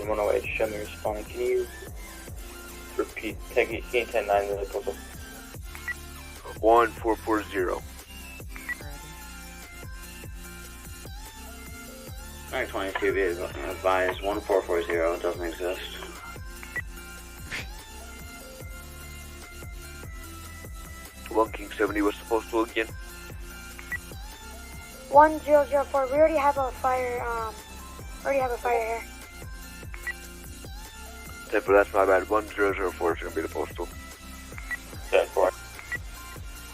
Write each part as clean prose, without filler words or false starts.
in 108, show me responding. Can you repeat? Take it, can you 10-9 to the total? 1440. Alright, 22, be advised 1440 doesn't exist. One King 70 was supposed to again. 1004. We already have a fire. Here. Temper, that's my bad. 1004 is gonna be the postal. 10-4.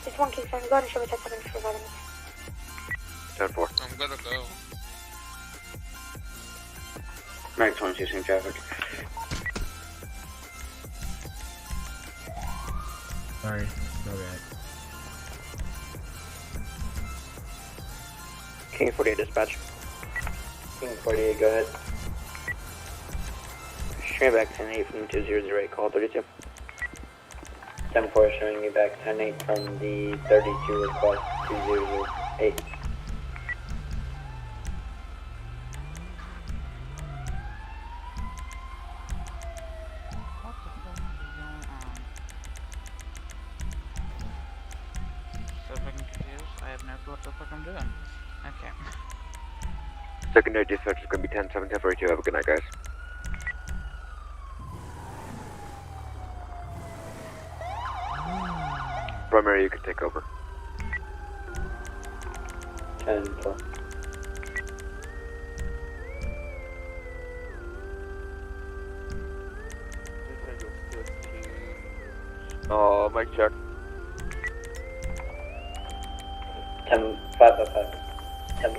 It's 1 King 7. Go ahead and show me 10 seconds for 5 minutes. 10-4. I'm gonna go. Alright, 22, same traffic. Sorry, go back. King 48 dispatch. King 48, go ahead. Straight back 10-8 from 2008, call 32. 10-4 showing you back 10-8 from the 32 request 2008. So fucking confused. I have no clue what the fuck I'm doing. Okay. Secondary dispatch is gonna be 10-7, 10-42. Have a good night, guys. Primary, you can take over. 10-4. Oh, mic check. 10-5-5. 10.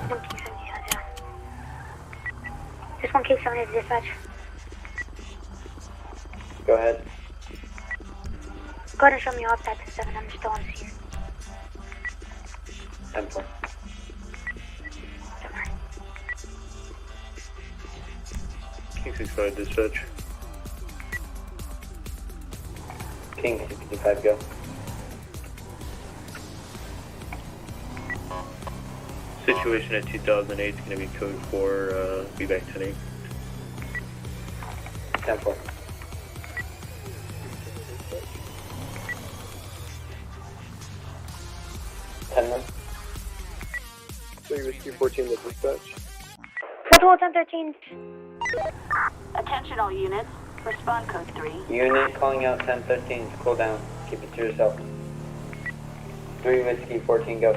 1 King 7 is down. This 1 King 7 is dispatch. Go ahead. Go ahead and show me off that 7. I'm still on scene. 10-4. King 65 dispatch. King 65, go. Situation at 2008 is going to be code 4, be back 10-8. 10-4. Three Whiskey 14 to dispatch. Control 1013. Attention all units. Respond code 3. Unit calling out 1013, cool down. Keep it to yourself. 3 Whiskey 14, go.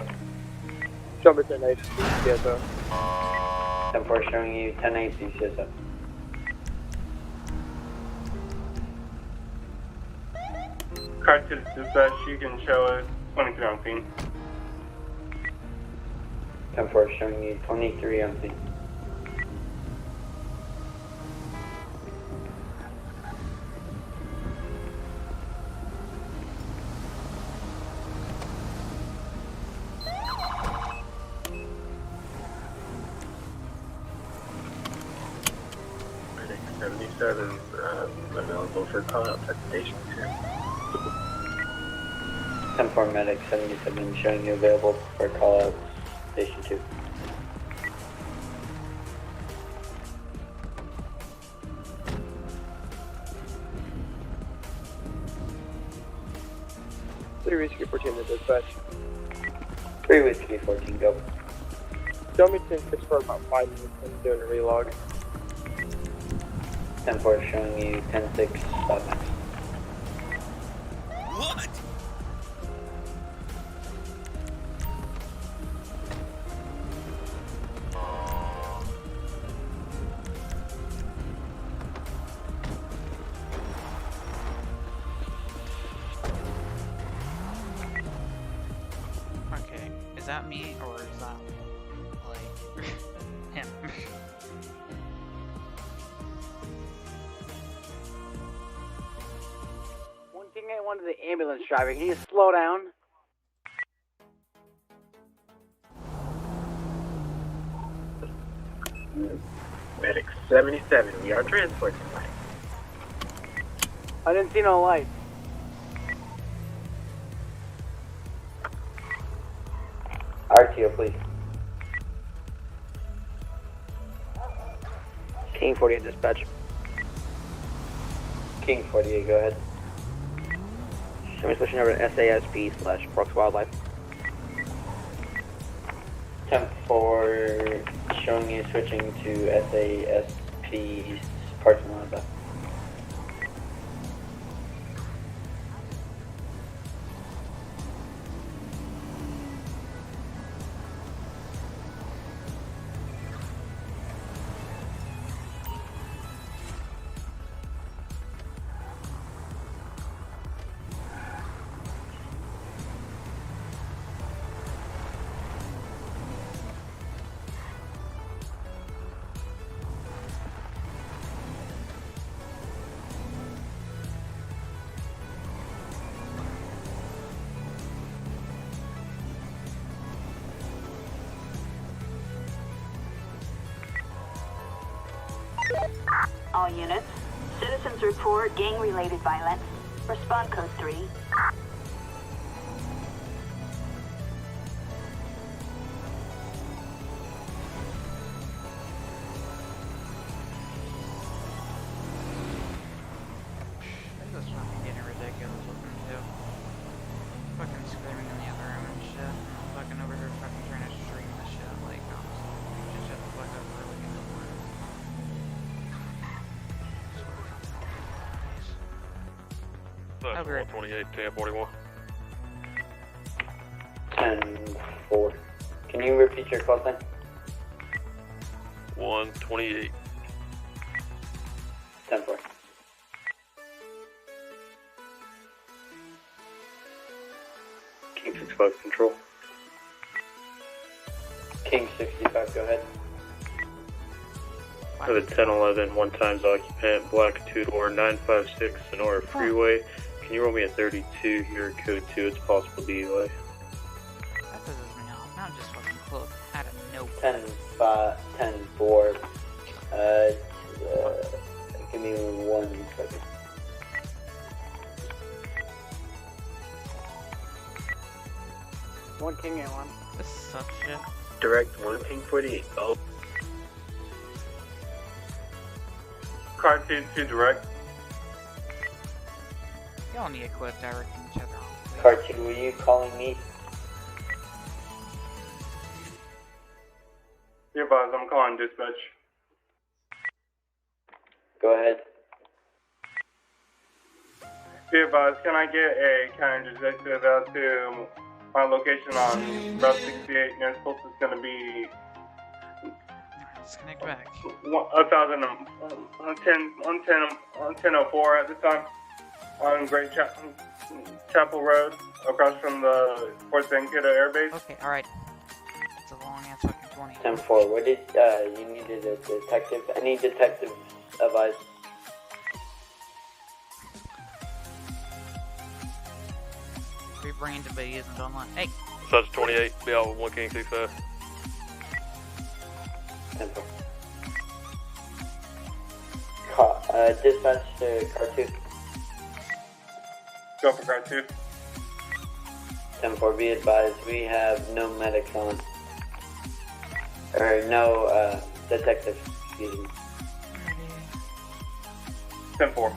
Jump at 10-8, CSO. 10-4 showing you 10-8, CSO. Car to dispatch, you can show us 23 on scene. 10-4 showing you 23 on scene. Medic 77 available for call out at station 2. 10-4 medic 77 showing you available for call out station 2. Three Whiskey 14 to dispatch. 3 Whiskey 14, go. Show me 10-6 for about 5 minutes. I'm doing a relog. 10-4 showing you 10-6, stop next. What? Okay, is that me or is that like him? One thing I wanted the ambulance driver, can you slow down? Medic 77, we are transporting light. I didn't see no lights. RTO, please. King 48 dispatch. King 48, go ahead. Show me switching over to SASP/Brooks Wildlife. 10-4, showing you switching to SASP Parks and Wildlife. All units. Citizens report gang-related violence. Respond code 3. This is fucking getting ridiculous looking too. Fucking screaming in the other room and shit. And I'm fucking over here fucking trying to stream this shit. Like, honestly, just shut the fuck up for really getting over it. That's 128, 1041. 10-4. Can you repeat your call sign? 128. 10-4. King 65 control. King 65, go ahead. For the 1011, one times occupant, black 2-door, 956 Sonora Freeway. Can you roll me a 32 here, code 2, it's possible DUI. That pisses me off. Now I'm just fucking close out of nowhere. 10-4. Give me 1 second. One King and one. This sucks shit. Direct 1 King 48. Oh. Car 2 direct. Y'all need to quit directing each other off. Car 2, were you calling me? Your boss, I'm calling dispatch. Go ahead. Dear boss, can I get a counter detective out to my location on Route 68? Near close is going to be Let's connect back. 1004 at the time on Great Chapel Road across from the Fort Zancudo Air Base. Okay, alright. It's a long ass fucking 20. 10-4, what did, you needed a detective? Any detective advice? Rebranded, but he isn't online. Hey! Such 28, be out with 1 King 65. 10-4. Dispatch to car 2. Go for car 2. 10-4, be advised, we have no medics on. Or no, detectives, excuse me. 10-4.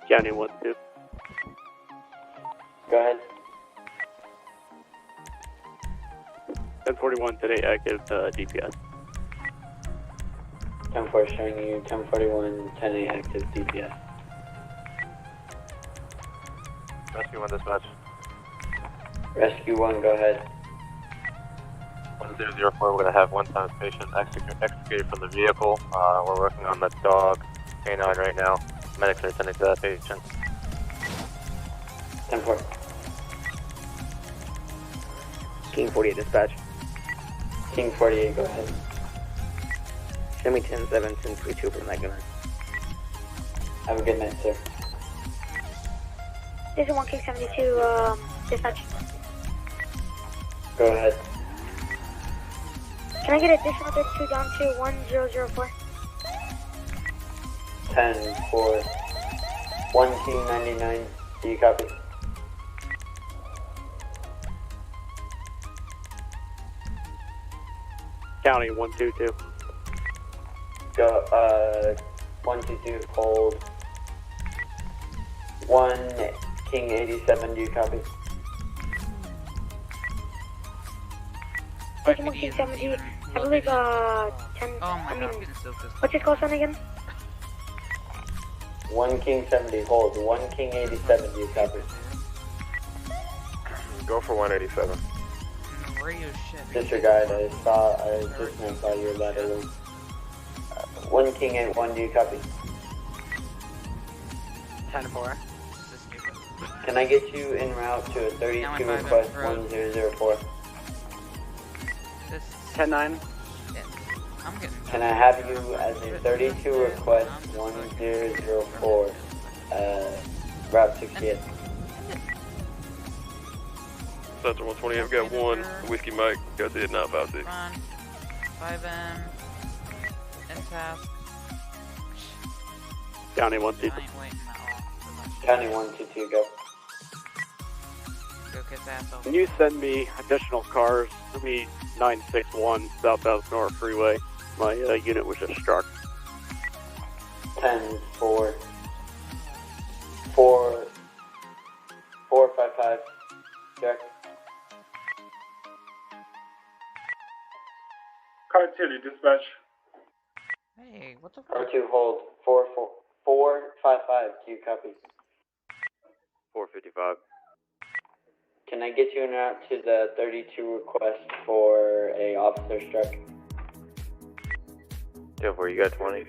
County 1-2. Go ahead. 1041 today, active DPS. 10-4 showing you 1041, 10-8 active DPS. Rescue 1 dispatch. Rescue 1, go ahead. 1004, we're going to have one times patient extricated from the vehicle. We're working on the dog canine right now. Medics are attending to that patient. 10-4. King 48 dispatch. King 48, go ahead. Show me 10-7, 10-32 from that gunner. Have a good night, sir. This is 1 King 72, dispatch. Go ahead. Can I get additional 32 down to 1004? 10-4. 1 King 99, do you copy? County 122. Go, 122, hold. 1 King 87, do you copy? Taking 1 King 70, I believe, 10, Oh my I god, mean, I'm getting so pissed. what's his call sign again? 1 King 70, hold. 1 King 87, do you copy? Go for 187. And the radio shit. Disregard, I just now saw your letter. 1 King 81, do you copy? 10-4. This is stupid. Can I get you en route to a 32 Now I'm request road. 1004? This 10-9. shit. I'm getting. Can I have you as a 32 request 1004, Route 68? Sector 120, I've got 1 Whiskey Mike, got the 956. Run. 5M. In task. County I 122. ain't waiting at all. for much. County 122, go. Go kiss asshole. Can you send me additional cars? It'll be 961 southbound Sonora Freeway. My unit was just struck. 10 4 4 455, Jack. Car 2 to dispatch. Hey, what the fuck? R2 hold 455, do you copy? 455. Can I get you en route to the 32 request for a officer struck? Yeah, where you got 20?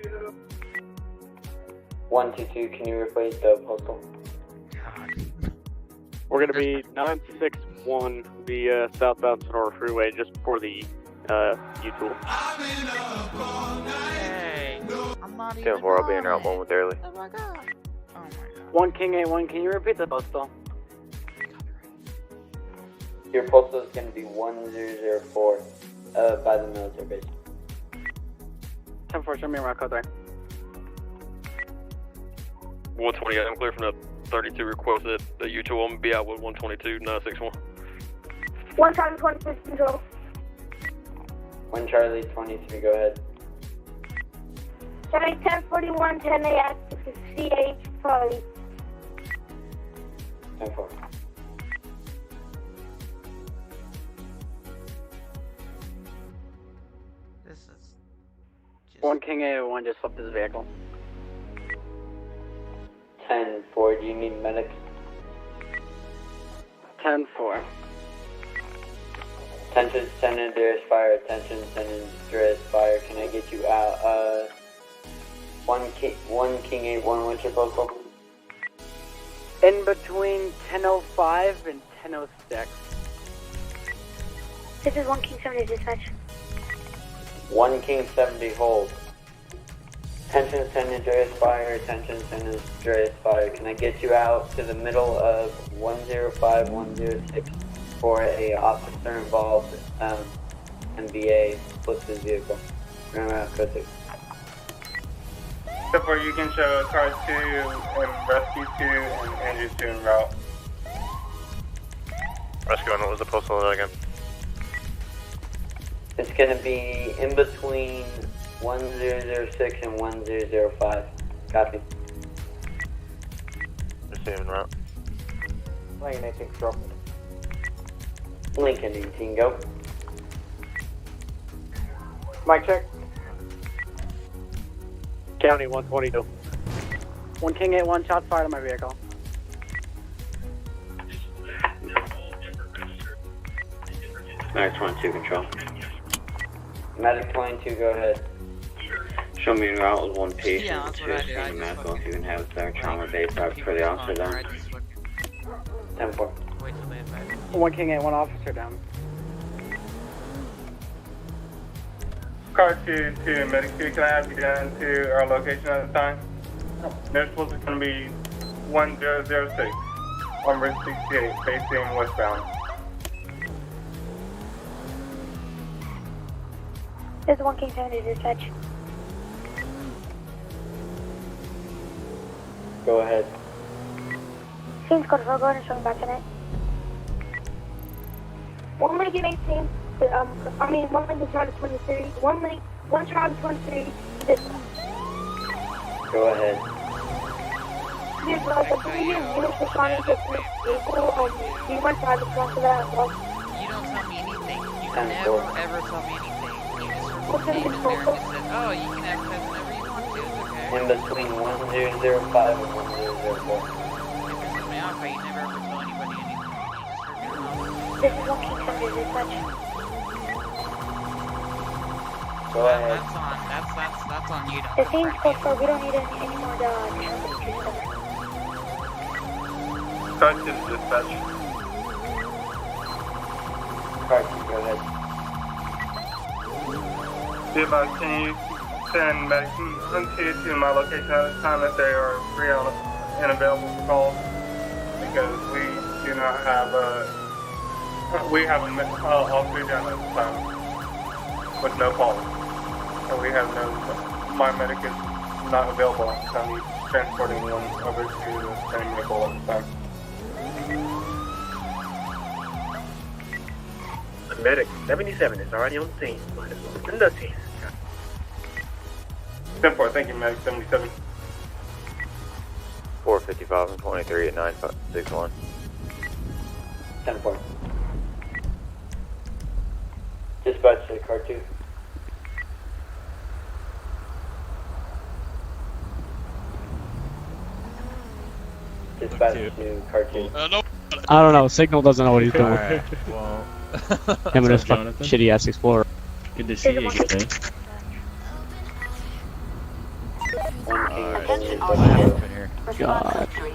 122, can you replace the postal? We're gonna be 961 the southbound Sonora Freeway just before the U-Tool. Hey, I'm not even 10-4, I'll be in route on it. momentarily. Oh my god. Oh my god. 1 King 81, can you repeat the postal? Your postal is going to be 1004 by the military base. 10-4, show me around code there. 128, I'm clear from the 32 request that U2 will be out with 122, 961. 1 Charlie 26 control. 1 Charlie 23, go ahead. Charlie 1041, 10 AX, this is CH Charlie. 10-4. This is just 1 King 81 just flipped his vehicle. 10-4, do you need medics? 10-4. Attention, San Andreas Fire. Attention, San Andreas Fire. Can I get you out? 1 King 81, what's your postal? In between 10:05 and 10:06. This is 1 King 70 dispatch. 1 King 70, hold. Attention, San Andreas Fire. Attention, San Andreas Fire. Can I get you out to the middle of 105, 106 for a officer involved MBA flips his vehicle? Remember, code 6. Except for you can show car 2 and rescue 2 and Andrew 2 en route. Rescue, and what was the postal again? It's going to be in between 1006 and 1005. Copy. Receiving route. Lane 18 control. Lincoln 18, go. Mic check. County 122. 1 King 81, shots fired on my vehicle. Medic 22 control. Medic 22, go ahead. Show me en route with 1 patient Yeah, that's to what I do. I Spring just Medical if you fucking- can have their trauma base up for the officer Or I down. just fucking 10-4. wait till they advise. 1 King 81, officer down. Car 2 to medic 2, can I have you down to our location at the time? Their supposed to be 1006 on Route 68 facing westbound. This is 1 King 70 dispatch. Go ahead. Scene's code 4, go ahead and show me back tonight. 1 minute 18, 1 minute Charlie 23, 1 Charlie 23, Go ahead. Dude, like, I believe you units responding to this vehicle. Do you mind if I respond to that as well? You don't tell me anything. You 10-4. never ever tell me anything. You just sort of came in there and just said, oh, you can advertise whenever you want to, it's okay. In between 1005 and 1004. It pisses me off how you never ever tell anybody anything. You just start doing all this. This is 1 King 70 dispatch. Go ahead. That's on you. The scene's close, so we don't need any more traffic. Car 2 to dispatch. Car 2, go ahead. Can you send medics to my location at a time if they are free and available for calls? Because we do not have we have all three down at the time with no calls. And we have my medic is not available at the time. He's transporting one over to the same medical at the time. Medic 77 is already on scene. Might as well send us in. 10-4, thank you, medic 77. 455 and 23 at 961. 10-4. Dispatch to car 2. Dispatch to car 2. No. I don't know. Signal doesn't know what he's doing. Alright, well. Him and his fucking shitty ass Explorer. Good to see you again. Attention all What units. happened here? Respond God. code 3.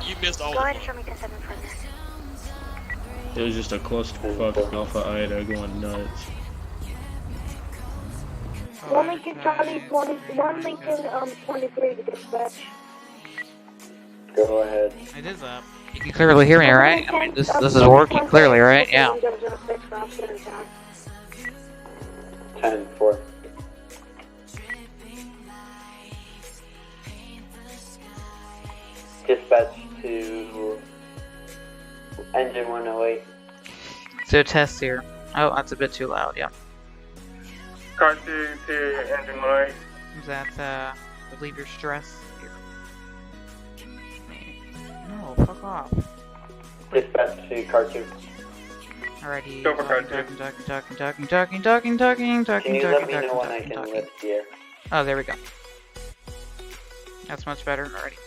You missed all Go of ahead it. and show me 10-7 for this. It was just a clusterfuck Alpha Ida going nuts. One Lincoln Charlie 20, 1 Lincoln 23 to dispatch. Go ahead. It is up. You can clearly hear me, right? I mean, this is working clearly, right? Yeah. 10-4. Dispatch to engine 108. So test here. Oh, that's a bit too loud, yeah. Car 2 to engine 108. Is that, relieve your stress? No, fuck off. Dispatch to car 2. Alrighty. Go for car 2. Can you let me know when I can lift gear? Oh, there we go. That's much better already.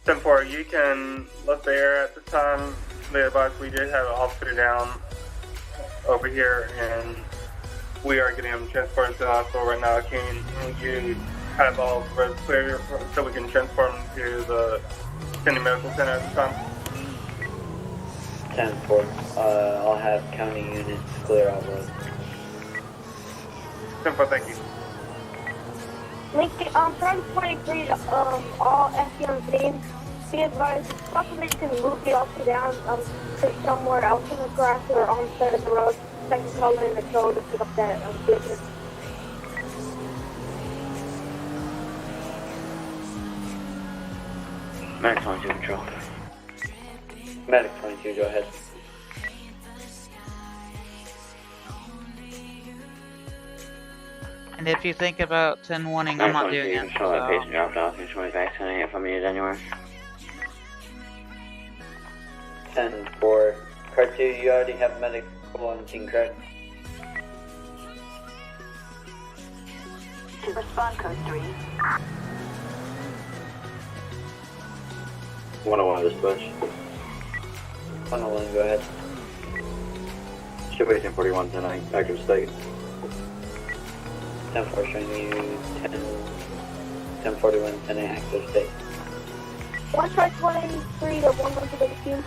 10-4, you can lift the air at the time. The advice we did have an officer down over here, and we are getting him transported to the hospital right now. Can you have all the roads clear so we can transport him to the County Medical Center at the time? 10-4. I'll have county units clear all roads. 10-4, thank you. Lincoln, trying to 23 all SC on scene. Be advised, possibly can move the officer down to somewhere else in the grass or on the side of the road. Second call in the control to pick up that business. Medic 22 control. Medic 22, go ahead. And if you think about 10-1ing, I'm not doing it. Control, that So. patient dropped off. Can you vaccinating if I'm needed anywhere? 10-4. Car 2, you already have medical on scene, correct? To respond code 3. 101 dispatch. 101, go ahead. Ship 1841 tonight, active state. 10-4 showing you 10-41, 10 active state. 1 try 23 to 1 to the queue.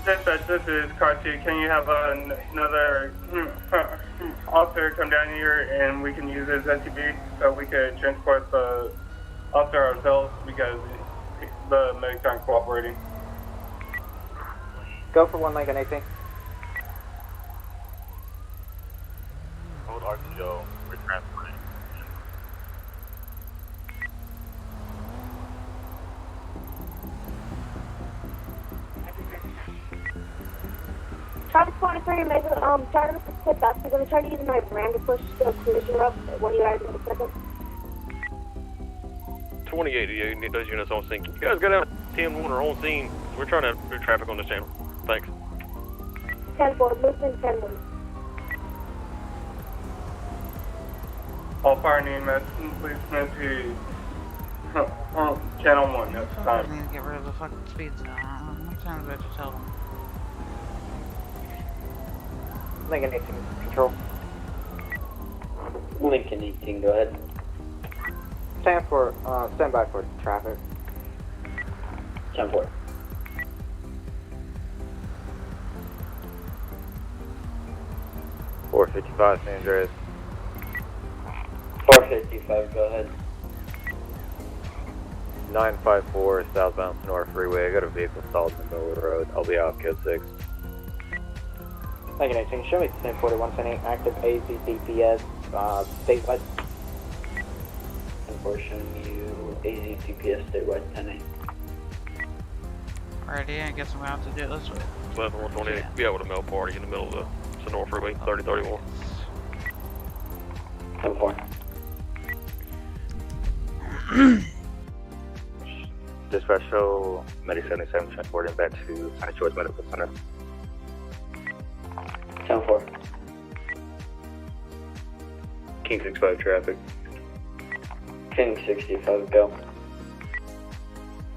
Dispatch, this is Car 2. Can you have another officer come down here and we can use his SUV so we could transport the officer ourselves because the medics aren't cooperating? Go for 1 Lincoln AC. Hold RTO, we're transporting. Try 23, make try to Hey, Beth, I'm gonna try to use my brand to push the cruiser up. What do you guys in a second? 28, those units on scene. You guys got out 10-1 or on scene. We're trying to do traffic on this channel. Thanks. 10-4, movement 10-1. All fire and EMS, please move to channel 1 at the I time. need to get rid of the fucking speed zone. What time did I just tell them? Lincoln 18, control. Lincoln 18, go ahead. Stand by for traffic. 10-4. .455 San Andreas. 455, go ahead. 954 southbound Sonora Freeway. I got a vehicle stalled in the middle of the road. I'll be out code 6. Lincoln 18, show me 1041 active AZDPS statewide. 10-4 showing you AZTPS statewide 10-8. Alrighty, I guess I'm gonna have to do it this way. 11-128. Be out with a mail party in the middle of the Sonora Freeway. 30-31. 10-4. Dispatch show Medic 77 transporting back to St. George Medical Center. 10-4. King 65 traffic. King 65, go.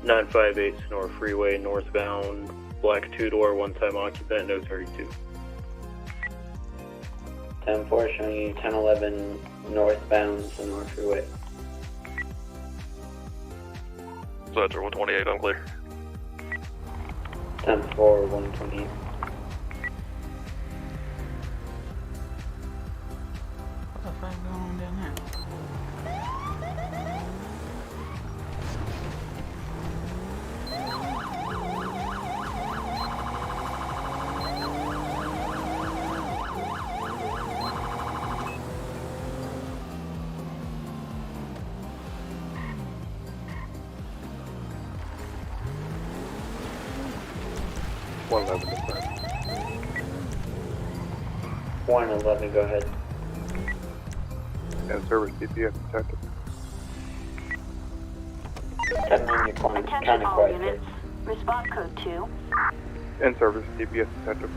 958 Sonora Freeway northbound. Black 2-door, one-time occupant, no 32. 10-4 showing you 1011 northbound Sonora Freeway. Ledger 128, I'm clear. 10-4, 128. What the fuck is going on down here? Dispatch. 111, go ahead. And service DPS detective. 10 on your corner, Attention kind of all quiet. units. Response code 2. And service DPS detective.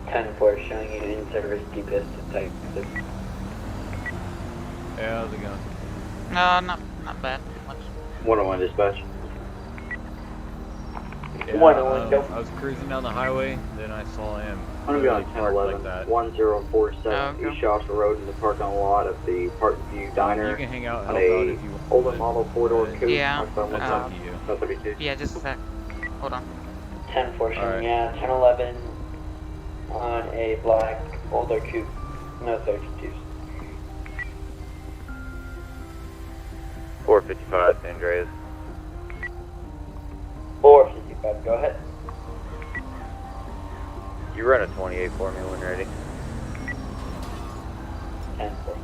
10-4 showing you in-service DPS detective. Yeah, how's it going? Not bad. Much. 101 dispatch. Yeah, 101, go. I was cruising down the highway, then I saw him. I'm gonna be on parked 1011, like that. 1047 okay. East Shasta Road in the parking lot of the Park View Diner. You can hang out, on help out a if you want. older model 4-door coupe. Yeah, It's up to you. No 32. Yeah, just a sec. Hold on. 10-4 showing, Alright. yeah, 1011 on a black older coupe, no 32s. 455 San Andreas. 455, go ahead. You run a 28 for me when ready. 10-4.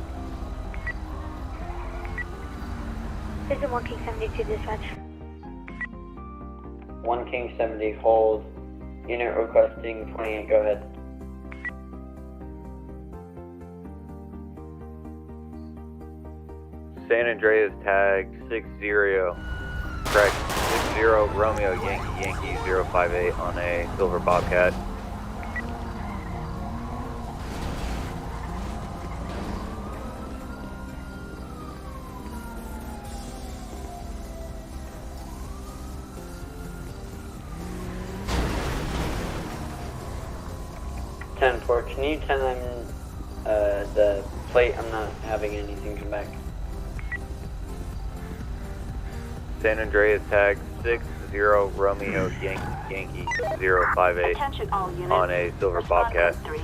This is 1 King 72 dispatch. 1 King 70, hold. Unit requesting 28, go ahead. San Andreas tag 60. Correct. 60 Romeo Yankee 058 on a silver Bobcat. Can you tell them the plate? I'm not having anything come back. San Andreas tag 60 Romeo Yankee 058 Attention all units. on a silver Response Bobcat. code 3.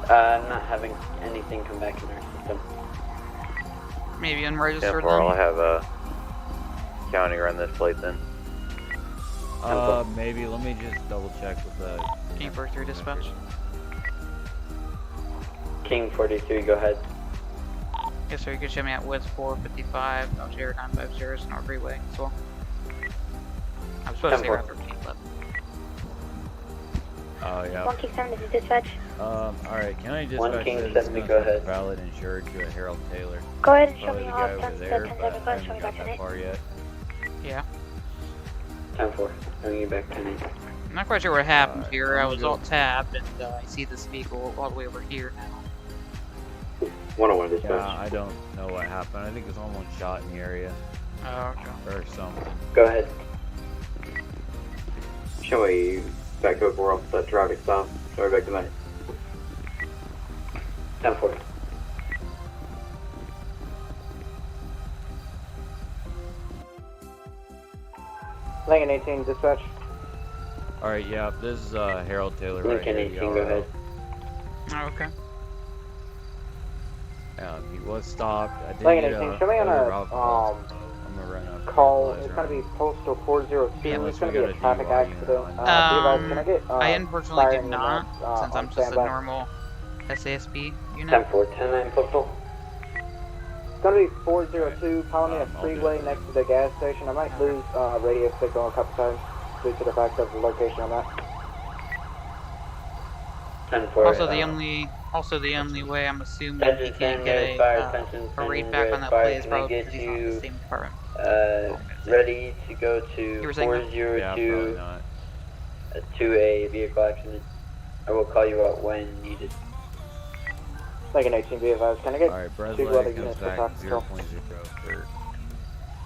I'm not having anything come back in our system. Maybe unregistered 10-4, I'll then? have a county run this plate then. Maybe, let me just double check with the... Keeper 3 dispatch. King 43, go ahead. Yes, sir. You can show me at West 455, Algeria 950, North Freeway as well. I'm supposed to say around 13, but. Oh, yeah. 1 King 7, this is dispatch. Alright, can I just 1 King 70, go ahead. valid insured to a Harold Taylor? Go ahead and show Probably me the all guy over 10 there, 10 but 7 I show me haven't back got to that it. far yet. Yeah. 10-4, bring you back 10-8. I'm not quite sure what happened here. I was all tabbed, and I see this vehicle all the way over here now. 101 dispatch. Yeah, I don't know what happened. I think there's someone shot in the area. Oh, okay. Or something. Go ahead. Show me back up, we're off that traffic stop. Sorry, back to minute. 10-4. Lincoln 18, dispatch. Alright, yeah, this is Harold Taylor right Lincoln here. 18, go ahead. Oh, okay. He was stopped. I did Lincoln get 18, show me on other a route calls. I'm gonna run up. call. It's gonna be postal 402. Yeah, It's gonna be a traffic accident. Can I get, I unfortunately fire did in not, units, since I'm on just a standby? normal SASB unit. 10-4, 10-9, postal. It's gonna be 402 Palomino Freeway next to the gas station. I might lose radio signal a couple times due to the fact of the location on that. 10-4. Also the only way I'm assuming he can't get a rate back on that fire. play is Can I probably get because he's not in the same department. Ready to go to You were saying that? 402 Yeah, probably not. to a vehicle accident. I will call you out when needed. Lincoln 18, be advised. Can I get Alright, two Bresley other comes units for back talk 0.0 control? for...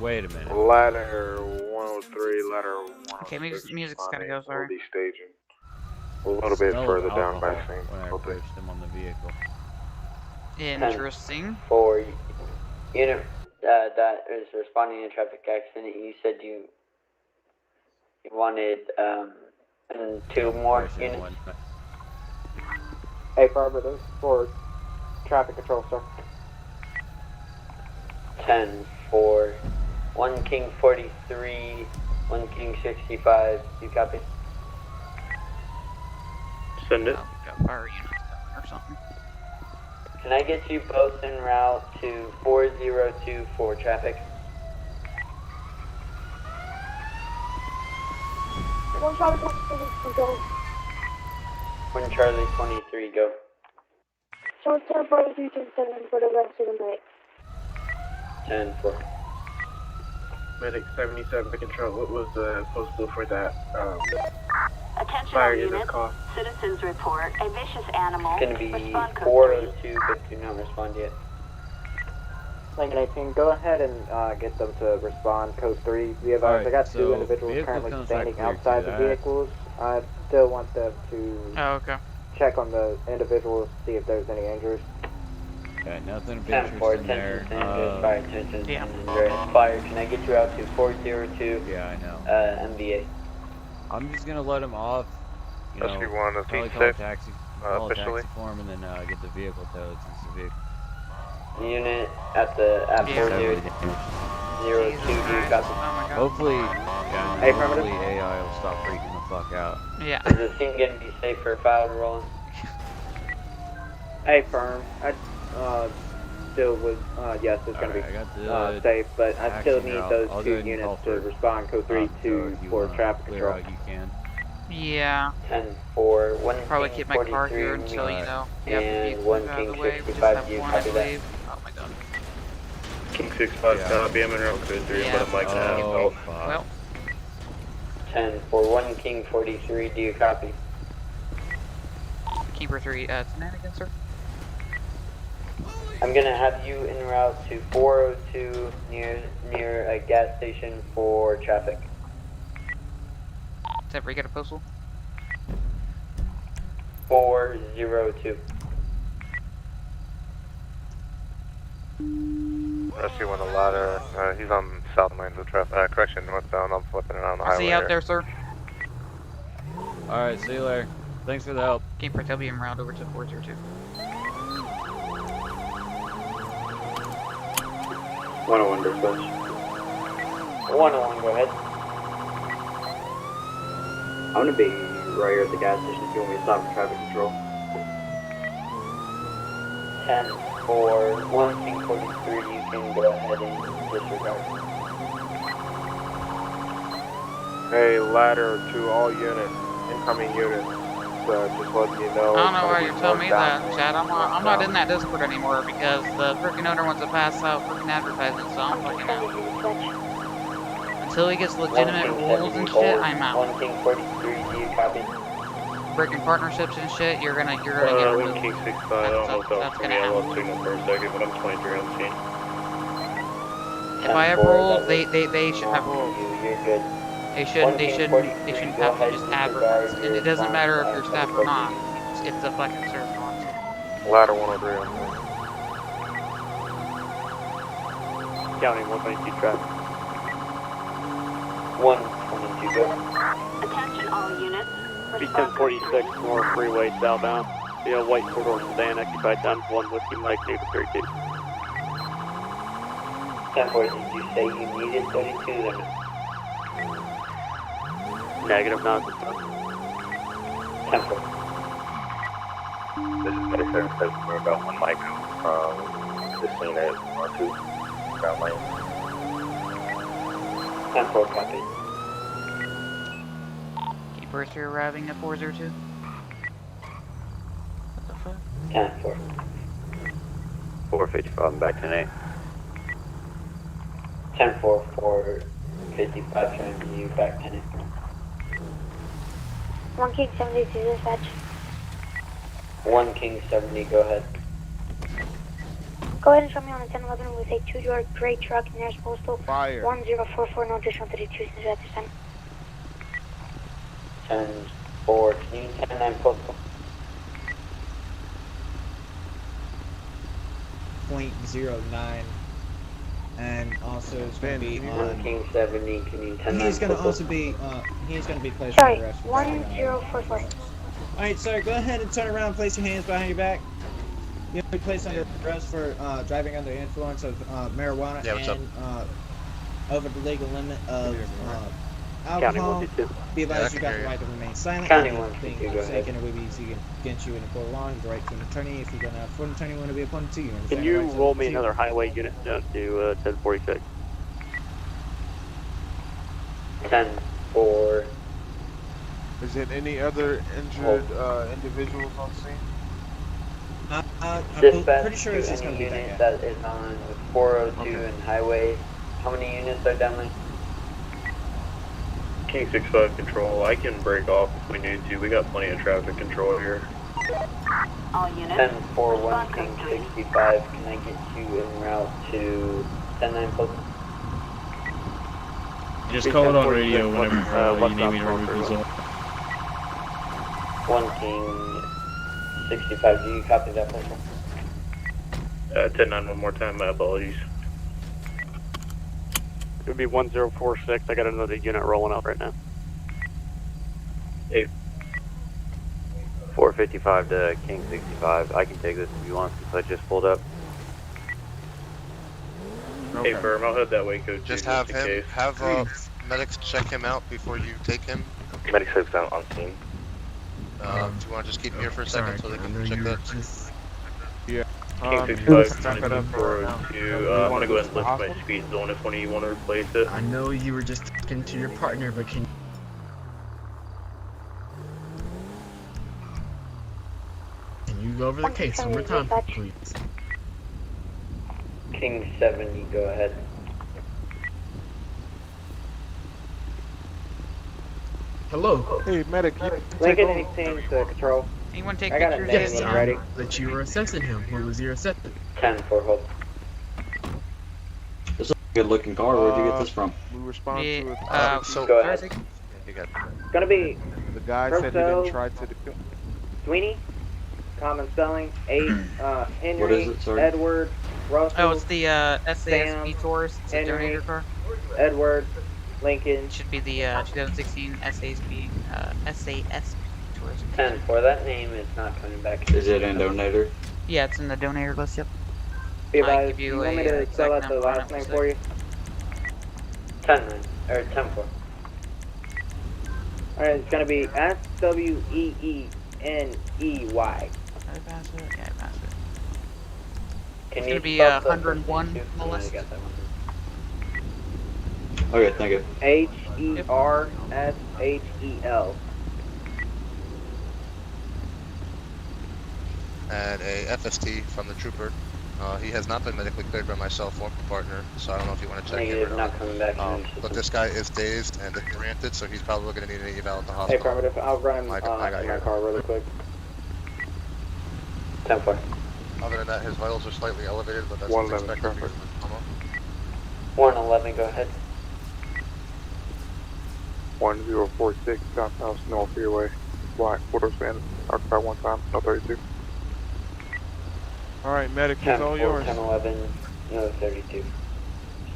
Wait a minute. Ladder 103, ladder 106. Okay, music's gotta go, sorry. Will be staging. A little bit Smell further of down by alcohol scene. when I approached him on the vehicle. Interesting. 4 unit that is responding to a traffic accident. You said you wanted and 2 more units. Hey, Barbara, this is for traffic control, sir. 10-4, 1 King 43, 1 King 65. You copy? Send it. Got fire units coming or something. Can I get you both en route to 402 for traffic? One Charlie 23, go. 1 Charlie 23, go. So it's 10 for you can send them for the rest of the night. 10-4. Medic 77 control. What was the postal for that Attention fire all unit units. call? Citizens report a vicious animal. It's gonna be Respond code 402, but do not respond yet. Lincoln 18, go ahead and get them to respond. Code 3, be advised. I got 2 individuals currently standing outside the vehicles. I still want them to check on the individuals, see if there's any injuries. Yeah, nothing of 10-4, interest in there. fire, attention, fire. Can I get you out to 402? Yeah, I know. MBA. I'm just gonna let him off. You know, SB1, probably call a taxi, call a taxi for him, and then get the vehicle towed since the vehicle. Unit at 402. Copy. Hopefully, yeah, Hey, hopefully AI will stop freaking the fuck out. Yeah. Is the scene gonna be safe for file rolling? Hey, firm. I still would, yes, it's going to be safe, but I still need those 2 units to respond. Code 3 to for traffic control. You can. Yeah. 10-4, 1 Probably King keep my car 43, here until, you know, you have the and vehicle 1 out of King the way. We just 65. have Do you one, I copy that? believe. Oh my god. King 65, copy. I'm in route code 3, Yeah. but I'm like that. Oh, Well. 10-4, 1 King 43. Do you copy? Keeper 3, tonight again, sir? I'm gonna have you en route to 402 near a gas station for traffic. Is that where you got a postal? 402. Rescue on the ladder. He's on south lanes of traffic. Correction, northbound. I'm flipping around the I'll highway. see you out there, sir. Alright, see you later. Thanks for the help. Keeper W en route over to 402. 101 dispatch. 101, go ahead. I'm gonna be right here at the gas station if you want me to stop for traffic control. 10 for 1 King 43, you can go ahead and disregard. Hey, ladder to all units, incoming units. Just letting you know. I don't know why you're telling me that, Chad. I'm not in that Discord anymore because the freaking owner wants to pass out freaking advertisements, so I'm fucking out. Until he gets legitimate rules and shit, I'm out. 1 King 43, do you copy? Breaking partnerships and shit, you're gonna get removed. King 65, I don't know if that was for me. I lost signal for a second, but I'm 23 on the scene. If I have rules, they should have rules. You're good. They shouldn't have to just advertise. And it doesn't matter if you're staff or not. It's a fucking service. Ladder 103 on County 122 traffic. 122, go. Attention all units. B1046 North Freeway southbound. The white four-door sedan occupied down 1 Whiskey Mike, neighbor 32. 10-4, did you say you needed 32 or no? Negative, not this time. 10-4. This is Medic 77, we're about 1 micro from the scene at R2, ground lane. 10-4, copy. Keepers are arriving at 402. What the fuck? 10-4. 455, I'm back tonight. 10-4, 455, trying to you back to it. 1 King 72 dispatch. 1 King 70, go ahead. Go ahead and show me on the 1011 with a 2-door gray truck nearest postal. Fire. 1044, no additional 32 since at this time. 10-4, can you 10-9 postal? .09, and also it's going to be 1 King 70, can you 10-9 he's going to postal? also be he's going to be placed Sorry, under arrest. 1044. Alright, sir, go ahead and turn around and place your hands behind your back. You'll be placed under arrest for driving under the influence of marijuana and over the legal limit of alcohol. Be advised you got the right to remain silent. County Anything 122, go ahead. mistaken, it will be used against you in a court of law. You have the right to an attorney. If you're going to have an attorney, want to be appointed to you. Can you roll me another highway unit down to 1046? 10-4. Is there any other injured individuals on scene? I'm Dispatch pretty sure to it's just any going to be unit that that is on 402 and highway. How many units are down there? King 65 control, I can break off if we need to. We got plenty of traffic control here. All units. 10-4, 1 King 65, can I get you en route to 10-9 postal? Just call it on radio whenever you need me to remove these off. 1 King 65, do you copy that postal? 10-9 one more time, my apologies. It would be 1046. I got another unit rolling out right now. 455 to King 65. I can take this if you want since I just pulled up. Okay. Hey, Firm, I'll head that way, Code 2. Just have him, medics check him out before you take him. Medic 6 out on scene. Do you want to just keep him here for a second so they can check that? Yeah. King 65, trying to move forward to, I want to go ahead and lift my speed zone if one of you want to replace it. I know you were just talking to your partner, but can you go over the case one more time, please? King 70, go ahead. Hello. Hey, medic. Lincoln 18 to control. Anyone take I got a pictures? name ready. That you were assessing him. What was your assessment? 10-4, hold. This is a good looking car. Where'd you get this from? We respond to it. So go ahead. It's gonna be The guy said he didn't try to kill. Sweeney, common spelling, 8, Henry, What is it, sir? Edward, Russell. Oh, it's the SAS Sam, V-Taurus. It's a Henry. donator car. Edward, Lincoln. It should be the 2016 SAS V-Taurus. 10-4, that name is not coming back. Is it in donator? Yeah, it's in the donator list, yep. Be I advised, give do you you want me a to exact spell out the number last name for you? 10-9, or 10-4. Alright, it's gonna be S-W-E-E-N-E-Y. Did I pass it? Yeah, I passed it. It's gonna be 101 on the list. Okay, thank you. HERSHEL. And a FST from the trooper. He has not been medically cleared by myself or my partner, so I don't know if you want to check him or not. Not coming back. But this guy is dazed and disoriented, so he's probably going to need an eval at the Hey, hospital. affirmative. I'll run him I in got my here. car really quick. 10-4. Other than that, his vitals are slightly elevated, but that's what's expected because of the trauma. 111, go ahead. 1046, Southhouse North Freeway. Black, quarter span, occupy one time, no 32. Alright, medic, it's all yours. 1011, no 32.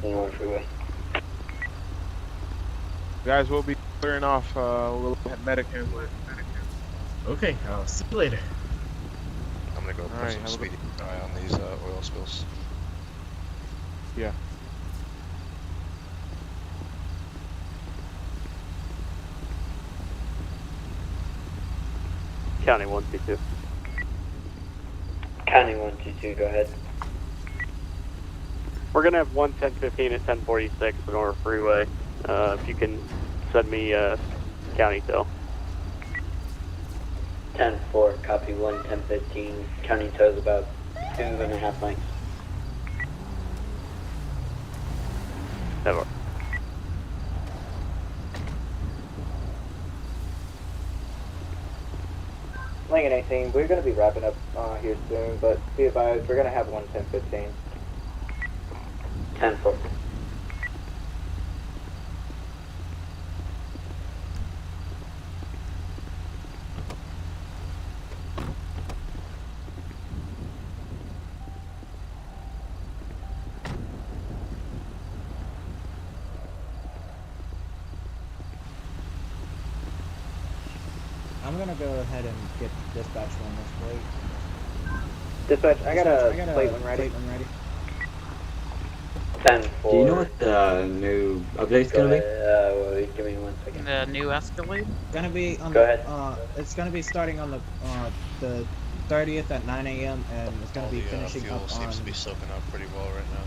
North Freeway. Guys, we'll be clearing off, we'll have medic handle it. Okay, I'll see you later. I'm going to go put some speedy eye on these oil spills. Yeah. County 122. County 122, go ahead. We're gonna have 11015 at 1046 North Freeway. If you can send me county tow. 10-4, copy 11015. County tow's about 2.5 lengths. Never. Lincoln 18, we're going to be wrapping up here soon, but be advised, we're going to have 11015. 10-4. I'm gonna go ahead and get dispatch on this plate. Dispatch, I got a plate one ready. 10-4. Do you know what the new update's gonna be? Wait, give me 1 second. The new Escalade? Gonna be on Go the, ahead. it's gonna be starting on the 30th at 9 a.m. and it's gonna be finishing fuel up on. seems to be soaking up pretty well right now.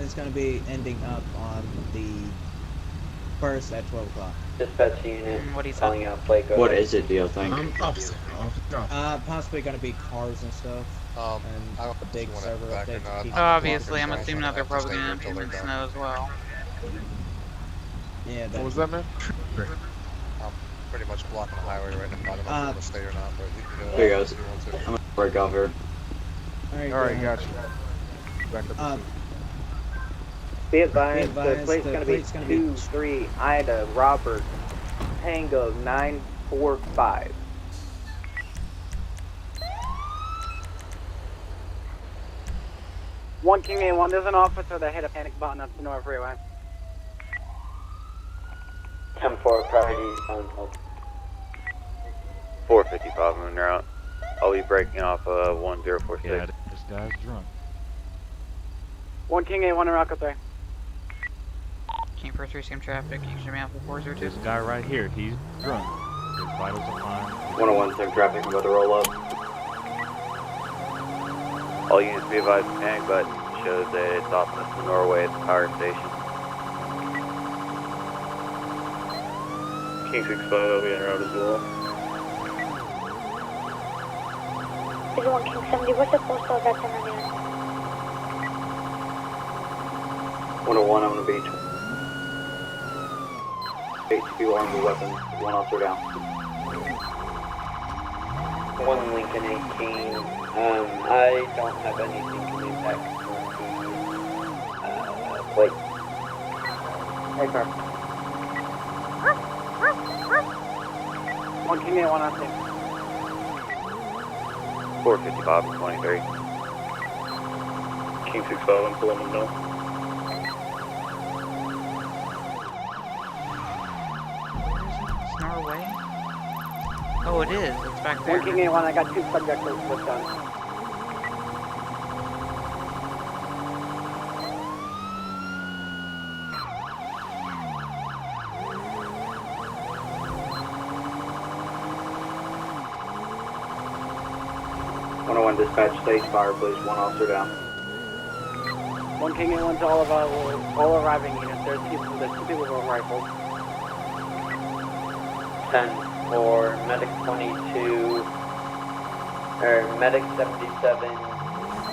It's gonna be ending up on the 1st at 12 o'clock. Dispatch unit, What do you calling out plate, go What ahead. is it, do you think? Officer. Possibly gonna be cars and stuff. I And don't a big want server it back or update. not. to keep Obviously, I'm Fine, assuming fine, that they're I'll probably stay gonna here until implement they're snow as well. Yeah. What was that, man? I'm pretty much blocking the highway right now. I don't know if you want to stay or not, but you can go. There he goes. if you want to. I'm gonna break off here. Alright, gotcha. Back up. Be advised, the plate's going to be 23 Ida Robert Tango 945. One King A1, there's an officer that hit a panic button up the North Freeway. 10-4, priority on hold. 455 moon route. I'll be breaking off 1046. Yeah, this guy's drunk. One King A1 and Rocket 3. King for 3 same traffic, you should be out for 402. This guy right here, he's drunk. His vitals are fine. 101, same traffic, I'm about to roll up. All units be advised, panic button shows that it's off in Norway at the power station. King 65 will be en route as well. Is 1 King 70, what's the postal of that 1099? 101, I'm gonna be HQ armed with weapons, one officer down. 1 Lincoln 18. I don't have anything coming back from the plate. Hey, car. 1 King A1 on scene. 455 and 23. King 65, I'm pulling them now. Norway? Oh, it is. It's back there. 1 King A1, I got 2 subjects with guns. 101 dispatch, stage fire, please. One officer down. 1 King A 1 to all arriving units. There's two people with rifles. 10 for medic 22, or medic 77,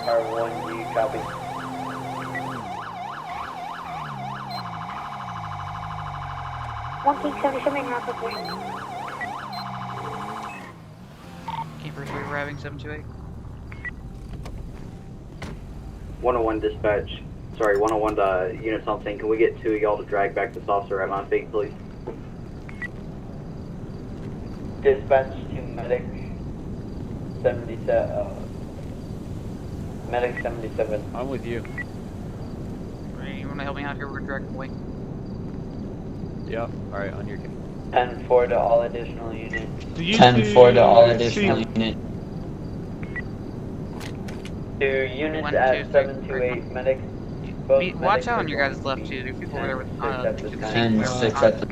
R1, do you copy? One King 77, not up there. Keeper 3 arriving 728. 101 dispatch. Sorry, 101 units on scene. Can we get 2 of y'all to drag back this officer at my feet, please? Dispatch to medic 77, medic 77. I'm with you. You want to help me out here? We're direct away. Yep. Alright, on your 10-4 to all additional units. 10-4 to all additional units. To units at 728, medic. Watch out on your guys' left too. There's people there with 10-6 at the...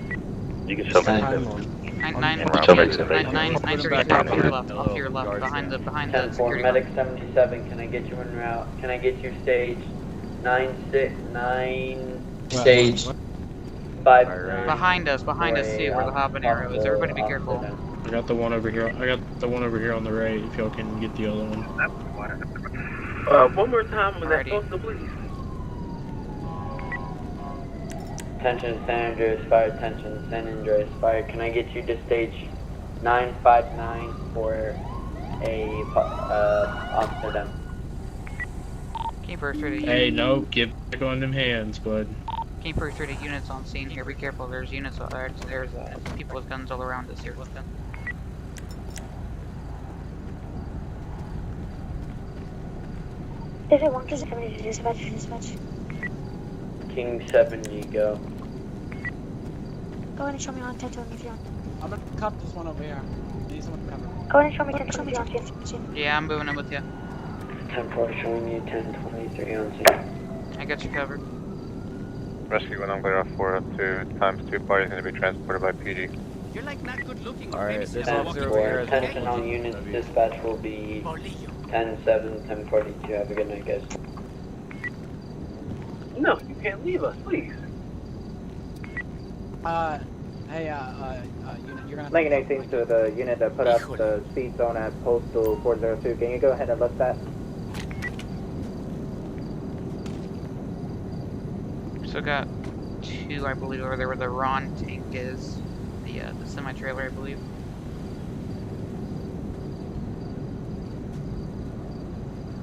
You can show me. 932 off to your left, behind the 10-4, security medic 77, can I get you en route? Can I get you stage 9 stage 5? Behind us too, where the habanero is. Everybody be careful. I got the one over here. I got the one over here on the right. If y'all can get the other one. One more time on that poster, please. Attention San Andreas Fire, attention San Andreas Fire. Can I get you to stage 959 for a officer down? Keeper 30. Hey, no, get back on them hands, bud. Keeper 30 units on scene here. Be careful. There's units. There's people with guns all around us here with them. Is it 1 King 7 to dispatch? King 7, you go. Go ahead and show me on 10 if you want. I'm gonna cut this one over here. Need someone to cover. Go ahead and show me 10 if you want. Yeah, I'm moving in with you. 10-4 showing you 10-23 on scene. I got you covered. Rescue 1 on clear off 4 up to times 2 parties going to be transported by PG. You're like not good looking. Alright, this officer officer over here is attention on units, dispatch will be 10-7, 10-42. Have a good night, guys. No, you can't leave us, please. Hey, unit, you're gonna... Lincoln 18 to the unit that put up the speed zone at Postal 402. Can you go ahead and lift that? So got 2, I believe, over there where the Ron tank is. The semi-trailer, I believe.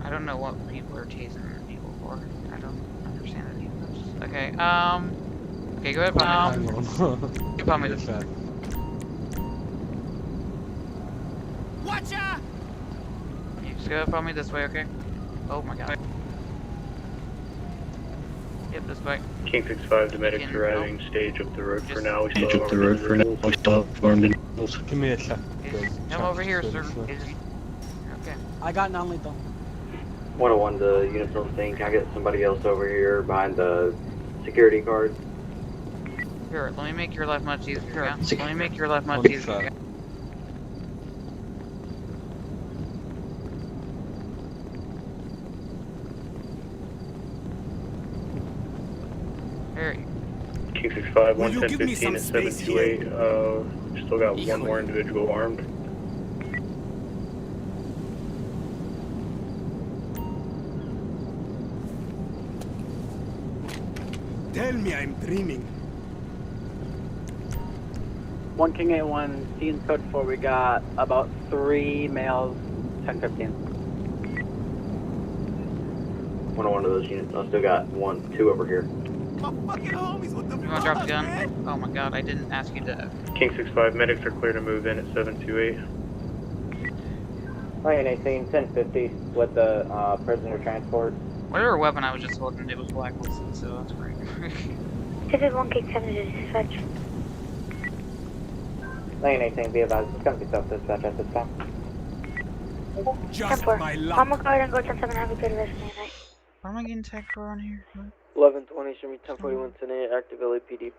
I don't know what people are tasing people for. I don't understand any of this. Okay, okay, go ahead, Palmy. Go Palmy this. Watch out! You just go ahead, Palmy this way, okay? Oh my god. Yep, this way. King 65, the medics arriving, stage up the road for now. We Stage up the road for now. We still have armed individuals. Give me a check. Come over here, sir. Okay. I got non-lethal. 101 the units on scene. Can I get somebody else over here behind the security guard? Sure, let me make your life much easier. Yeah? Let me make your life much easier. King 65, 11015 at 728. Still got one more individual armed. Tell me I'm dreaming. 1 King A1, scene code 4, we got about 3 males, 10-15. 101 of those units. I still got 2 over here. You wanna drop the gun? Oh my god, I didn't ask you to. King 65, medics are clear to move in at 728. Lincoln 18, 1050 with the prisoner transport. Whatever weapon I was just holding, it was blacklisted, so that's great. This is 1 King 7 to dispatch. Lincoln 18, be advised, it's gonna be self-dispatch at this time. 10-4. I'm gonna go ahead and go 10-7. Have a good rest of the night. What am I getting tagged for on here? 1120, show me 1041 tonight, active LAPD.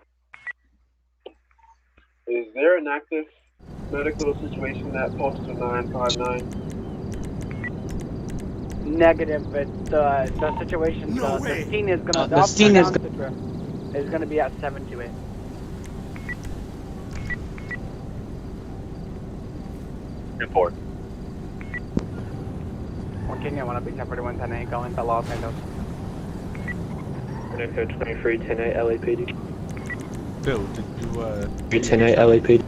Is there an active medical situation at Postal 959? Negative, but the situation, the scene is gonna, The scene is gonna be at 728. Report. One King, I want to be 1041 going to Los Angeles. 23 10-8 LAPD. Bill, did you 10-8 LAPD.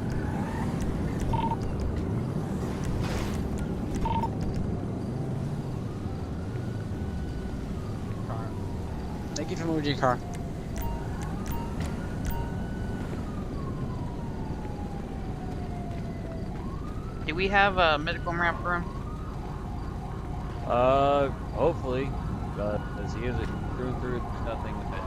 Thank you for moving your car. Do we have a medical map for him? Hopefully. As he is it through nothing with it.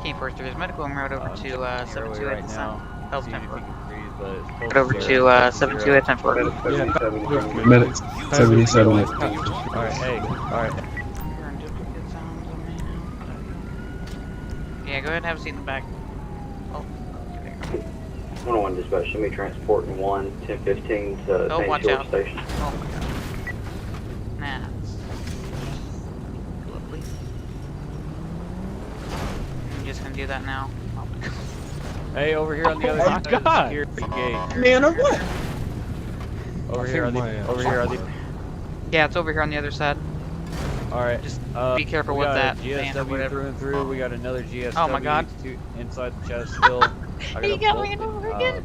Came first through his medical en route over to 728 right now. Health Seeing if he 10-4. can breathe, but it's close Over to 728 10-4. Medics 77. Alright, hey, alright. Yeah, go ahead and have a seat in the back. Oh, 101 dispatch, should be transporting 1015 to oh, St. watch George out. Station. Oh my god. Nah. Lovely. I'm just gonna do that now. Oh my god. Hey, over here on the other side. God. Here, gate. Man, or what? Over here on the Yeah, it's over here on the other side. Alright, Just be careful we with got that a van or GSW whatever. through and through. We got another GSW Oh my god. inside the chest still. You got ran over again?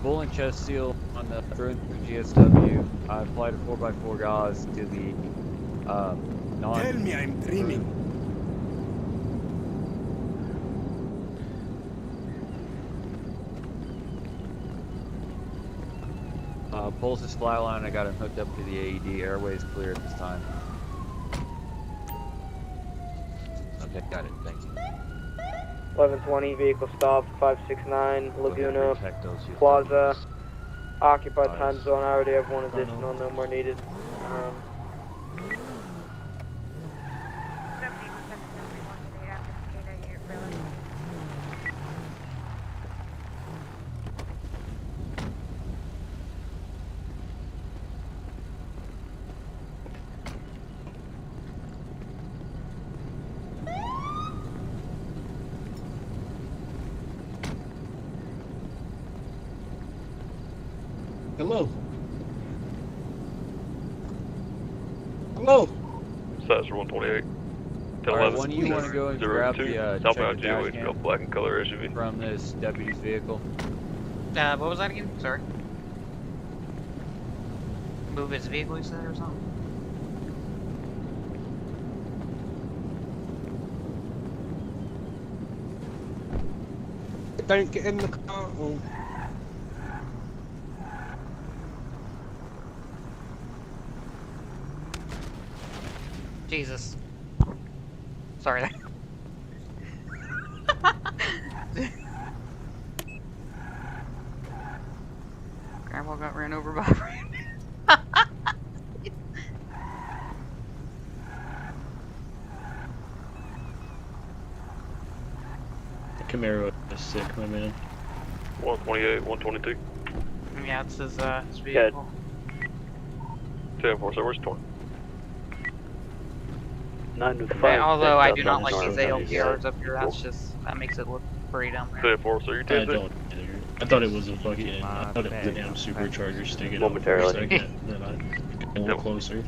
Bull and chest seal on the through and through GSW. I applied a 4x4 gauze to the non. Tell me I'm dreaming. Pulse is flatline. I got him hooked up to the AED. Airways clear at this time. Okay, got it. Thank you. 1120 vehicle stop 569 Laguna Plaza. Occupied time zone. I already have one additional. No more needed. Hello. Hello. Size 128. Alright, when you want to go and grab the southbound check the GOH, dash black and color SUV. from this deputy's vehicle. What was that again? Sorry. Move his vehicle, you said, or something? Don't get in the car. Oh. Jesus. Sorry. Grandpa got ran over by a friend. Camaro is sick, my man. 128, 122. Yeah, it's his vehicle. 10-4, sir, where's 20? 9 to 5. Yeah, although I do not like these ALPRs up here, that makes it look pretty down there. 10-4, sir, you're I 10. don't either. I thought it was a fucking, I thought it was a damn supercharger sticking out for a second, then I got a little closer.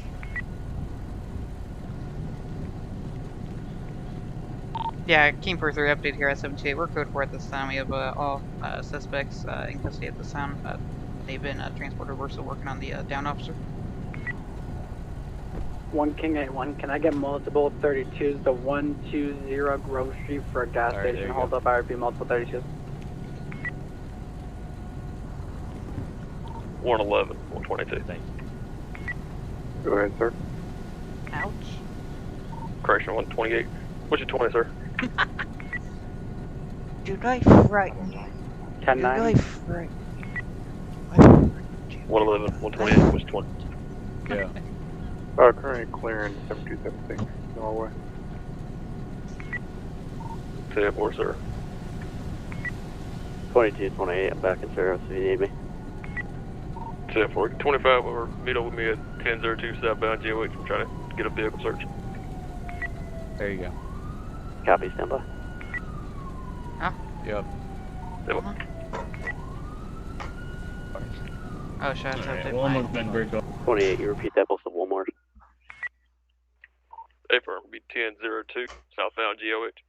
Yeah, King 43 update here at 728. We're code 4 at this time. We have all suspects in custody at this time. They've been transported. We're still working on the down officer. 1 King 81, can I get multiple 32s to 120 Grove Street for a gas station? Hold up, I repeat, multiple 32s. 111, 122. Thank you. Go ahead, sir. Ouch. Correction, 128. What's your 20, sir? Dude, I frightened. 10-9. 111, 128, what's 20? Yeah. Currently clearing 7276 Norway. 10-4, sir. 2228, I'm back in service if you need me. 10-4, 25 over, meet up with me at 1002 southbound GOH. I'm trying to get a vehicle search. There you go. Copy, stand by. Huh? Yep. Oh shit, I thought Alright, they well, I'm might. gonna then break off. 28, you repeat that postal Walmart. Affirm, be 1002, southbound GOH.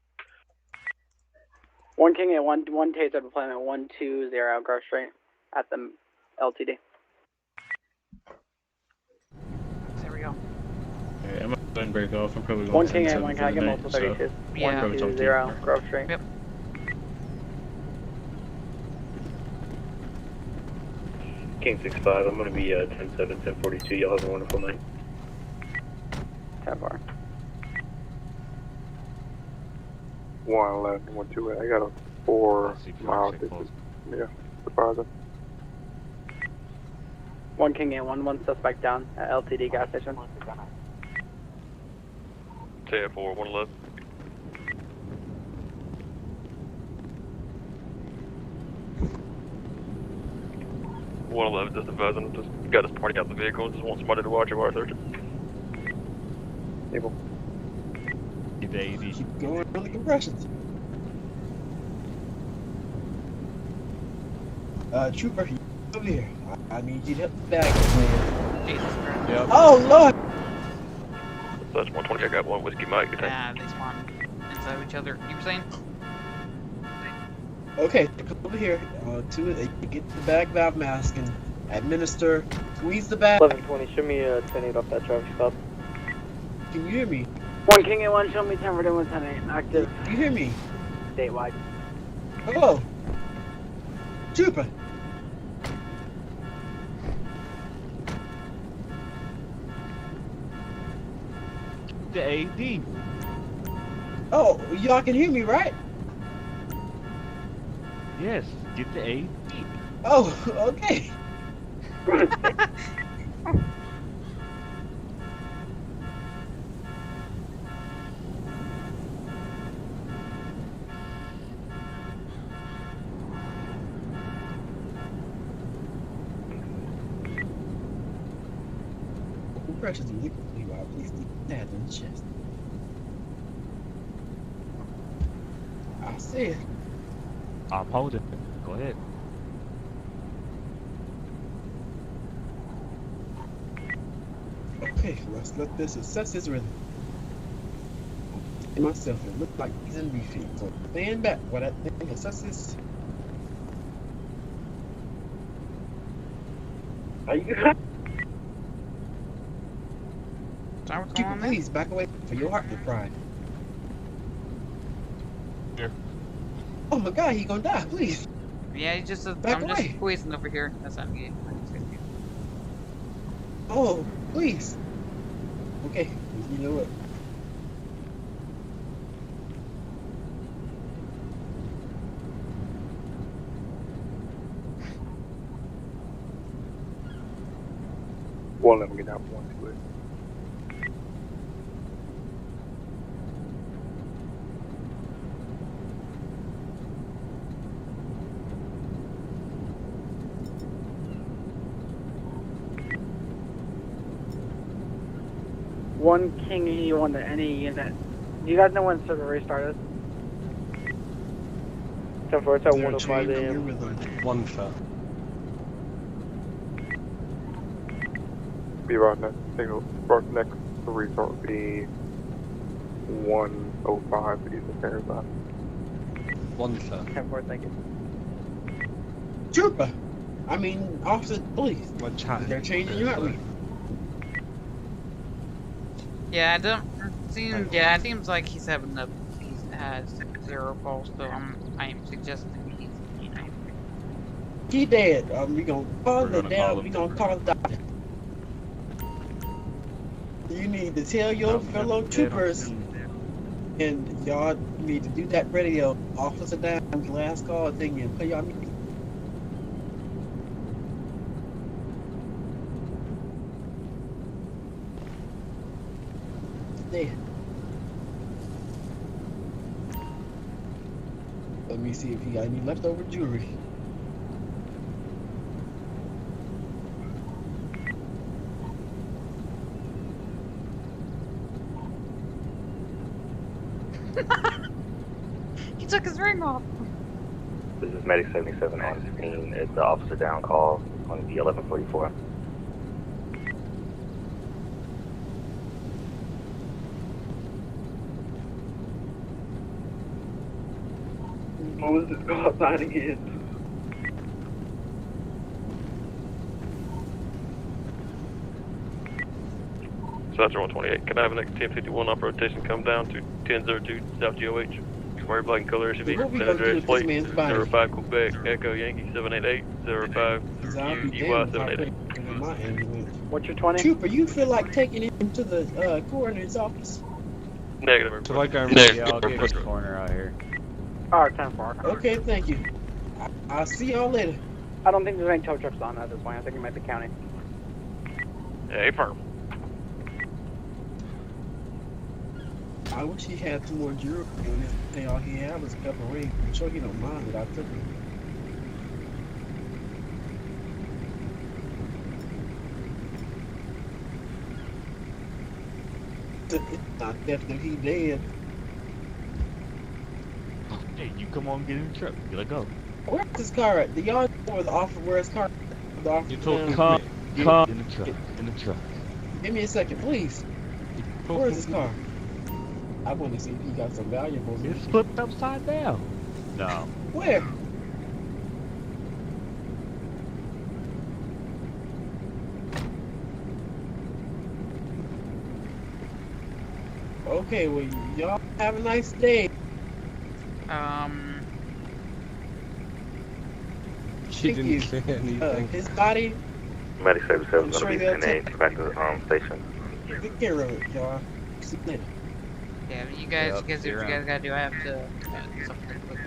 1 King at 1 taser deployment 120 Grove Street at the LTD. There we go. Alright, I'm gonna then break off. I'm probably going 1 10-7 King at 1, for can I the get night, multiple so 32? Yeah. probably talk to you 120 more. Grove Street. Yep. King 6-5, I'm gonna be 10-7, 1042. Y'all have a wonderful night. 10-4. 111, 128. I got a 4 mile distance. Yeah, surprising. 1 King at 1 suspect down at LTD gas station. 10-4, 111. Just advising, just got us party out the vehicle and just want somebody to watch it while I search it. Able. Daisy. Keep going on the compressions. Trooper, you over here. I need you to help the bag man. Jesus Christ. Yep. Oh Lord! That's 120, I got one whiskey Mike. Good time. Yeah, they spawn inside of each other. You were saying? Okay, come over here. Get the bag valve mask and administer. Squeeze the bag. 1120, show me a 10-8 off that traffic stop. Can you hear me? 1 King at 1, show me 10 for 110 active. You hear me? Statewide. Hello? Trooper! The AD. Oh, y'all can hear me, right? Yes, get the AD. Oh, okay. Compressions are liquidly wild. Please keep that in the chest. I said. I'm holding. Go ahead. Okay, let's let this assess his rhythm. And myself, it looked like he's in refeed. So stand back while that thing assesses. Are you Keep it, please back away for your heart to cry. Here. Oh my God, he gonna die! Please. Yeah, he's just. Back I'm away. just squeezing over here. That's not me. Oh, please. Okay, you know what? Well, let me get out 128. One King 81 to any unit. Do you guys know when server restarted? 10-4, it's at 1:05 a.m. One shot. Be right next. Signal. Next to restart would be 1:05 Eastern Standard Time. One shot. 10-4, thank you. Trooper! I mean, officer, please. One shot. They're changing your route. Yeah, it don't seem. Yeah, it seems like he's having a. He has 0 pulse, so I'm suggesting he's. He dead. We gonna call the down. We gonna call the doctor. You need to tell your fellow troopers, and y'all need to do that radio. Officer down, last call thing, and play y'all music. Dead. Let me see if he got any leftover jewelry. took his ring off. This is Medic 77 on scene. It's the officer down call on the 1144. Moses, go outside again. Dispatcher 128, can I have an X1051 off rotation come down to 1002 South GOH? Commercial black and color SUV, What we San gonna do Andreas with this plate, man's body? 05 Quebec, Echo Yankee 788, 05 I'll be UY damned if I 788. put him in my ambulance. What's your 20? Trooper, you feel like taking him to the coroner's office? Negative. So like I'm Negative. yeah, I'll get his corner out here. Alright, 10-4. Okay, thank you. I'll see y'all later. I don't think there's any tow trucks on at this point. I think it might be county. Hey, firm. I wish he had some more jewelry on his thing. All he had was a couple of rings. I'm sure he don't mind that I took him. It's not death that he dead. Hey, you come on, get in the truck. We gotta go. Where's his car at? Do y'all know where the officer? Where his car? The officer. You told come. come in the truck. In the truck. Give me a second, please. Where's his car? I want to see if he got some valuables. It's flipped upside down. No. Where? Okay, well, y'all have a nice day. She Thank didn't you. say anything. His body, Medic 77 is sure going to be they'll 10-8 back to the station. take care of it, y'all. See you later. Yeah, but you guys do what you guys gotta do. I have to do something real quick.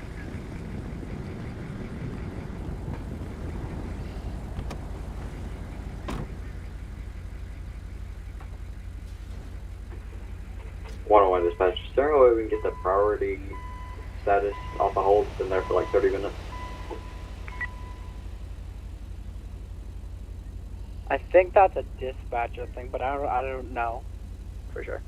One dispatch. Is there any way we can get the priority status off the hold? It's been there for like 30 minutes. I think that's a dispatcher thing, but I don't know for sure.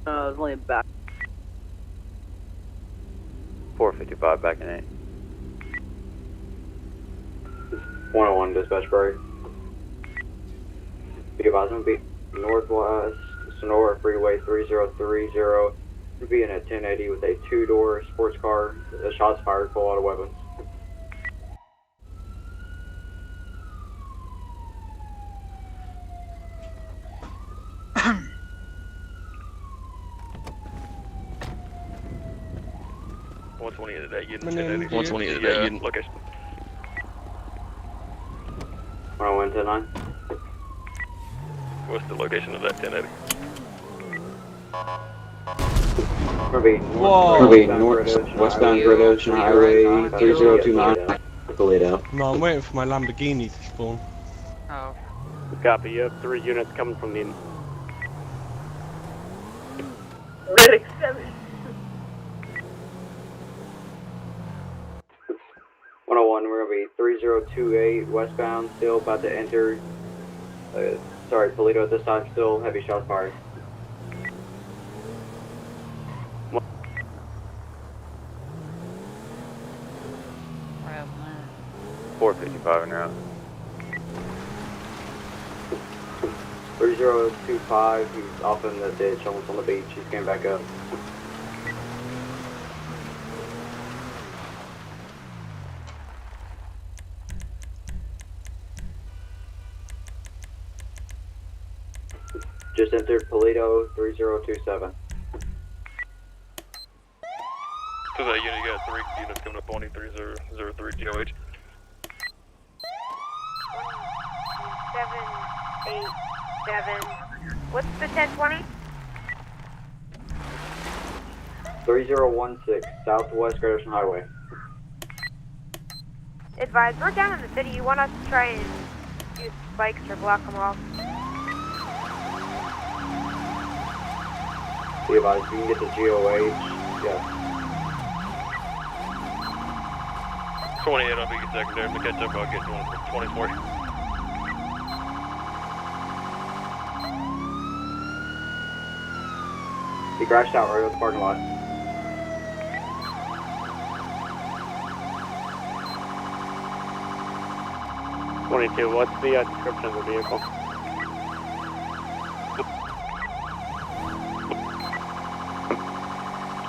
There's only a back. 455 back in 8. 101 dispatch, Barry. Be advised, I'm be northwest Sonora Freeway 3030. Be in a 1080 with a 2-door sports car. The shots fired, full auto weapons. At that unit, My name is 120 at that unit location. 101 10-9. What's the location of that 1080? Westbound Red Ocean Highway 3029. Toledo. No, I'm waiting for my Lamborghini to spawn. Oh. Copy, you have 3 units coming from the... Medic 7. 101, we're going to be 3028 westbound, still about to enter. Sorry, Toledo at this time, still heavy shots fired. What happened there? 455 and out. 3025, he's off in the ditch, almost on the beach. He's getting back up. Just entered Toledo 3027. To that unit, you got 3 units coming up on you, 3003 GOH. 787. What's the 1020? 3016, Southwest Greater Highway. Advise, we're down in the city. You want us to try and use spikes or block them off? Be advised, you can get the GOH. Yes. 28, I'll be your secondary. I'm gonna catch up, I'll get 24. He crashed out right at the parking lot. What's the description of the vehicle?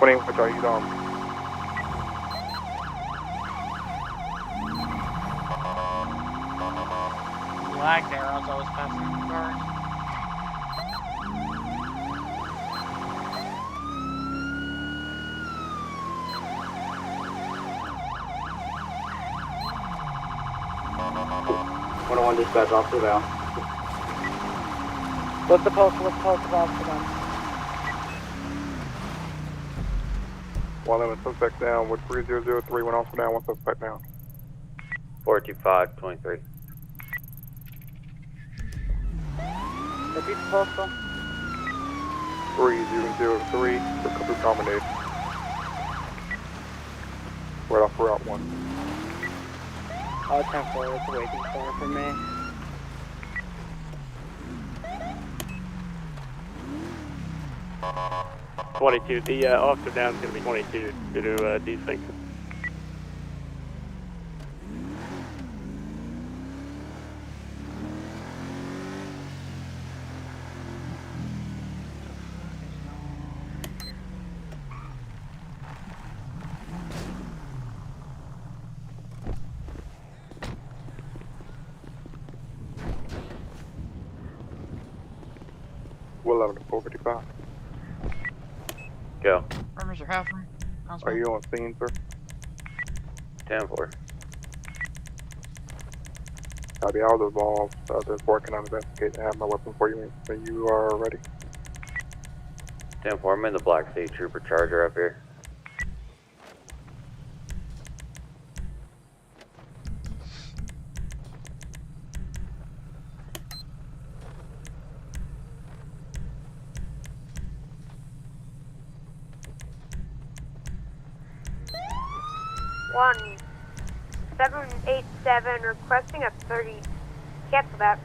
Which are you on? Lag there as I was passing the cars. One dispatch, officer down. What's the post of officer down? 111 suspect down with 3003, one officer down, one suspect down. 42523. Repeat the postal. 3003, recovery promenade. Right off Route 1. 10-4, it's a waiting corner for me. The officer down is going to be 22 to do these things. We'll 11 to 455. Go. Rumors are happening. Are you on scene, sir? 10-4. Copy, I'll evolve. Just working on investigating. I have my weapon for you when you are ready. 10-4, I'm in the Black State Trooper Charger up here. One 787 requesting a 30. Cancel that.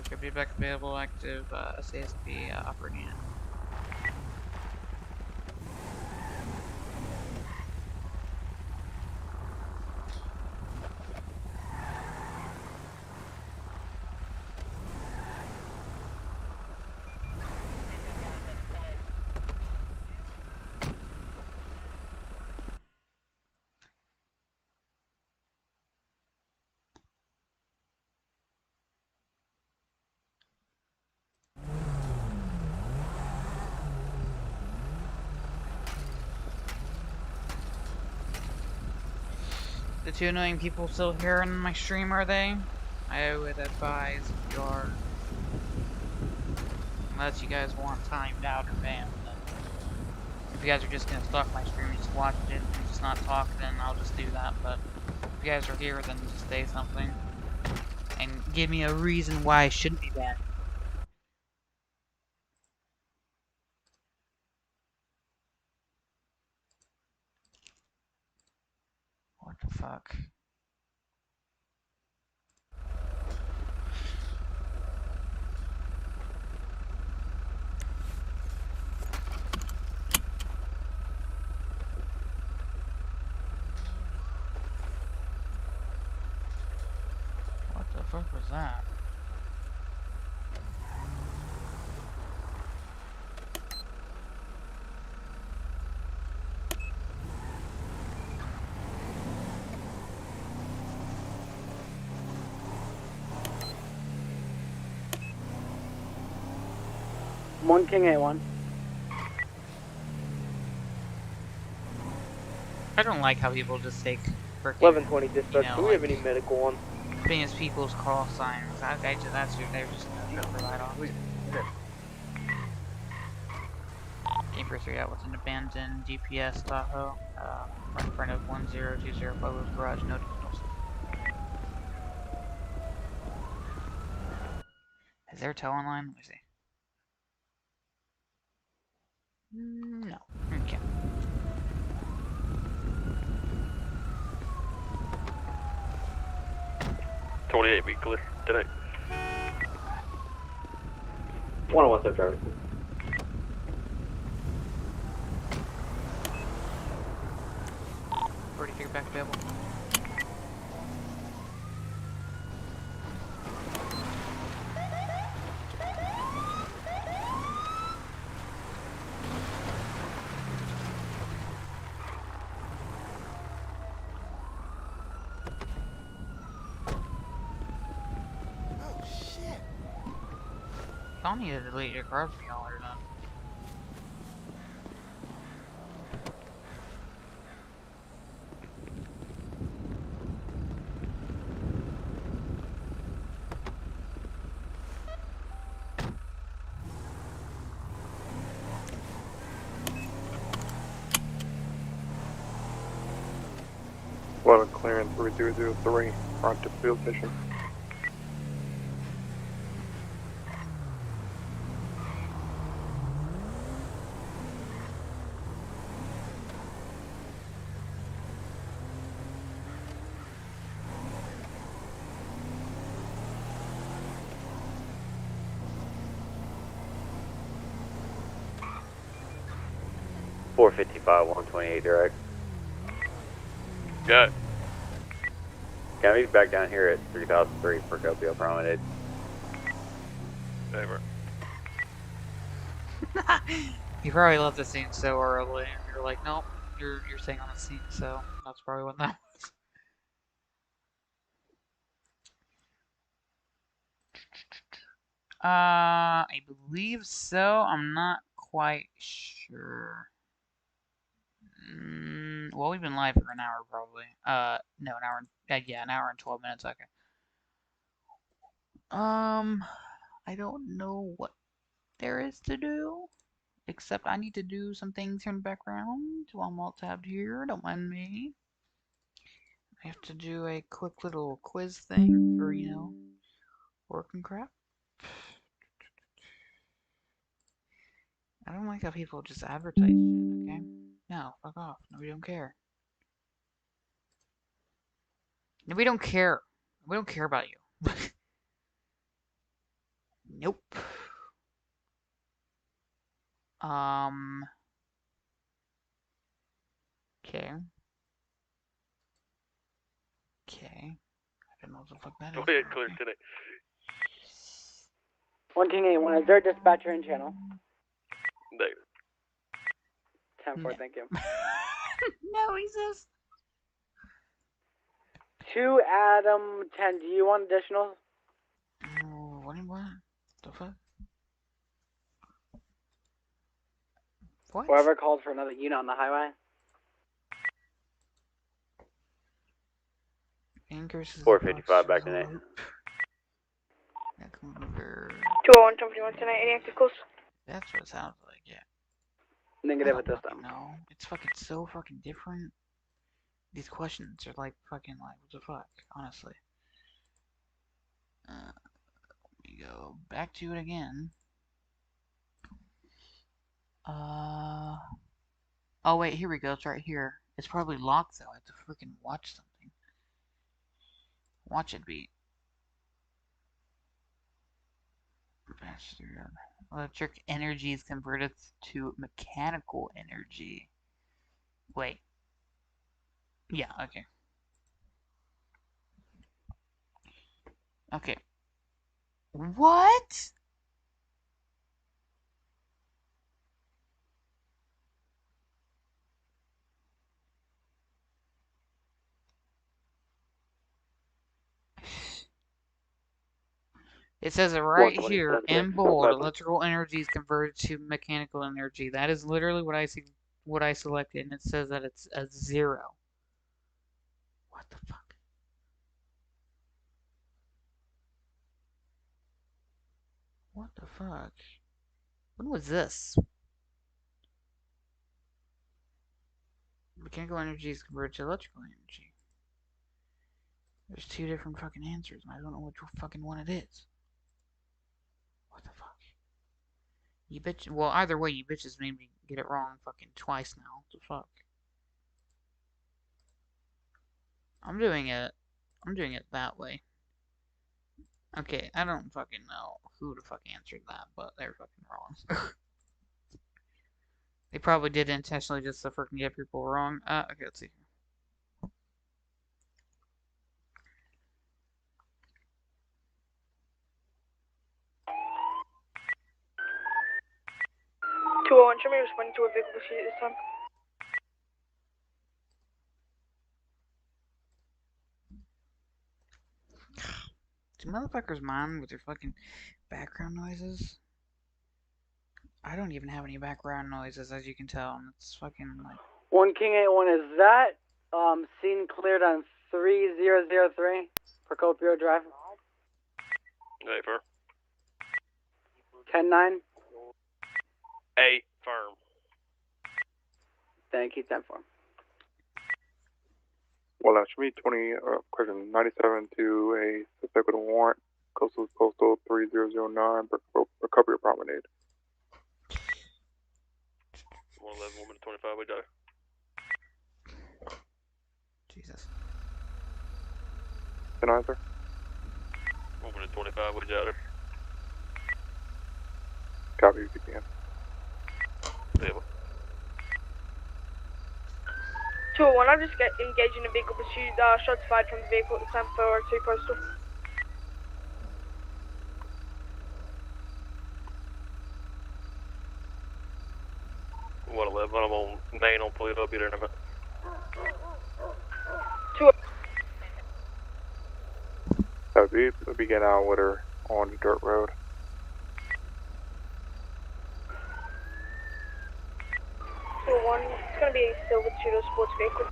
Could be back available, active CSP operating. The two annoying people still here in my stream, are they? I would advise if you are, unless you guys want timed out or banned, then if you guys are just gonna stalk my stream and just watch it and just not talk, then I'll just do that. But if you guys are here, then just say something and give me a reason why I shouldn't be banned. What the fuck? fuck was that? One King A1. I don't like how people just take freaking 1120 dispatch. Do we have like, any medical on? famous people's call signs. They're just no for that often. Game for 3 out with an abandoned GPS Tahoe, right in front of 1020 Pueblo's garage, no details. Is there a tow on line? Let me see. No. Okay. .28 be clear tonight. 101 step driver. Already figured back available. Y'all need to delete your card for y'all or not. Clearing 3003, front to field station. .455, 128 direct. Got it. Yeah, he's back down here at 3003 for Copio Promenade. Over. You probably left the scene so early, and you're like, nope, you're staying on the scene, so that's probably what that was. I believe so. I'm not quite sure. Well, we've been live for an hour, probably. No, an hour. Yeah, an hour and 12 minutes. Okay. I don't know what there is to do, except I need to do some things here in the background while I'm all tabbed here. Don't mind me. I have to do a quick little quiz thing for, work and crap. I don't like how people just advertise shit, okay? No, fuck off. No, we don't care. No, we don't care. We don't care about you. Nope. Okay. Okay. I don't know what the fuck that is. .28 clear tonight. 1 King A1, is there a dispatcher in channel? Negative. 10-4, thank you. No, he says. 2 Adam 10, do you want additional? What? The fuck? What? Whoever called for another unit on the highway? Anchors 455 back tonight. 201, 21 tonight, any active calls? That's what it sounds like, yeah. Negative at this time. No, it's fucking so fucking different. These questions are like fucking like, what the fuck, honestly. Let me go back to it again. Oh wait, here we go, it's right here. It's probably locked though, I have to freaking watch something. Watch it beat. Electric energy is converted to mechanical energy. Wait. Yeah, okay. Okay. What? It says it right here in bold. Electrical energy is converted to mechanical energy. That is literally what I see, what I selected, and it says that it's a 0. What the fuck? What the fuck? When was this? Mechanical energy is converted to electrical energy. There's 2 different fucking answers, and I don't know which fucking one it is. What the fuck? You bitch. Well, either way, you bitches made me get it wrong fucking twice now. What the fuck? I'm doing it that way. Okay, I don't fucking know who the fuck answered that, but they're fucking wrong. They probably did it intentionally just to freaking get people wrong. Okay, let's see. Show me responding to a vehicle pursuit this time. Do motherfuckers mind with their fucking background noises? I don't even have any background noises, as you can tell, and it's fucking like... 1 King 81, is that scene cleared on 3003 Procopio Drive? A firm. 10-9? A firm. Thank you, 10-4. Well, that should be question 97 to a suspect with a warrant, postal 3009, Recovery Promenade. 111, 1 minute 25, we die. Jesus. Can I answer? 1 minute 25, we die. Copy if you can. Stable. 201, I'm just engaged in a vehicle pursuit. Shots fired from the vehicle at the time for 2 postal. What 11? I'm on main on Toledo. I'll be there in a minute. 2. We'll be getting out with her on the dirt road. 201, it's going to be a silver Tudor sports vehicle.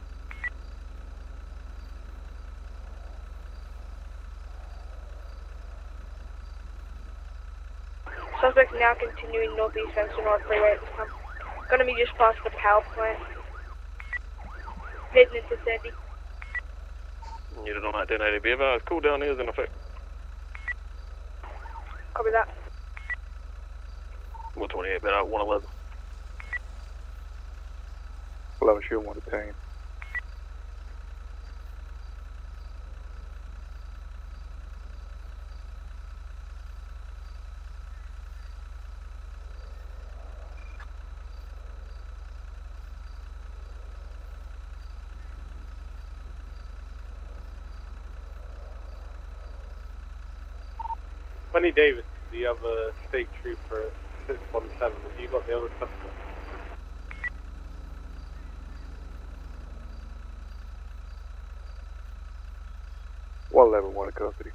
Suspect now continuing northeast Fenton Road Freeway at this time. Gonna be just past the power plant. Heading into Sandy. Unit on that 1080. Be advised, cool down is in effect. Copy that. 128, been out 111. 11 shield 1 detained. Bunny Davis, the other state trooper 617, have you got the other customer? One 11 1 in custody.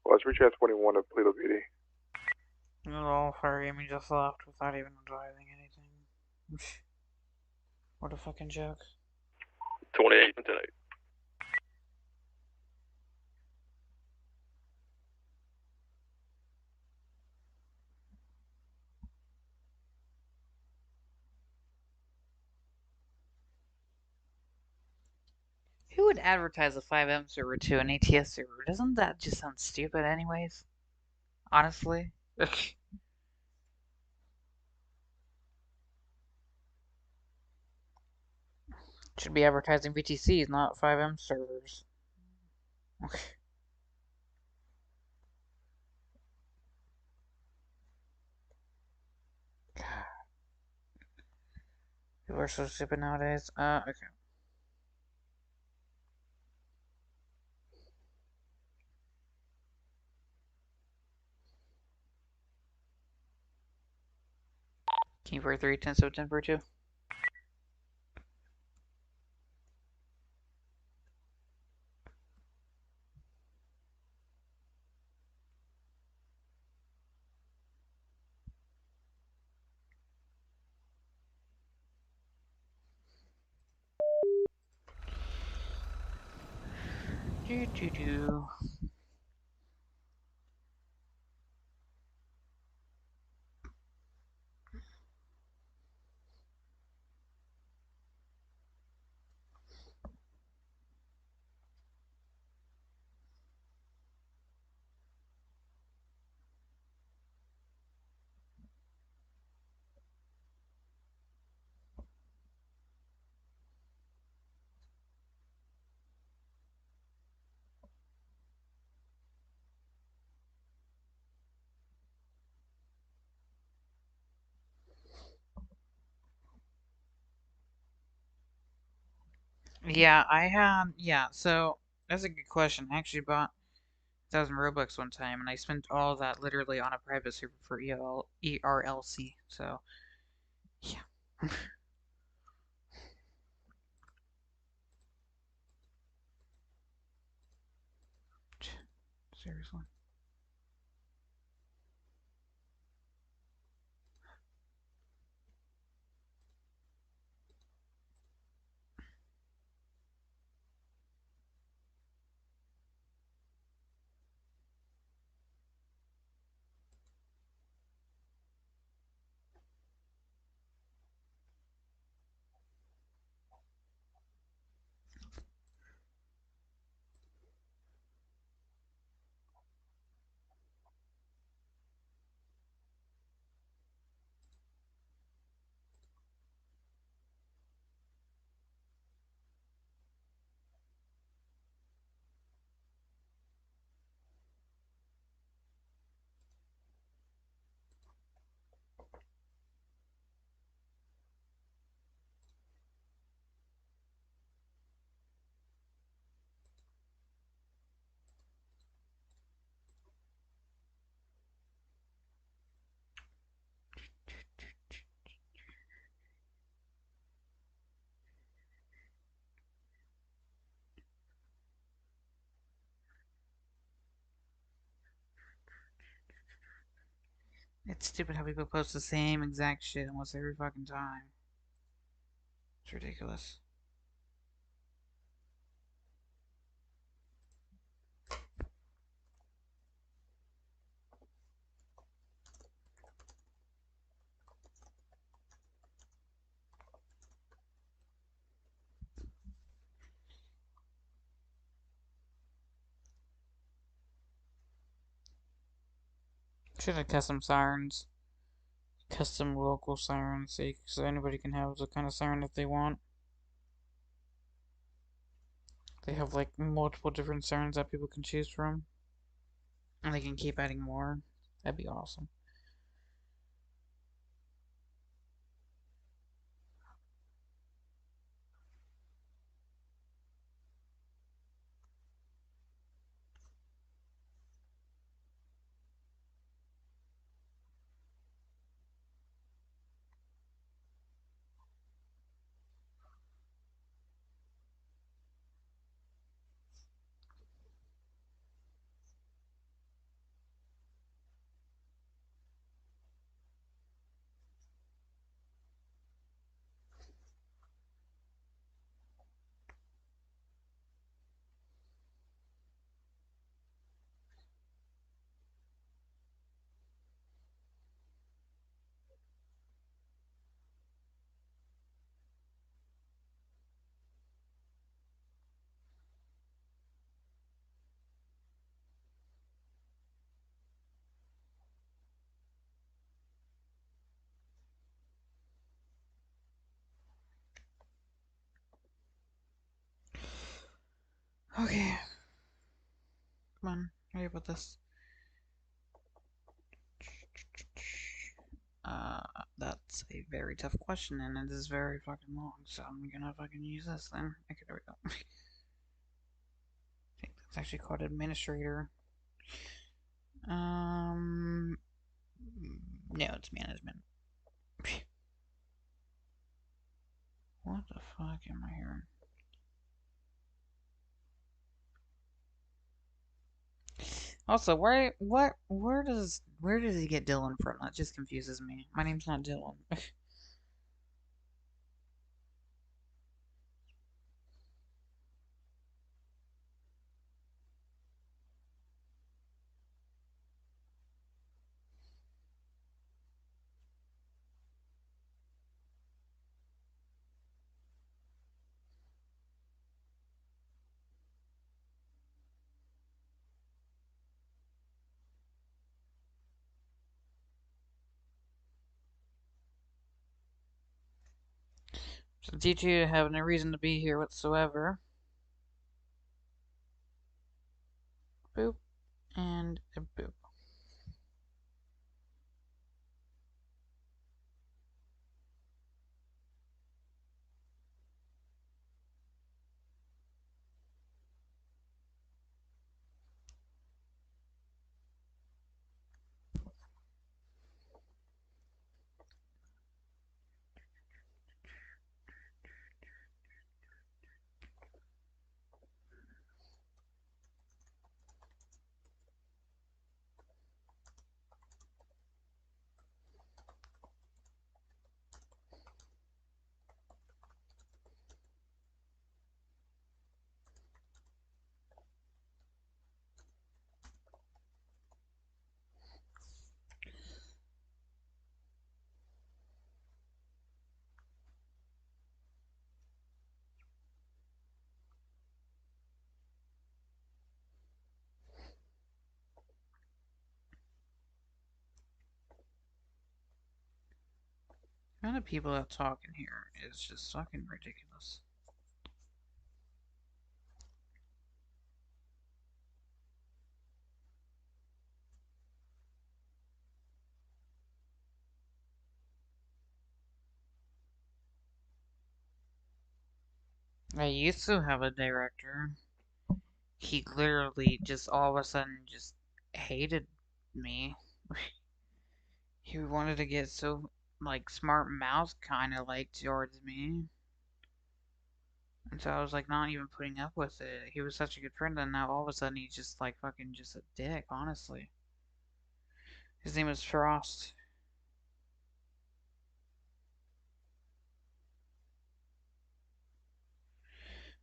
Let's reach at 21 of Toledo PD. Oh, sorry, Amy just left without even driving anything. What a fucking joke. 28 and 10-8. Who would advertise a 5M server to an ATS server? Doesn't that just sound stupid anyways? Honestly? Should be advertising VTCs, not 5M servers. People are so stupid nowadays. Okay. King for 3, 10, so 10 for 2. Do. Yeah, so that's a good question. I actually bought 1,000 Robux one time, and I spent all that literally on a private server for ERLC, so, yeah. Seriously. It's stupid how people post the same exact shit almost every fucking time. It's ridiculous. Should have custom sirens. Custom local sirens, so anybody can have the kind of siren that they want. They have like multiple different sirens that people can choose from. And they can keep adding more. That'd be awesome. Okay. Come on, hurry up with this. That's a very tough question, and it is very fucking long, so I'm gonna fucking use this then. Okay, there we go. I think that's actually called administrator. No, it's management. What the fuck am I hearing? Also, where does he get Dylan from? That just confuses me. My name's not Dylan. So D2 have no reason to be here whatsoever. Boop and a boop. The amount of people that talk in here is just fucking ridiculous. I used to have a director. He literally just all of a sudden just hated me. He wanted to get so like smart mouth kind of like towards me. And so I was like not even putting up with it. He was such a good friend, and now all of a sudden he's just like fucking just a dick, honestly. His name is Frost.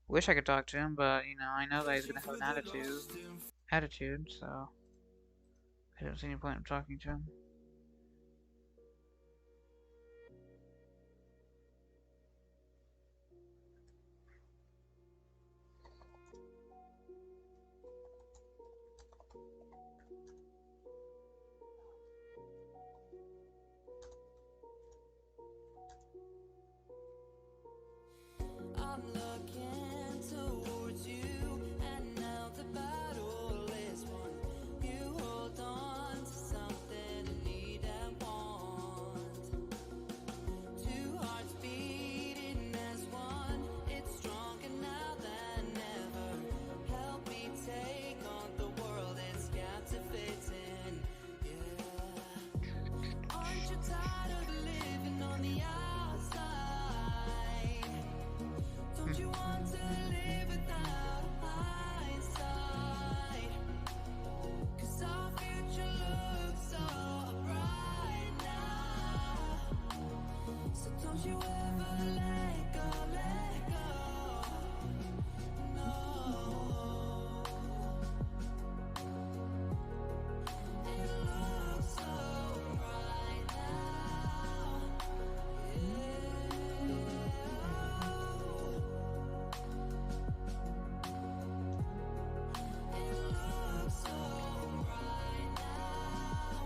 Wish I could talk to him, but you know, I know that he's gonna have an attitude, so I don't see any point in talking to him. I'm looking towards you, and now the battle is won. You hold on to something I need and want. Two hearts beating as one. It's stronger now than ever. Help me take on the world it's captivating. Yeah. Aren't you tired of living on the outside? Don't you want to live without hindsight? 'Cause our future looks so bright now. So don't you ever let go, let go. No. It looks so bright now.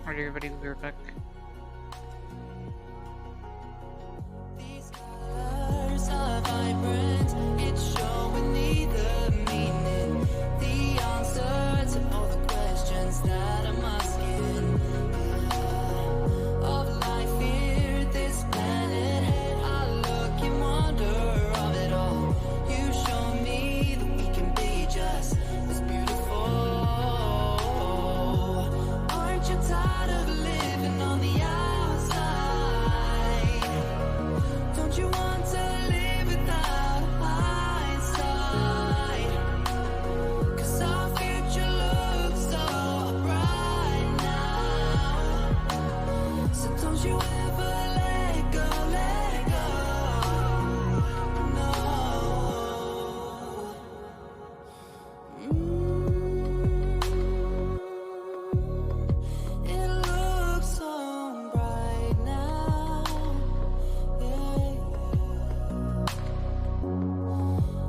Alright, everybody, we'll be right back. These colors are vibrant, it's showing me the meaning. you ever let go, no. It looks so bright now,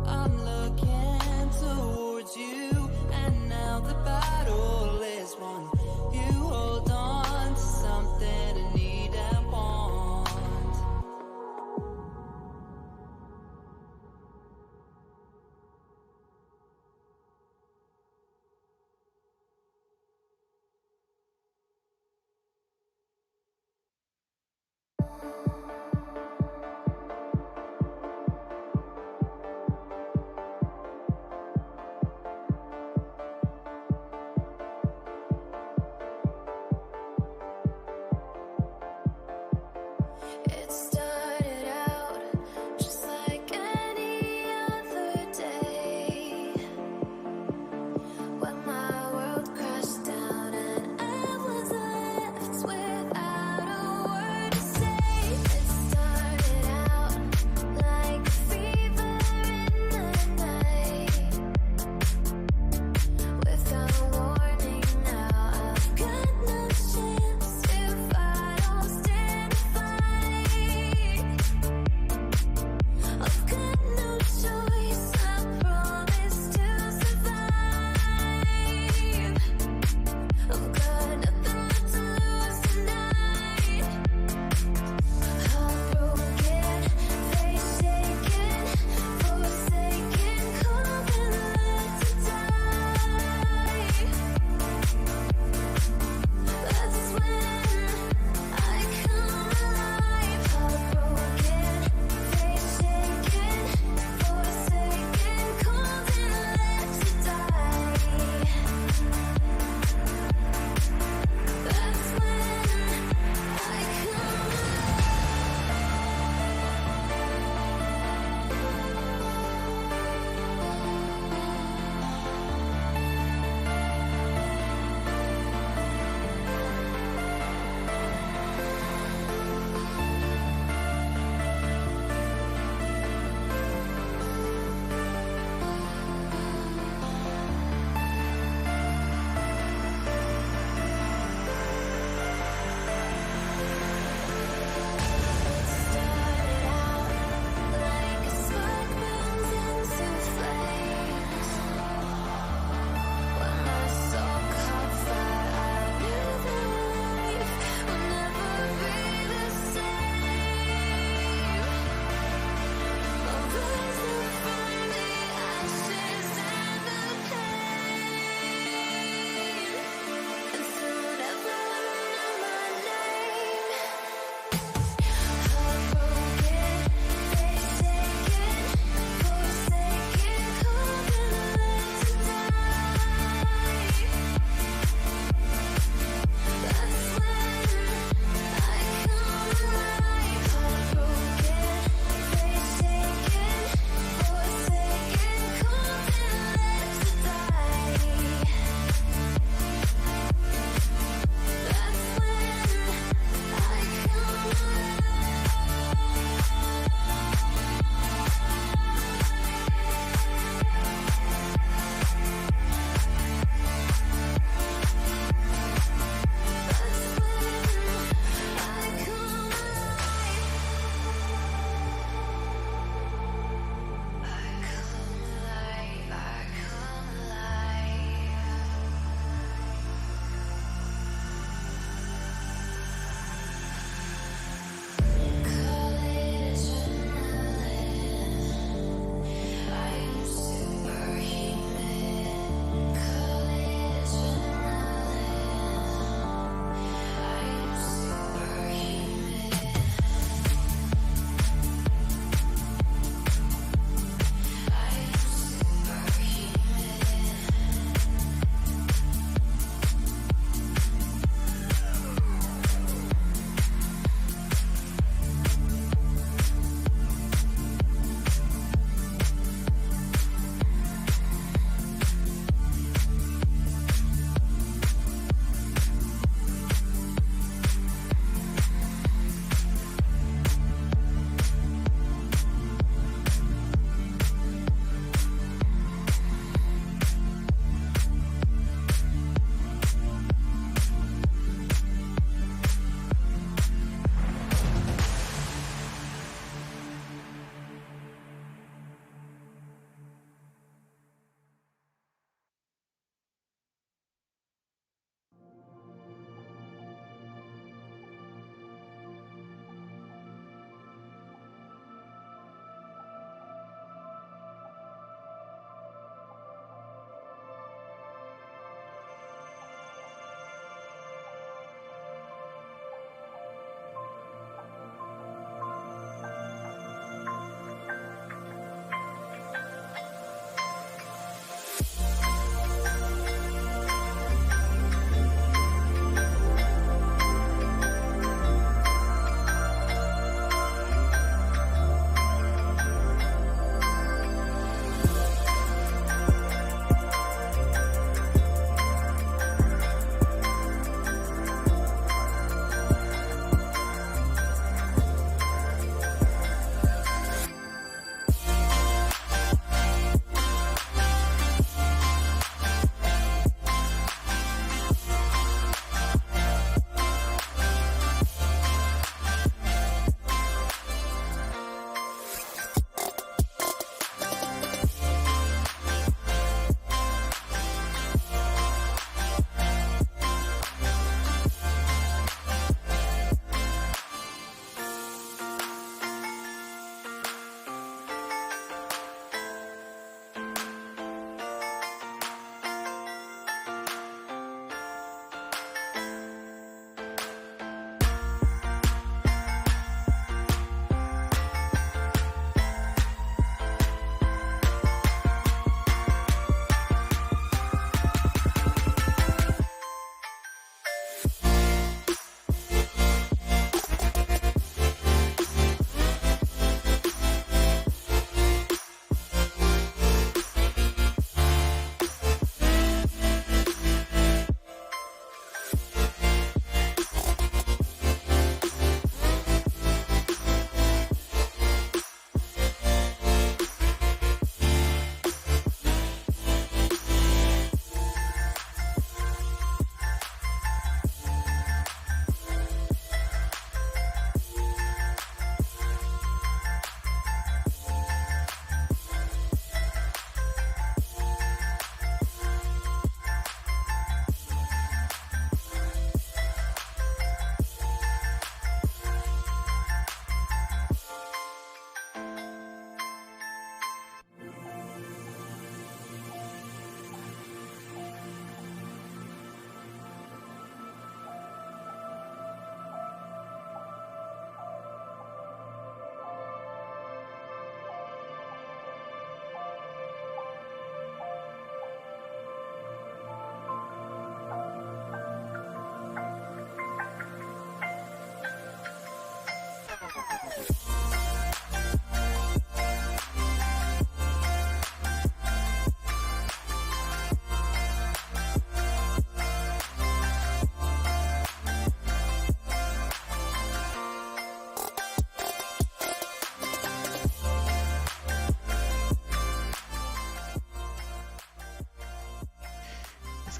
I'm looking towards you, and now the battle is won. You hold on to something I need and want.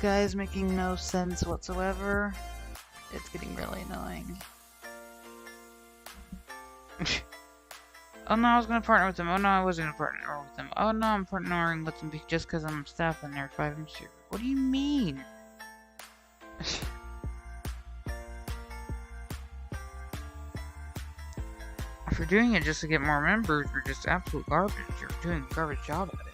guy is making no sense whatsoever. It's getting really annoying. Oh no, I was gonna partner with him. Oh no, I wasn't gonna partner with him. Oh no, I'm partnering with him just because I'm staff on their 5M server. What do you mean? If you're doing it just to get more members, you're just absolute garbage. You're doing a garbage job at it.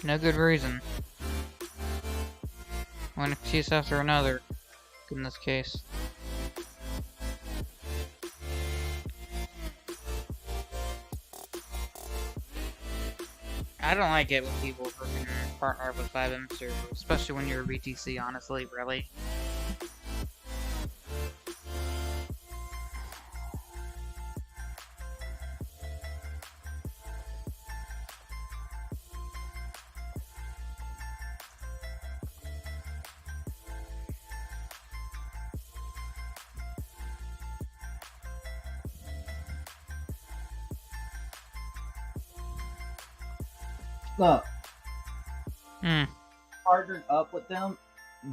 No good reason. One excuse after another, in this case. I don't like it when people freaking partner with 5M servers, especially when you're a BTC, honestly, really. Look, partnered up with them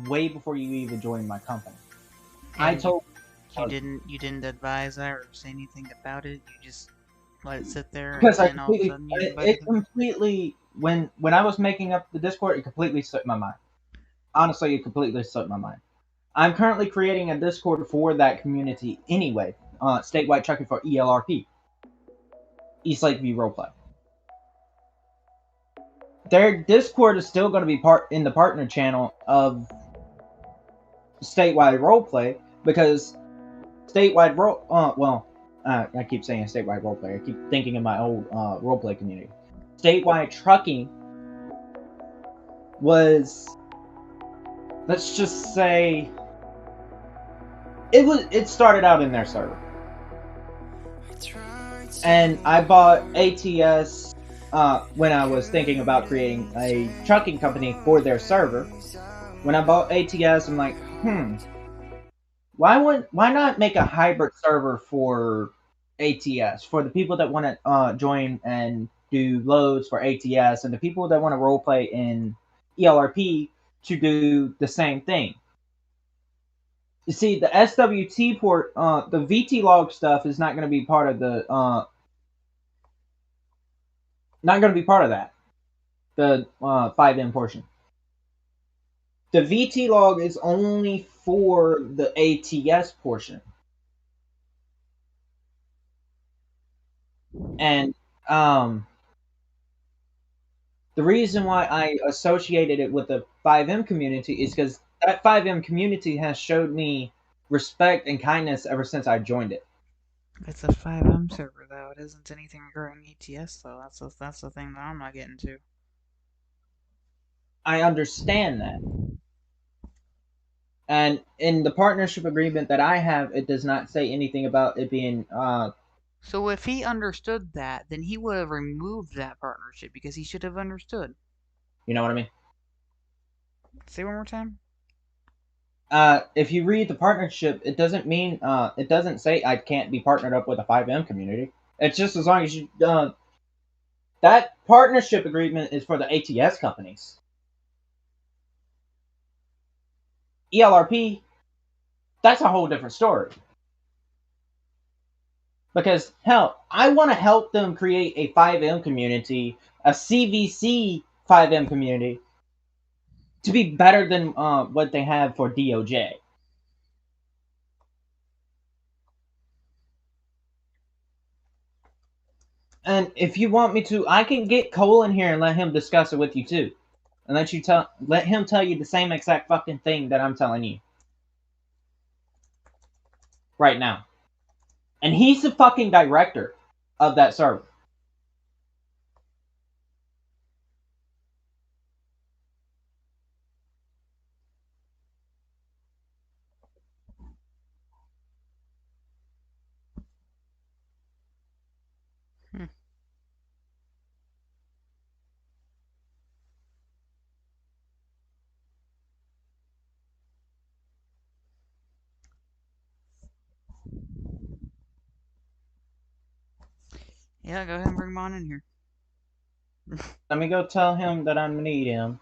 way before you even joined my company. I told you didn't advise that or say anything about it. You just let it sit there, because and then all of a sudden you it completely when I was making up the Discord, it completely slipped my mind. Honestly, it completely slipped my mind. I'm currently creating a Discord for that community anyway. Statewide Trucking for ELRP, East Lakeview Roleplay. Their Discord is still going to be in the partner channel of Statewide Roleplay because Statewide I keep saying Statewide Roleplay. I keep thinking of my old roleplay community. Statewide Trucking was, let's just say, it started out in their server, and I bought ATS. When I was thinking about creating a trucking company for their server, when I bought ATS, I'm like, why not make a hybrid server for ATS for the people that want to join and do loads for ATS, and the people that want to roleplay in ELRP to do the same thing. You see, the SWT port, the VT log stuff is not going to be part of the not going to be part of that. The 5M portion. The VT log is only for the ATS portion. And the reason why I associated it with the 5M community is because that 5M community has showed me respect and kindness ever since I joined it. It's a 5M server, though. It isn't anything regarding ATS, though. That's the thing that I'm not getting to. I understand that. And in the partnership agreement that I have, it does not say anything about it being... So if he understood that, then he would have removed that partnership because he should have understood. You know what I mean? Say one more time. If you read the partnership, it doesn't mean it doesn't say I can't be partnered up with a 5M community. It's just as long as you that partnership agreement is for the ATS companies. ELRP, that's a whole different story. Because hell, I want to help them create a 5M community, a CVC 5M community, to be better than what they have for DOJ. And if you want me to, I can get Cole in here and let him discuss it with you too. And let him tell you the same exact fucking thing that I'm telling you. Right now. And he's the fucking director of that server. Yeah, go ahead and bring him on in here. Let me go tell him that I need him.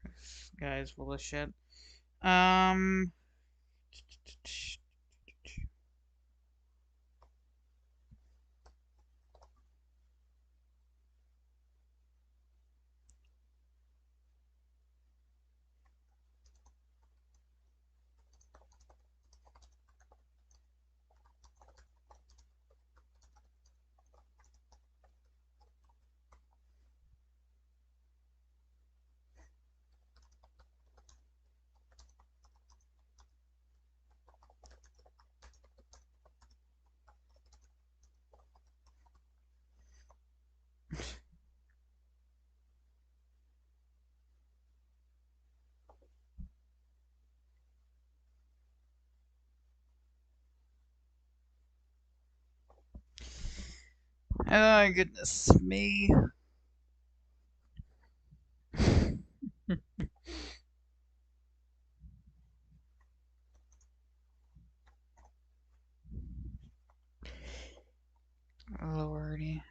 This guy's full of shit. Oh, goodness me. Lordy.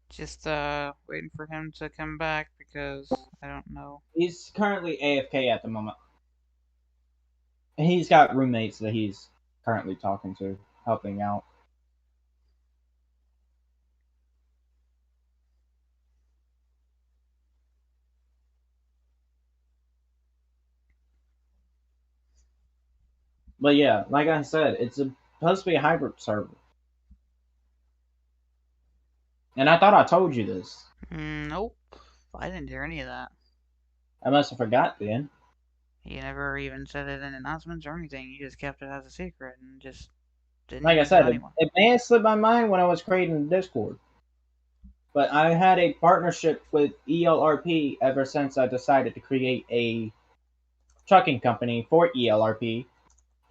Just waiting for him to come back because I don't know. He's currently AFK at the moment. He's got roommates that he's currently talking to, helping out. But yeah, like I said, it's supposed to be a hybrid server. And I thought I told you this. Nope. I didn't hear any of that. I must have forgot then. You never even said it in announcements or anything. You just kept it as a secret and just didn't Like I even tell said, anyone. it may have slipped my mind when I was creating the Discord. But I had a partnership with ELRP ever since I decided to create a trucking company for ELRP.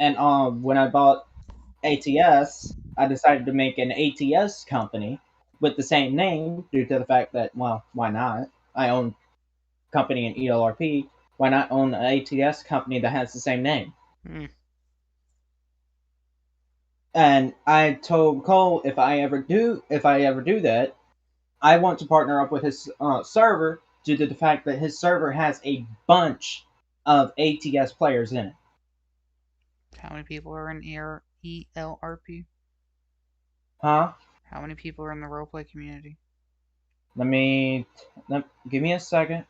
And when I bought ATS, I decided to make an ATS company with the same name due to the fact that, well, why not? I own a company in ELRP. Why not own an ATS company that has the same name? And I told Cole if I ever do that, I want to partner up with his server due to the fact that his server has a bunch of ATS players in it. How many people are in ELRP? Huh? How many people are in the roleplay community? Give me a second.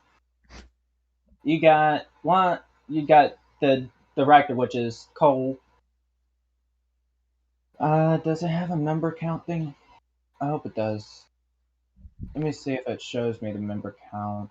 You got one. You got the director, which is Cole. Does it have a member count thing? I hope it does. Let me see if it shows me the member count.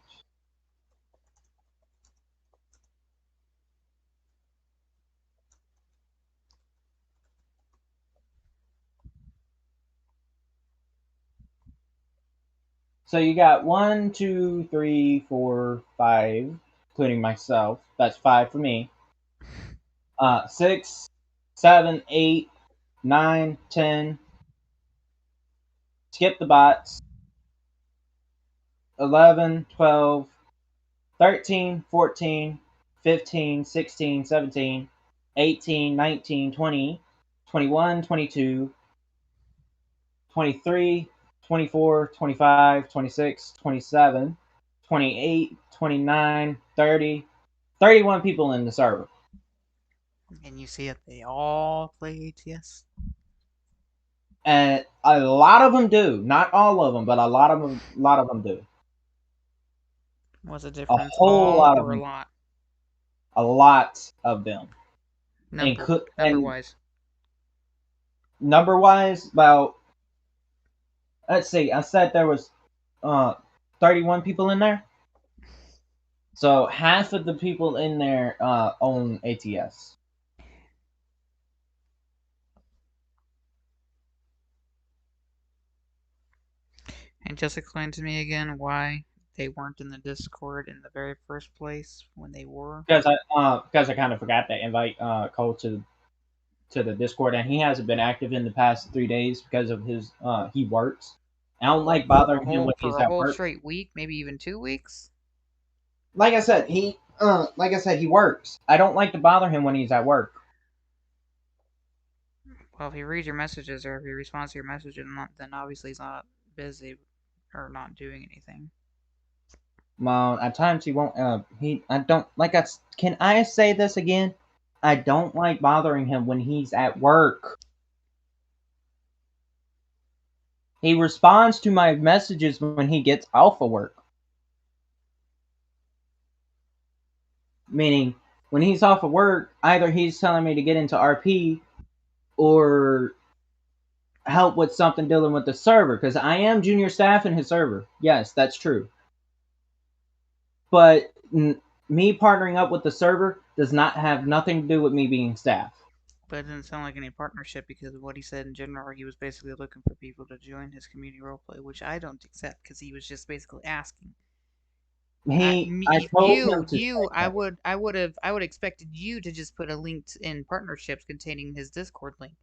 So you got 1, 2, 3, 4, 5, including myself. That's 5 for me. 6, 7, 8, 9, 10. Skip the bots. 11, 12, 13, 14, 15, 16, 17, 18, 19, 20, 21, 22, 23, 24, 25, 26, 27, 28, 29, 30, 31 people in the server. And you see if they all play ATS? And a lot of them do. Not all of them, but a lot of them do. What's the difference? A whole lot of or them. a lot? A lot of them. Number-wise. Number-wise, about, let's see, I said there was 31 people in there. So half of the people in there own ATS. And just explain to me again why they weren't in the Discord in the very first place when they were. Because I kind of forgot to invite Cole to the Discord, and he hasn't been active in the past 3 days because of his he works. I don't like bothering him when he's at work. For a whole straight week, maybe even 2 weeks. Like I said, he works. I don't like to bother him when he's at work. Well, if he reads your messages or if he responds to your messages, then obviously he's not busy or not doing anything. Well, at times he won't. I don't like. Can I say this again? I don't like bothering him when he's at work. He responds to my messages when he gets off of work. Meaning, when he's off of work, either he's telling me to get into RP or help with something dealing with the server, because I am junior staff in his server. Yes, that's true. But me partnering up with the server does not have nothing to do with me being staff. But it didn't sound like any partnership because of what he said in general. He was basically looking for people to join his community roleplay, which I don't accept because he was just basically asking. I would expected you to just put a link in partnerships containing his Discord link.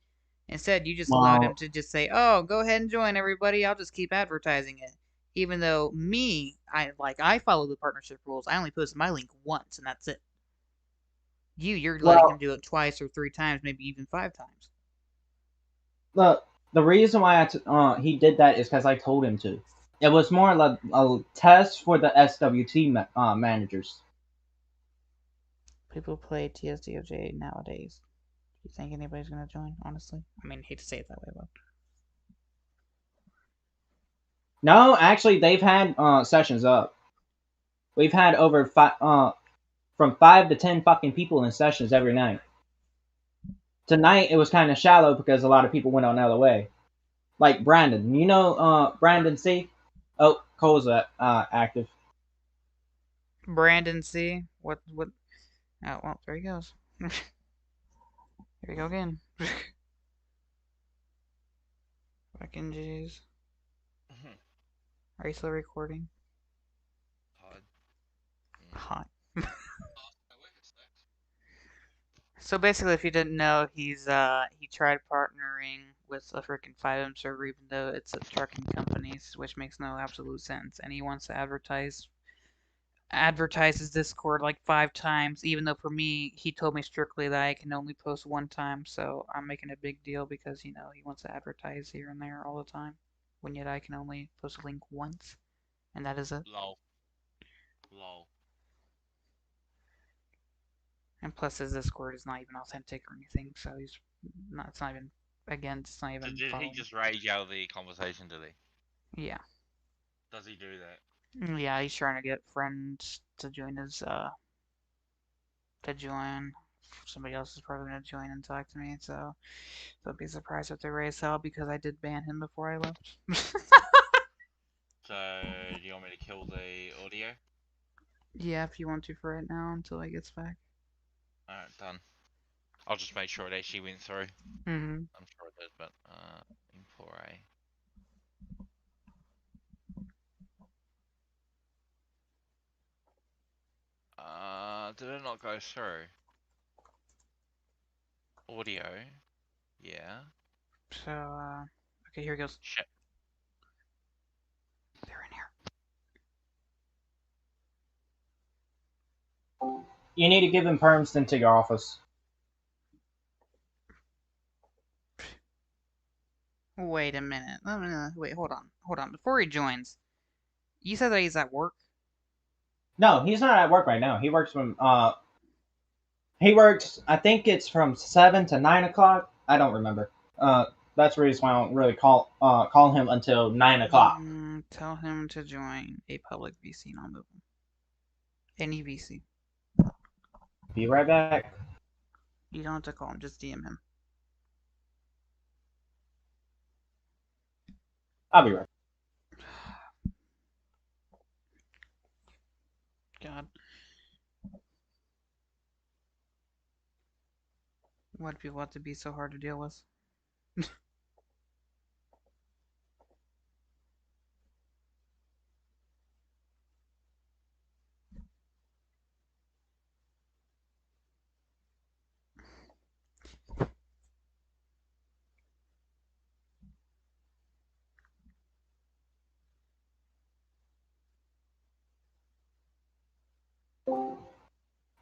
Instead, you just allowed him to just say, "Oh, go ahead and join everybody. I'll just keep advertising it." Even though I follow the partnership rules. I only posted my link once, and that's it. You're letting him do it twice or 3 times, maybe even 5 times. The reason why he did that is because I told him to. It was more like a test for the SWT managers. People play TSDOJ nowadays. Do you think anybody's gonna join? Honestly, I mean, hate to say it that way, but no, actually, they've had sessions up. We've had over from 5 to 10 fucking people in sessions every night. Tonight it was kind of shallow because a lot of people went on LOA. Like Brandon, you know Brandon C. Oh, Cole's active. Brandon C. What? Oh, well, there he goes. Here we go again. Fucking jeez. Are you still recording? Hot. So basically, if you didn't know, he tried partnering with a freaking 5M server, even though it's a trucking company, which makes no absolute sense. And he wants to advertise his Discord like 5 times, even though for me, he told me strictly that I can only post 1 time. So I'm making a big deal because he wants to advertise here and there all the time, when yet I can only post a link once, and that is it. Lol. And plus, his Discord is not even authentic or anything, so it's not even. Again, it's not even. So did he just rage out the conversation? Did he? Yeah. Does he do that? Yeah, he's trying to get friends to join his. Somebody else is probably gonna join and talk to me, so don't be surprised if they raise hell because I did ban him before I left. So, do you want me to kill the audio? Yeah, if you want to for right now until he gets back. Alright, done. I'll just make sure it actually went through. Mm-hmm. I'm sure it did, but M4A. Did it not go through? Audio? Yeah. So, okay, here he goes. Shit. They're in here. You need to give him perms into your office. Wait a minute. Wait, hold on. Before he joins, you said that he's at work? No, he's not at work right now. He works I think it's from 7 to 9 o'clock. I don't remember. That's the reason why I don't really call him until 9 o'clock. Tell him to join a public VC non-movable. Any VC. Be right back. You don't have to call him, just DM him. I'll be right. God. Why do people have to be so hard to deal with?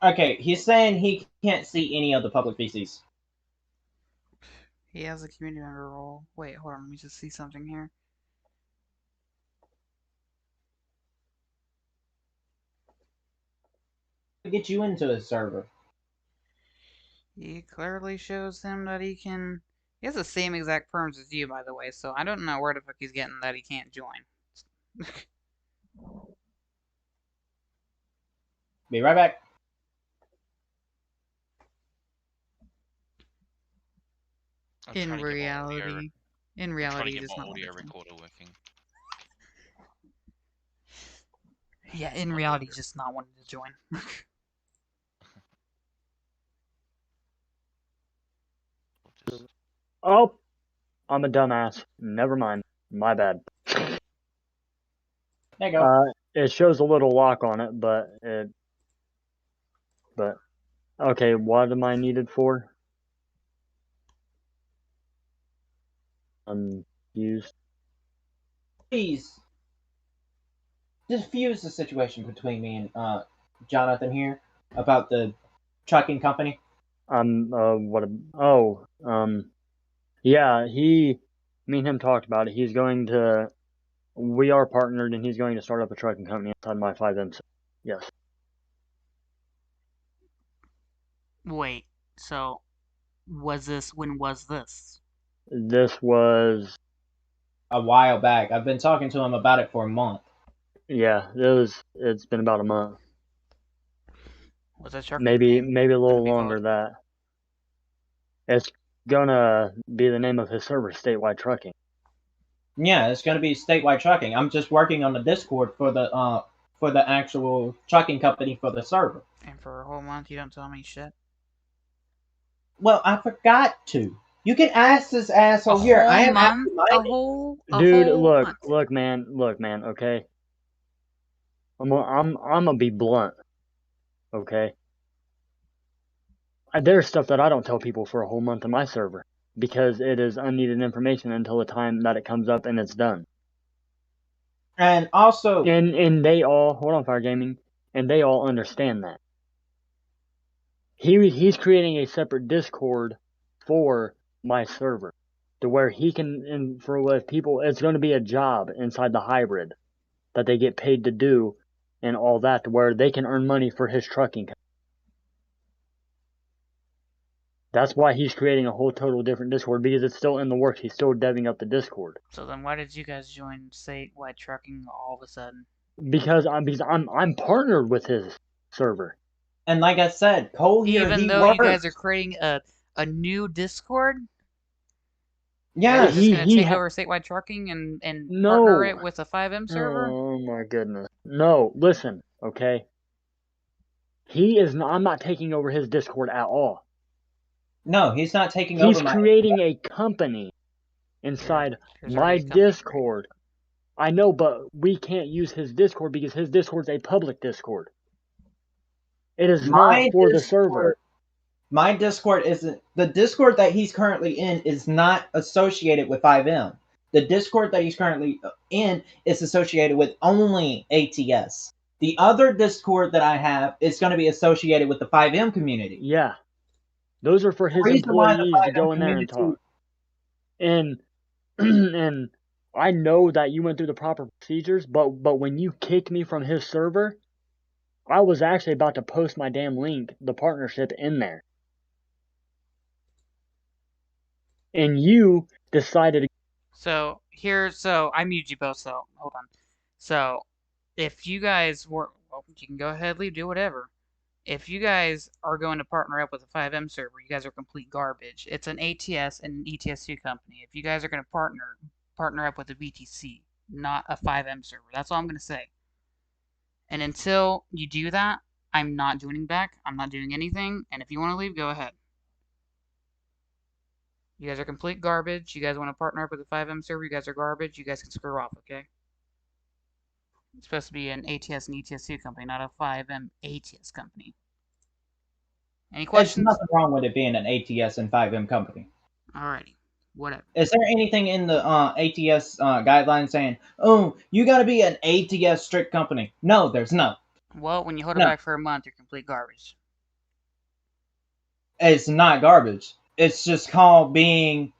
Okay, he's saying he can't see any of the public feces. He has a community member role. Wait, hold on, let me just see something here. Get you into his server. He clearly shows him that he can... He has the same exact perms as you, by the way, so I don't know where the fuck he's getting that he can't join. Be right back. In reality, he does not want to join. Recorder working. Yeah, in reality, just not wanting to join. Oh, I'm a dumbass. Never mind. My bad. There you go. It shows a little lock on it, but okay, what am I needed for? Used. Please diffuse the situation between me and Jonathan here about the trucking company. Yeah, me and him talked about it. We are partnered, and he's going to start up a trucking company inside my 5M. Yes. Wait, so when was this? This was a while back. I've been talking to him about it for a month. Yeah, it's been about a month. What's that truck? Maybe a little longer that. It's gonna be the name of his server, Statewide Trucking. Yeah, it's gonna be Statewide Trucking. I'm just working on the Discord for the actual trucking company for the server. And for a whole month, you don't tell me shit. Well, I forgot to. You can ask this asshole here. I am Dude, look, man. Okay, I'm gonna be blunt. Okay. There's stuff that I don't tell people for a whole month on my server because it is unneeded information until the time that it comes up and it's done. And also, and they all hold on, Fire Gaming, and they all understand that. He's creating a separate Discord for my server, to where he can, and for with people, it's going to be a job inside the hybrid that they get paid to do, and all that, to where they can earn money for his trucking. That's why he's creating a whole total different Discord, because it's still in the works. He's still deving up the Discord. So then, why did you guys join Statewide Trucking all of a sudden? Because I'm partnered with his server. And like I said, Cole here, even though you guys are creating a new Discord. Yeah, he's gonna take over Statewide Trucking and partner it with a 5M server. Oh my goodness! No, listen, okay. I'm not taking over his Discord at all. No, he's not taking over. He's creating a company inside my Discord. I know, but we can't use his Discord because his Discord's a public Discord. It is not for the server. My Discord isn't. The Discord that he's currently in is not associated with 5M. The Discord that he's currently in is associated with only ATS. The other Discord that I have is going to be associated with the 5M community. Yeah. Those are for his employees to go in there and talk. And I know that you went through the proper procedures, but when you kicked me from his server, I was actually about to post my damn link, the partnership, in there. And you decided to... So I muted you both, so hold on. So if you guys were, well, you can go ahead, leave, do whatever. If you guys are going to partner up with a 5M server, you guys are complete garbage. It's an ATS and an ETS2 company. If you guys are going to partner up with a BTC, not a 5M server. That's all I'm going to say. And until you do that, I'm not joining back. I'm not doing anything. And if you want to leave, go ahead. You guys are complete garbage. You guys want to partner up with the 5M server, you guys are garbage. You guys can screw off, okay? It's supposed to be an ATS and ETS2 company, not a 5M ATS company. Any questions? There's nothing wrong with it being an ATS and 5M company. Alrighty. Whatever. Is there anything in the ATS guidelines saying, oh, you got to be an ATS strict company? No, there's not. Well, when you hold it back for a month, you're complete garbage. It's not garbage. It's just called being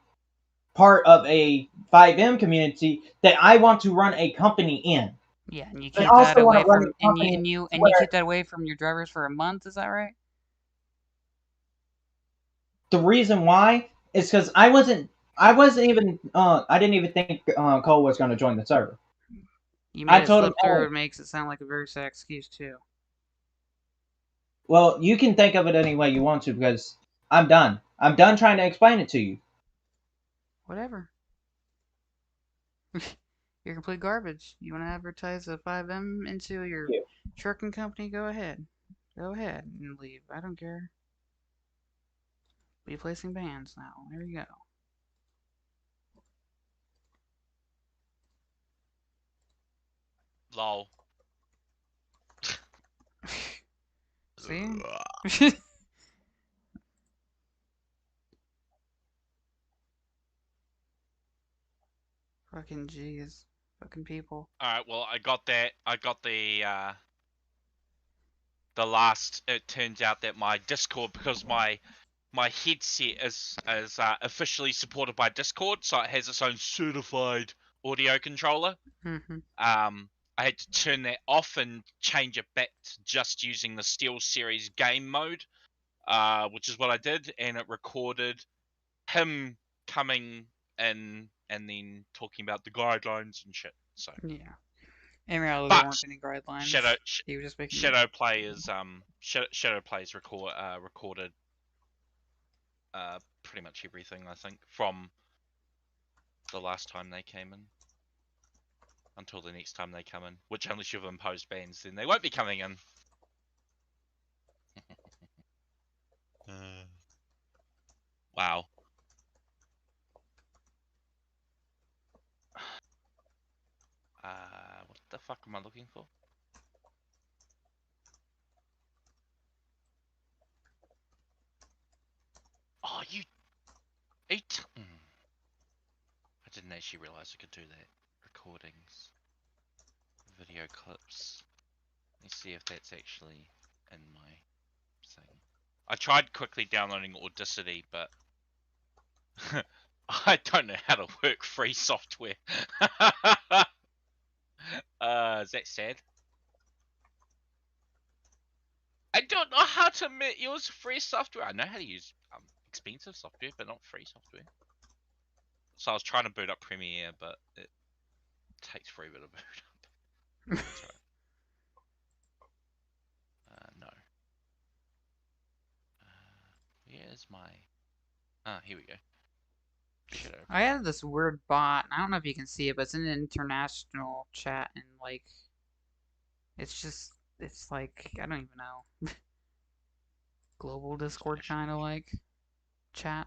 part of a 5M community that I want to run a company in. Yeah, and you keep that away from you keep that away from your drivers for a month. Is that right? The reason why is because I wasn't even I didn't even think Cole was going to join the server. You made it slip through. It makes it sound like a very sad excuse too. Well, you can think of it any way you want to because I'm done. I'm done trying to explain it to you. Whatever. You're complete garbage. You want to advertise a 5M into your trucking company? Go ahead. Go ahead and leave. I don't care. Be placing bans now. There you go. Lol. See? Fucking jeez. Fucking people. Alright, well, I got that. I got the last. It turns out that my Discord, because my headset is officially supported by Discord, so it has its own certified audio controller. I had to turn that off and change it back to just using the Steel Series game mode, which is what I did, and it recorded him coming in and then talking about the guidelines and shit. So yeah, in reality, there weren't any guidelines. He was just making Shadowplay is Shadowplay's recorded pretty much everything, I think, from the last time they came in until the next time they come in, which unless you've imposed bans, then they won't be coming in. Wow. What the fuck am I looking for? Oh, you... I didn't actually realize I could do that. Recordings. Video clips. Let's see if that's actually in my thing. I tried quickly downloading Audacity, but... I don't know how to work free software. Is that sad? I don't know how to use free software. I know how to use expensive software, but not free software. So I was trying to boot up Premiere, but it takes forever to boot up. That's right. No. Where's my... Ah, here we go. I have this weird bot. I don't know if you can see it, but it's an international chat, and like, it's like, I don't even know. Global Discord kind of like chat.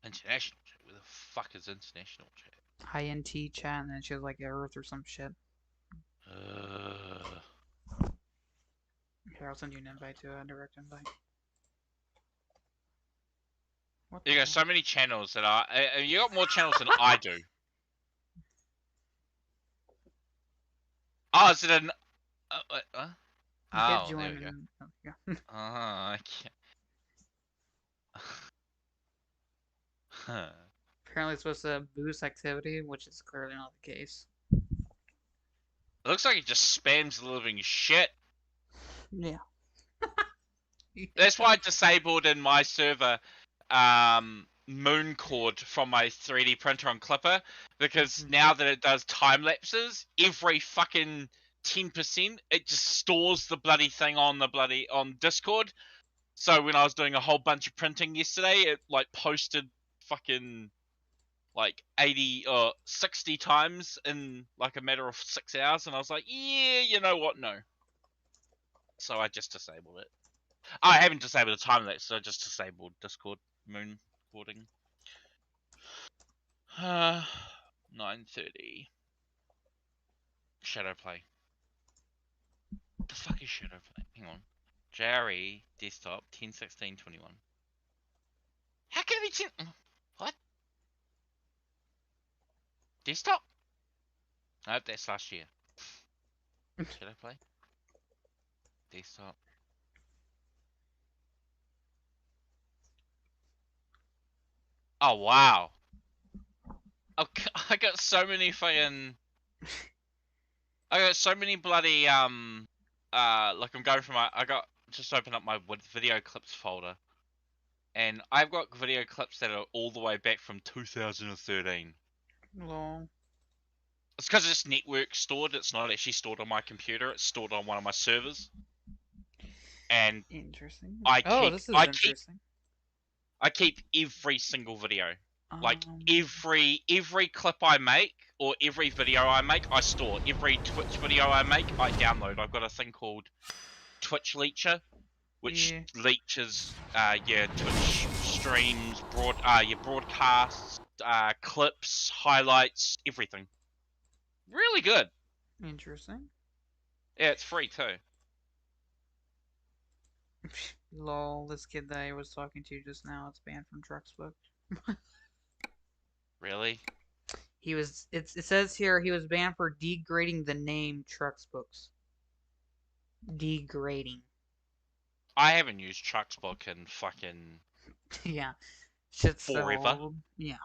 International chat? Where the fuck is international chat? INT chat, and then she has like Earth or some shit. Here, I'll send you an invite to a direct invite. You got so many channels that are... you got more channels than I do. Oh, is it an... oh, there we go. I can't... Apparently it's supposed to boost activity, which is clearly not the case. It looks like it just spams the living shit. Yeah. That's why I disabled in my server Mooncord from my 3D printer on Clipper, because now that it does time lapses, every fucking 10% it just stores the bloody thing on Discord. So when I was doing a whole bunch of printing yesterday, it like posted fucking like 80 or 60 times in like a matter of 6 hours, and I was like, yeah, you know what, no. So I just disabled it. I haven't disabled the time lapse, so I just disabled Discord moon recording. 9:30. Shadow play. What the fuck is shadow play? Hang on. JRE desktop 10:16:21. How can it be 10? What? Desktop? Nope, that's last year. Shadow play. Desktop. Oh wow. Okay, I got so many fucking. I got so many bloody like I'm going from I got just opened up my video clips folder, and I've got video clips that are all the way back from 2013. Lol. It's because it's network stored. It's not actually stored on my computer. It's stored on one of my servers. And interesting. I This is interesting. I keep every single video. Like every clip I make or every video I make, I store. Every Twitch video I make, I download. I've got a thing called Twitch Leecher, which leeches your Twitch streams, your broadcasts, clips, highlights, everything. Really good. Interesting. Yeah, it's free too. Lol, this kid that I was talking to just now, it's banned from Trucksbook. Really? He was. It says here he was banned for degrading the name Trucksbooks. Degrading. I haven't used Trucksbook in fucking. Yeah. Shit's forever. So, yeah.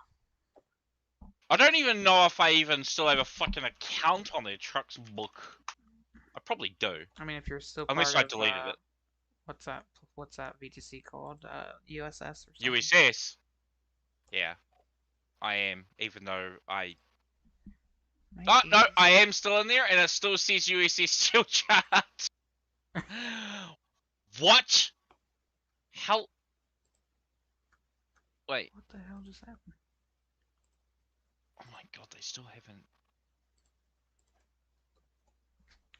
I don't even know if I even still have a fucking account on their Trucksbook. I probably do. I mean, if you're still unless part I deleted it. What's that VTC called? USS or something? USS. Yeah. I am, even though I... Oh, no, I am still in there, and it still says USS Steel Chart. What? How? Wait. What the hell just happened? Oh my god, they still haven't...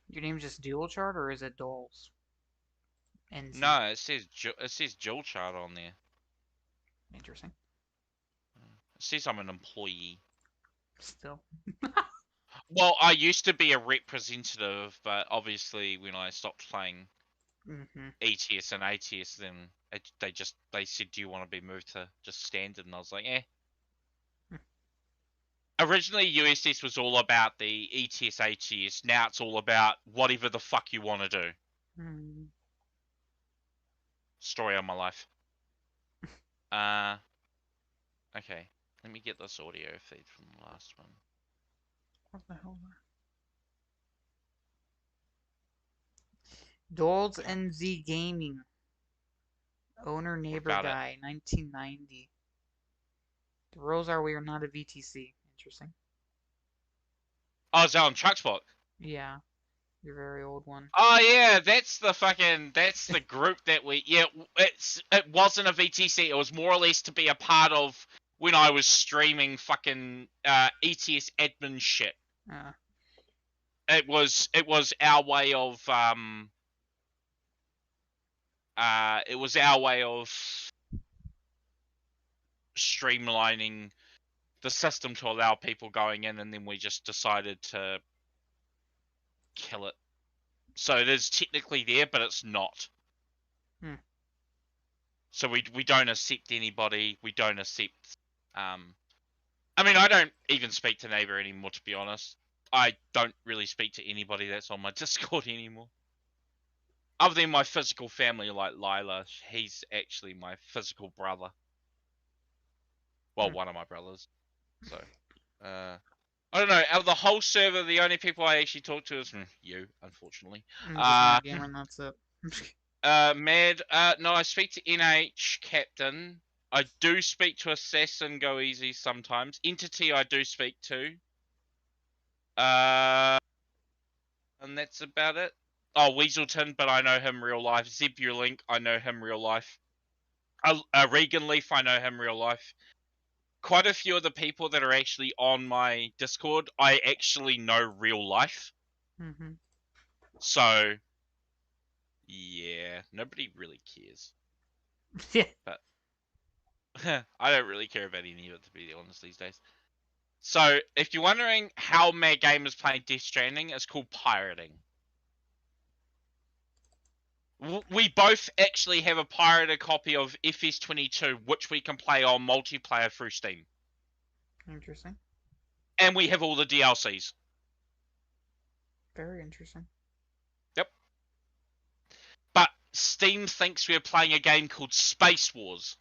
Your name's just Dual Chart, or is it Doles? NZ? No, it says Dual Chart on there. Interesting. It says I'm an employee. Still. Well, I used to be a representative, but obviously when I stopped playing ETS and ATS, then they said, do you want to be moved to just standard? And I was like, eh. Originally, USS was all about the ETS, ATS. Now it's all about whatever the fuck you want to do. Story of my life. Okay. Let me get this audio feed from the last one. What the hell? Doles NZ Gaming. Owner neighbor guy, 1990. The rules are we are not a VTC. Interesting. Oh, is that on Trucksbook? Yeah. Your very old one. Oh yeah, that's the group that it wasn't a VTC, it was more or less to be a part of when I was streaming fucking ETS admin shit. It was our way of streamlining the system to allow people going in, and then we just decided to kill it. So it is technically there, but it's not. So we don't accept anybody. We don't accept. I mean, I don't even speak to Neighbor anymore, to be honest. I don't really speak to anybody that's on my Discord anymore. Other than my physical family, like Lila. He's actually my physical brother. Well, one of my brothers. So, I don't know. Out of the whole server, the only people I actually talk to is you, unfortunately. Gamer, and that's it. Mad. No, I speak to NH Captain. I do speak to Assassin Go Easy sometimes. Entity I do speak to. And that's about it. Oh, Weaselton, but I know him real life. Zebulink, I know him real life. Regan Leaf, I know him real life. quite a few of the people that are actually on my Discord, I actually know real life. Mm-hmm. So, yeah, nobody really cares. Yeah. But I don't really care about any of it, to be honest, these days. So, if you're wondering how Mad Game is playing Death Stranding, it's called pirating. We both actually have a pirated copy of FS22, which we can play on multiplayer through Steam. Interesting. And we have all the DLCs. Very interesting. Yep. But Steam thinks we're playing a game called Space Wars.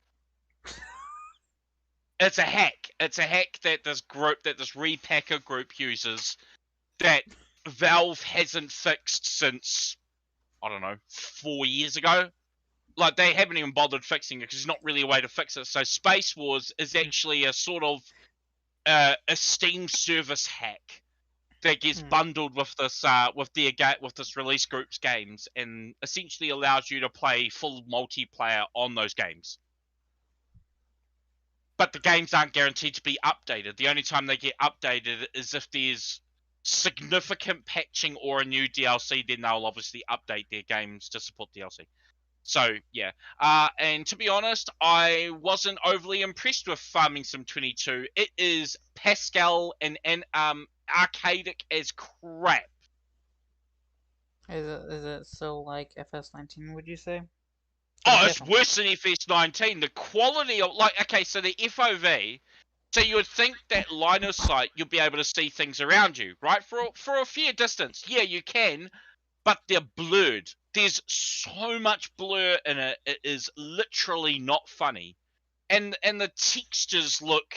It's a hack. It's a hack that this repacker group uses that Valve hasn't fixed since, I don't know, 4 years ago. Like, they haven't even bothered fixing it because there's not really a way to fix it. So Space Wars is actually a sort of a Steam service hack that gets bundled with this with this release group's games, and essentially allows you to play full multiplayer on those games. But the games aren't guaranteed to be updated. The only time they get updated is if there's significant patching or a new DLC, then they'll obviously update their games to support DLC. So, yeah. And to be honest, I wasn't overly impressed with Farming Sim 22. It is Pascal and archaic as crap. Is it still like FS19, would you say? Oh, it's worse than FS19. The quality of, like, okay, so the FOV, so you would think that line of sight, you'll be able to see things around you, right? For a fair distance. Yeah, you can, but they're blurred. There's so much blur in it, it is literally not funny. And the textures look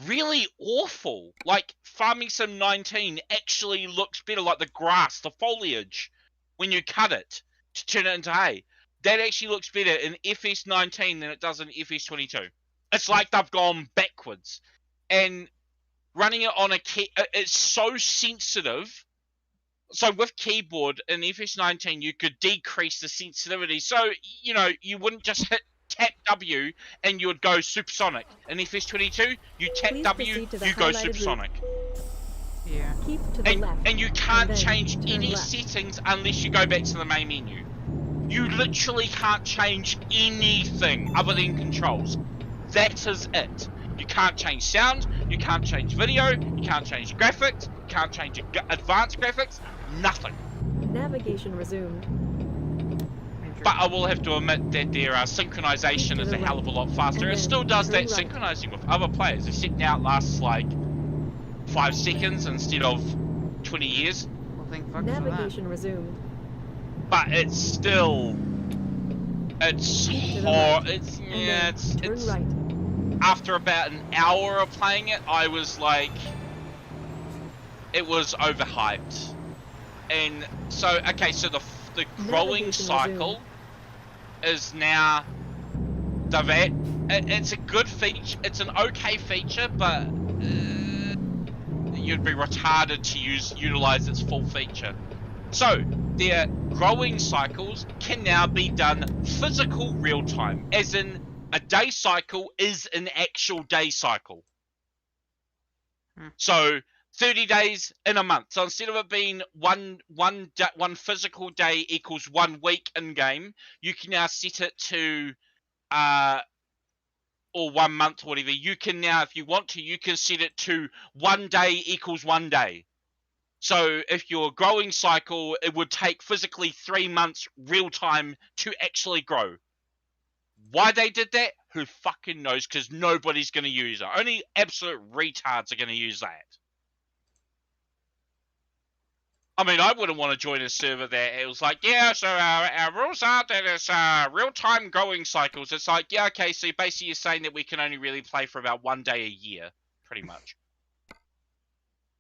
really awful. Like, Farming Sim 19 actually looks better, like the grass, the foliage, when you cut it to turn it into hay. That actually looks better in FS19 than it does in FS22. It's like they've gone backwards. And running it on it's so sensitive. So with keyboard in FS19, you could decrease the sensitivity. So, you know, you wouldn't just hit tap W and you would go supersonic. In FS22, you tap W, you go supersonic. Yeah. Keep to the left. And you can't change any settings unless you go back to the main menu. You literally can't change anything other than controls. That is it. You can't change sound, you can't change video, you can't change graphics, you can't change advanced graphics, nothing. Navigation resumed. But I will have to admit that their synchronization is a hell of a lot faster. It still does that synchronizing with other players, except now it lasts like 5 seconds instead of 20 years. Well, thank fuck Navigation resumed. But it's still, it's right. After about an hour of playing it, I was like, it was overhyped. And so, okay, so the growing cycle is now it's a good feature, it's an okay feature, but you'd be retarded to utilize its full feature. So, their growing cycles can now be done physical real time, as in a day cycle is an actual day cycle. So 30 days in a month. So instead of it being one physical day equals 1 week in game, you can now set it to or 1 month or whatever. You can now, if you want to, you can set it to 1 day equals 1 day. So if your growing cycle, it would take physically 3 months real time to actually grow. Why they did that, who fucking knows, because nobody's going to use it. Only absolute retards are going to use that. I mean, I wouldn't want to join a server that it was like, yeah, so our rules are that it's real-time growing cycles. It's like, yeah, okay, so basically you're saying that we can only really play for about 1 day a year, pretty much.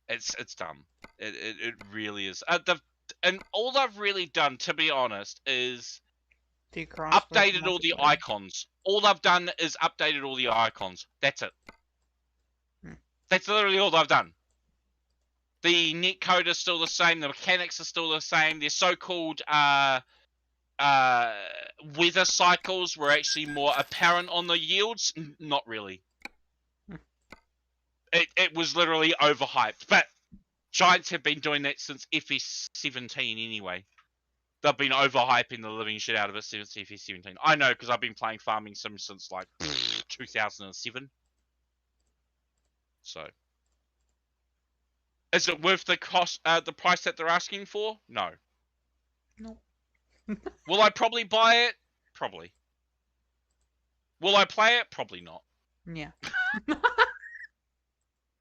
It's dumb. It really is. And all they've really done, to be honest, is updated all the icons. All they've done is updated all the icons. That's it. That's literally all they've done. The netcode is still the same. The mechanics are still the same. Their so-called weather cycles were actually more apparent on the yields. Not really. It was literally overhyped. But Giants have been doing that since FS17 anyway. They've been overhyping the living shit out of it since FS17. I know because I've been playing Farming Sim since like 2007. So, is it worth the cost, the price that they're asking for? No. No. Will I probably buy it? Probably. Will I play it? Probably not. Yeah.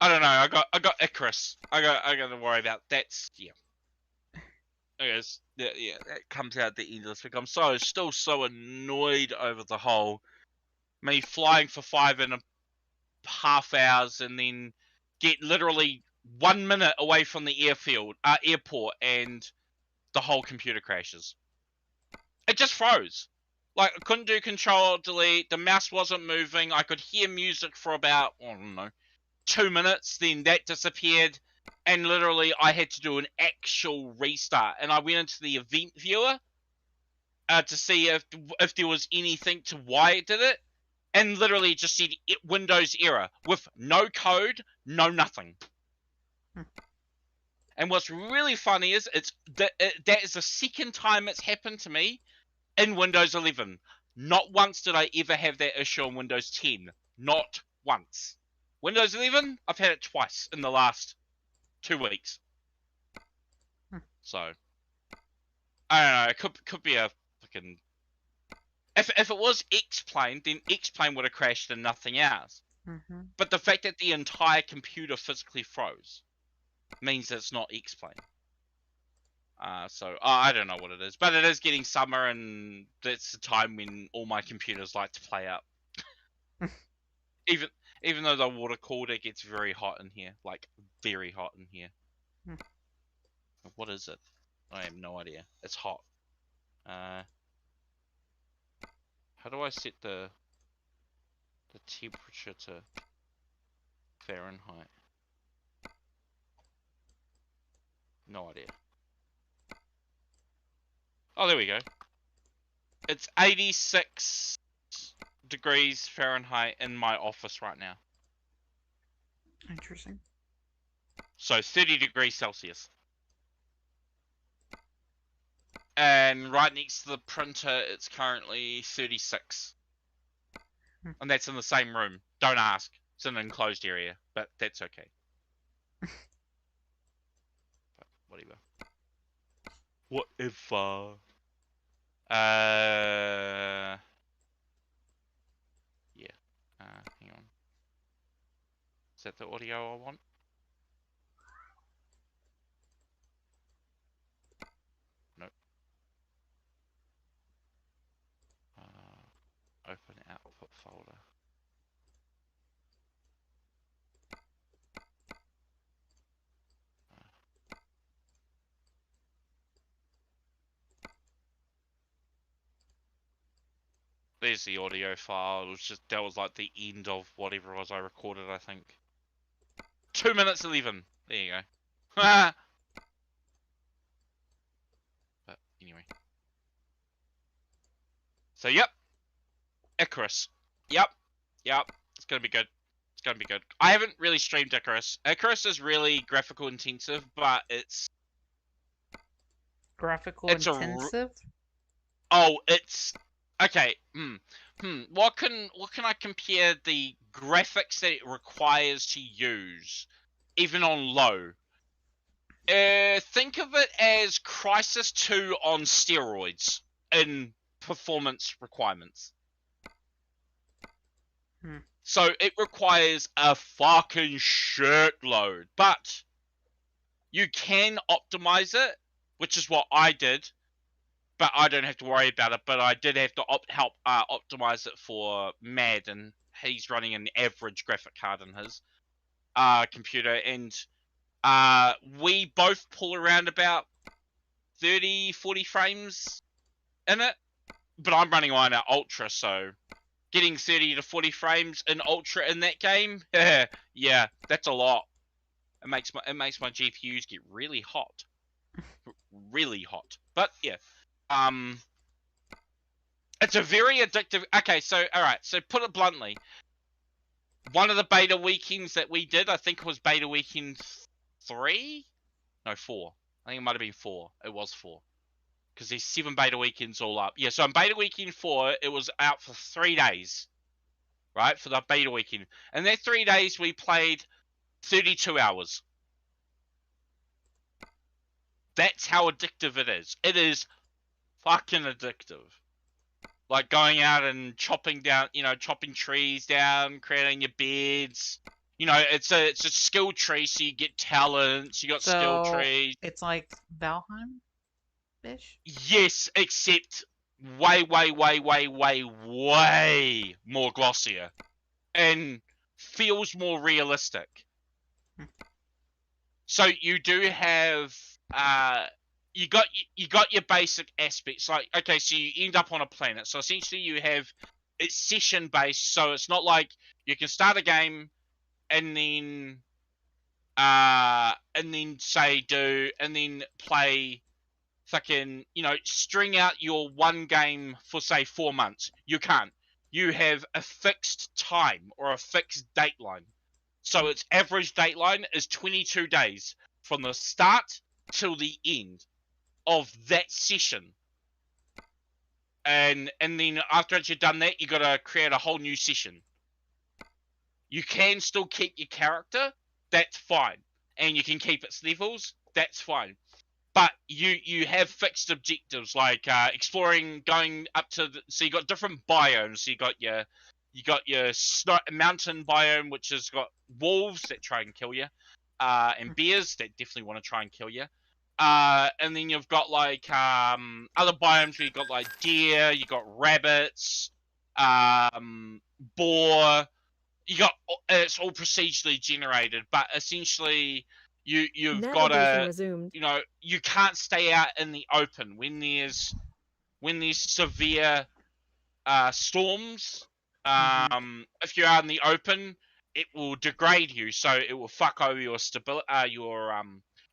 I don't know. I got Icarus. I got to worry about that's yeah. I guess yeah, that comes out at the end of this week. I'm still so annoyed over the whole me flying for 5.5 hours and then get literally 1 minute away from the airport and the whole computer crashes. It just froze. Like I couldn't do Control Delete. The mouse wasn't moving. I could hear music for about I don't know 2 minutes. Then that disappeared. And literally, I had to do an actual restart. And I went into the event viewer to see if there was anything to why it did it. And literally it just said Windows error with no code, no nothing. And what's really funny is that is the second time it's happened to me in Windows 11. Not once did I ever have that issue on Windows 10. Not once. Windows 11, I've had it twice in the last 2 weeks. So, I don't know. It could be a fucking. If it was X-Plane, then X-Plane would have crashed and nothing else. But the fact that the entire computer physically froze means that it's not X-Plane. So I don't know what it is, but it is getting summer, and that's the time when all my computers like to play up. Even though they're water cooled, it gets very hot in here, like very hot in here. What is it? I have no idea. It's hot. How do I set the temperature to Fahrenheit? No idea. Oh, there we go. It's 86 degrees Fahrenheit in my office right now. Interesting. So 30 degrees Celsius. And right next to the printer, it's currently 36. And that's in the same room. Don't ask. It's an enclosed area, but that's okay. But whatever. Whatever. Yeah. Hang on. Is that the audio I want? Nope. Open output folder. There's the audio file. It was that was like the end of whatever it was I recorded, I think. 2 minutes 11. There you go. But anyway. So yep. Icarus. Yep. It's gonna be good. It's gonna be good. I haven't really streamed Icarus. Icarus is really graphical intensive, but it's intensive? It's okay. What can I compare the graphics that it requires to use, even on low? Think of it as Crysis 2 on steroids in performance requirements. So it requires a fucking shitload, but you can optimize it, which is what I did. But I don't have to worry about it. But I did have to help optimize it for Mad, and he's running an average graphic card in his computer, and we both pull around about 30-40 frames in it. But I'm running on our Ultra, so getting 30 to 40 frames in Ultra in that game, yeah, that's a lot. It makes my GPUs get really hot, really hot. But yeah. It's a very addictive. Okay, so alright, so put it bluntly, one of the beta weekends that we did, I think it was beta weekend 3? No, 4. I think it might have been 4. It was 4. Because there's 7 beta weekends all up. Yeah, so on beta weekend 4, it was out for 3 days. Right, for the beta weekend. And that 3 days, we played 32 hours. That's how addictive it is. It is fucking addictive. Like going out and chopping down, chopping trees down, creating your beds. It's a skill tree, so you get talents, you got skill trees. It's like Valheim-ish? Yes, except way more glossier. And feels more realistic. So you do have you got your basic aspects, like, okay, so you end up on a planet, so essentially you have, it's session based, so it's not like you can start a game and then play fucking, string out your one game for say 4 months. You can't. You have a fixed time or a fixed dateline. So its average dateline is 22 days from the start till the end of that session. And then after you've done that, you gotta create a whole new session. You can still keep your character, that's fine. And you can keep its levels, that's fine. But you have fixed objectives, like exploring, going up to so you got different biomes. So you got your snow, mountain biome, which has got wolves that try and kill you, and bears that definitely want to try and kill you. And then you've got like other biomes where you got like deer, you got rabbits, boar. You got, it's all procedurally generated, but essentially you've got to, you can't stay out in the open when there's severe storms. If you're out in the open, it will degrade you, so it will fuck over your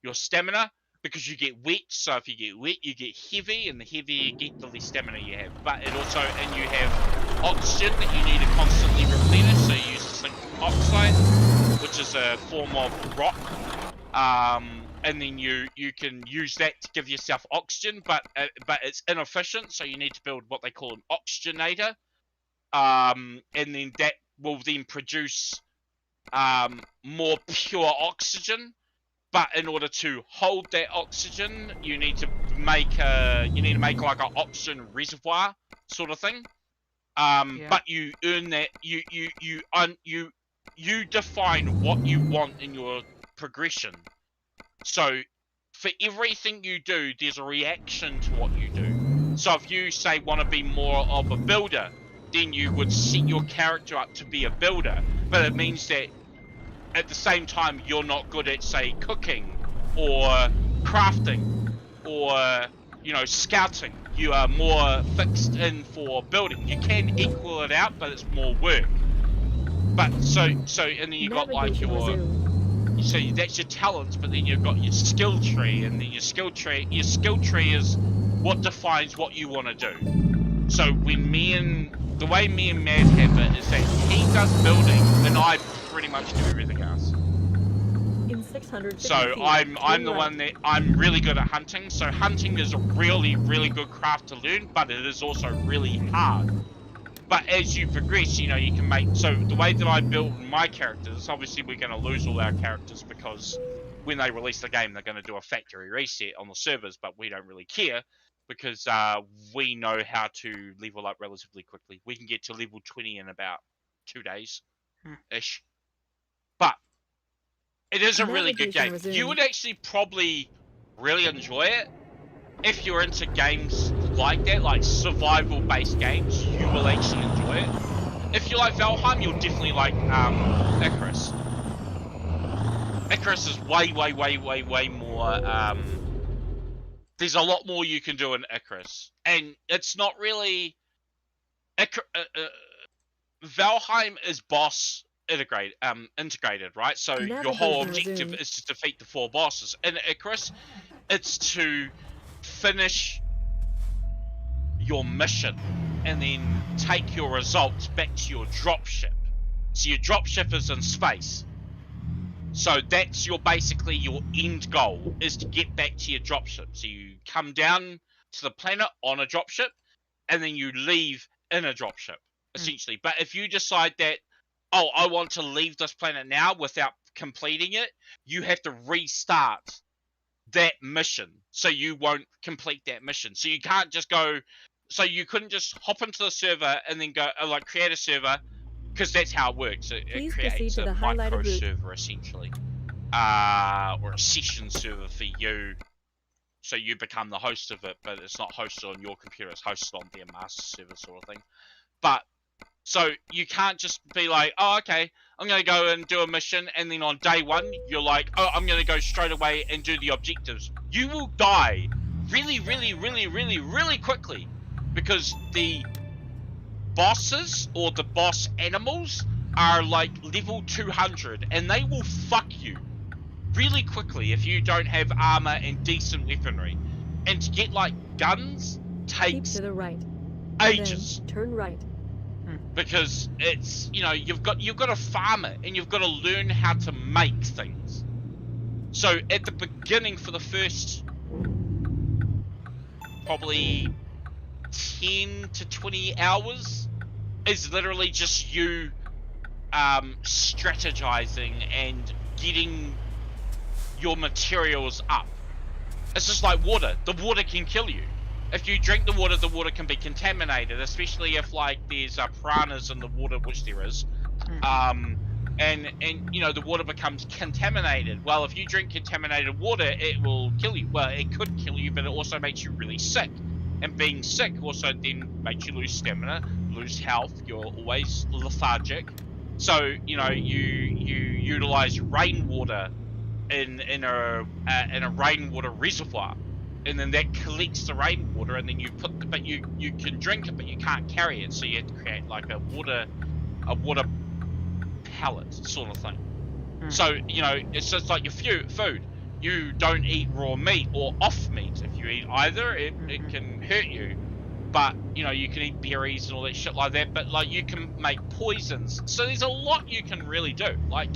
your stamina, because you get wet. So if you get wet, you get heavy, and the heavier you get, the less stamina you have. But it also, and you have oxygen that you need to constantly replenish, so you use zinc oxide, which is a form of rock. And then you can use that to give yourself oxygen, but it's inefficient, so you need to build what they call an oxygenator. And then that will then produce more pure oxygen. But in order to hold that oxygen, you need to make like an oxygen reservoir sort of thing. But you earn that, you define what you want in your progression. So for everything you do, there's a reaction to what you do. So if you say want to be more of a builder, then you would set your character up to be a builder. But it means that at the same time, you're not good at, say, cooking or crafting or, scouting. You are more fixed in for building. You can equal it out, but it's more work. But so and then you got like so that's your talents, but then you've got your skill tree, and then your skill tree is what defines what you want to do. So when the way me and Mad have it is that he does building, and I pretty much do everything else. In 600 so I'm the one that I'm really good at hunting. So hunting is a really, really good craft to learn, but it is also really hard. But as you progress, you can make, so the way that I build my characters, obviously we're going to lose all our characters because when they release the game, they're going to do a factory reset on the servers, but we don't really care because we know how to level up relatively quickly. We can get to level 20 in about 2 days-ish. But it is a really good game. You would actually probably really enjoy it. If you're into games like that, like survival-based games, you will actually enjoy it. If you like Valheim, you'll definitely like Icarus. Icarus is way more, there's a lot more you can do in Icarus. And it's not really... Valheim is boss integrated, right? So your whole objective is to defeat the 4 bosses. In Icarus, it's to finish your mission and then take your results back to your dropship. So your dropship is in space. So that's basically your end goal, is to get back to your dropship. So you come down to the planet on a dropship, and then you leave in a dropship, essentially. But if you decide that, oh, I want to leave this planet now without completing it, you have to restart that mission, so you won't complete that mission. So you can't just go, so you couldn't just hop into the server and then go, like, create a server, because that's how it works. It Please proceed creates to a the micro highlighted route. server, essentially. Or a session server for you, so you become the host of it, but it's not hosted on your computer, it's hosted on their master server, sort of thing. But so you can't just be like, oh, okay, I'm going to go and do a mission, and then on day one, you're like, oh, I'm going to go straight away and do the objectives. You will die really, really, really, really, really quickly, because the bosses, or the boss animals, are like level 200, and they will fuck you really quickly if you don't have armor and decent weaponry. And to get, like, guns takes Keep to the right. ages. And then turn right. Because it's, you know, you've got to farm it, and you've got to learn how to make things. So at the beginning, for the first probably 10 to 20 hours, is literally just you strategizing and getting your materials up. It's just like water. The water can kill you. If you drink the water can be contaminated, especially if, like, there's piranhas in the water, which there is. And you know, the water becomes contaminated. Well, if you drink contaminated water, it will kill you. Well, it could kill you, but it also makes you really sick. And being sick also then makes you lose stamina, lose health. You're always lethargic. So, you know, you utilize rainwater in a rainwater reservoir, and then that collects the rainwater, and then you put but you can drink it, but you can't carry it, so you have to create like a water pallet sort of thing. So, you know, it's just like your food. You don't eat raw meat or off meat. If you eat either, it can hurt you. But, you know, you can eat berries and all that shit like that, but, like, you can make poisons. So there's a lot you can really do. Like,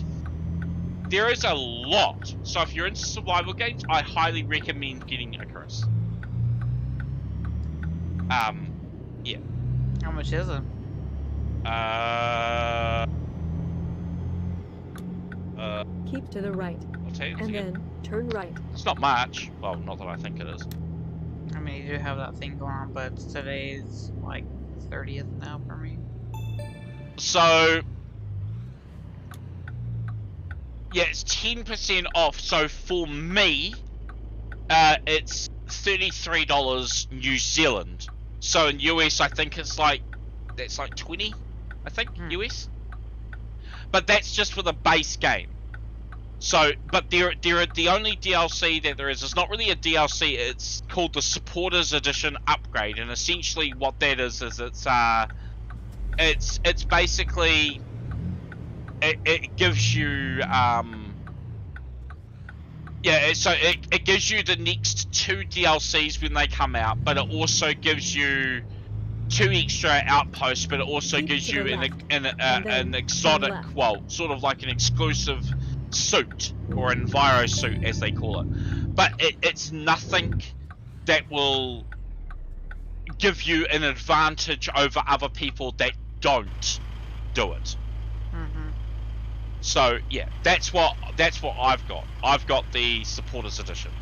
there is a lot. So if you're into survival games, I highly recommend getting Icarus. Yeah. How much is it? Keep to the right. I'll tell you and again. then turn right. It's not much. Well, not that I think it is. I mean, you do have that thing going on, but today's like 30th now for me. So, yeah, it's 10% off. So for me, it's $33 New Zealand. So in US, I think it's like, that's like 20, I think, US. But that's just for the base game. So, but the only DLC that there is not really a DLC. It's called the Supporters Edition Upgrade, and essentially what that is it's basically it gives you it gives you the next 2 DLCs when they come out, but it also gives you 2 extra outposts, but it also gives you an exotic, well, sort of like an exclusive suit, or an enviro suit as they call it. But it's nothing that will give you an advantage over other people that don't do it. So yeah, that's what I've got. I've got the Supporters Edition,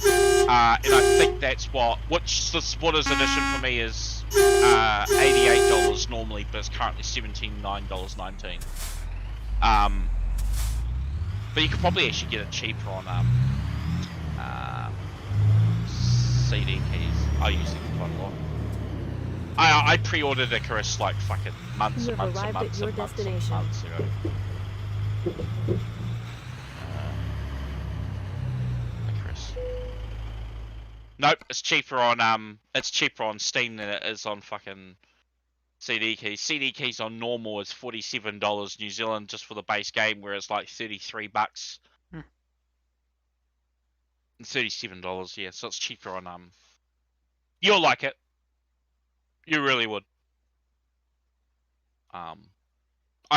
and I think that's which the Supporters Edition for me is $88 normally, but it's currently $79.19. But you could probably actually get it cheaper on CD keys. I use it quite a lot. I pre-ordered Icarus like fucking months and months and months and months and months ago. Icarus. Nope, it's cheaper on Steam than it is on fucking CD keys. CD keys on normal is $47 New Zealand just for the base game, where it's like $33. $37, yeah, so it's cheaper on you'll like it. You really would. I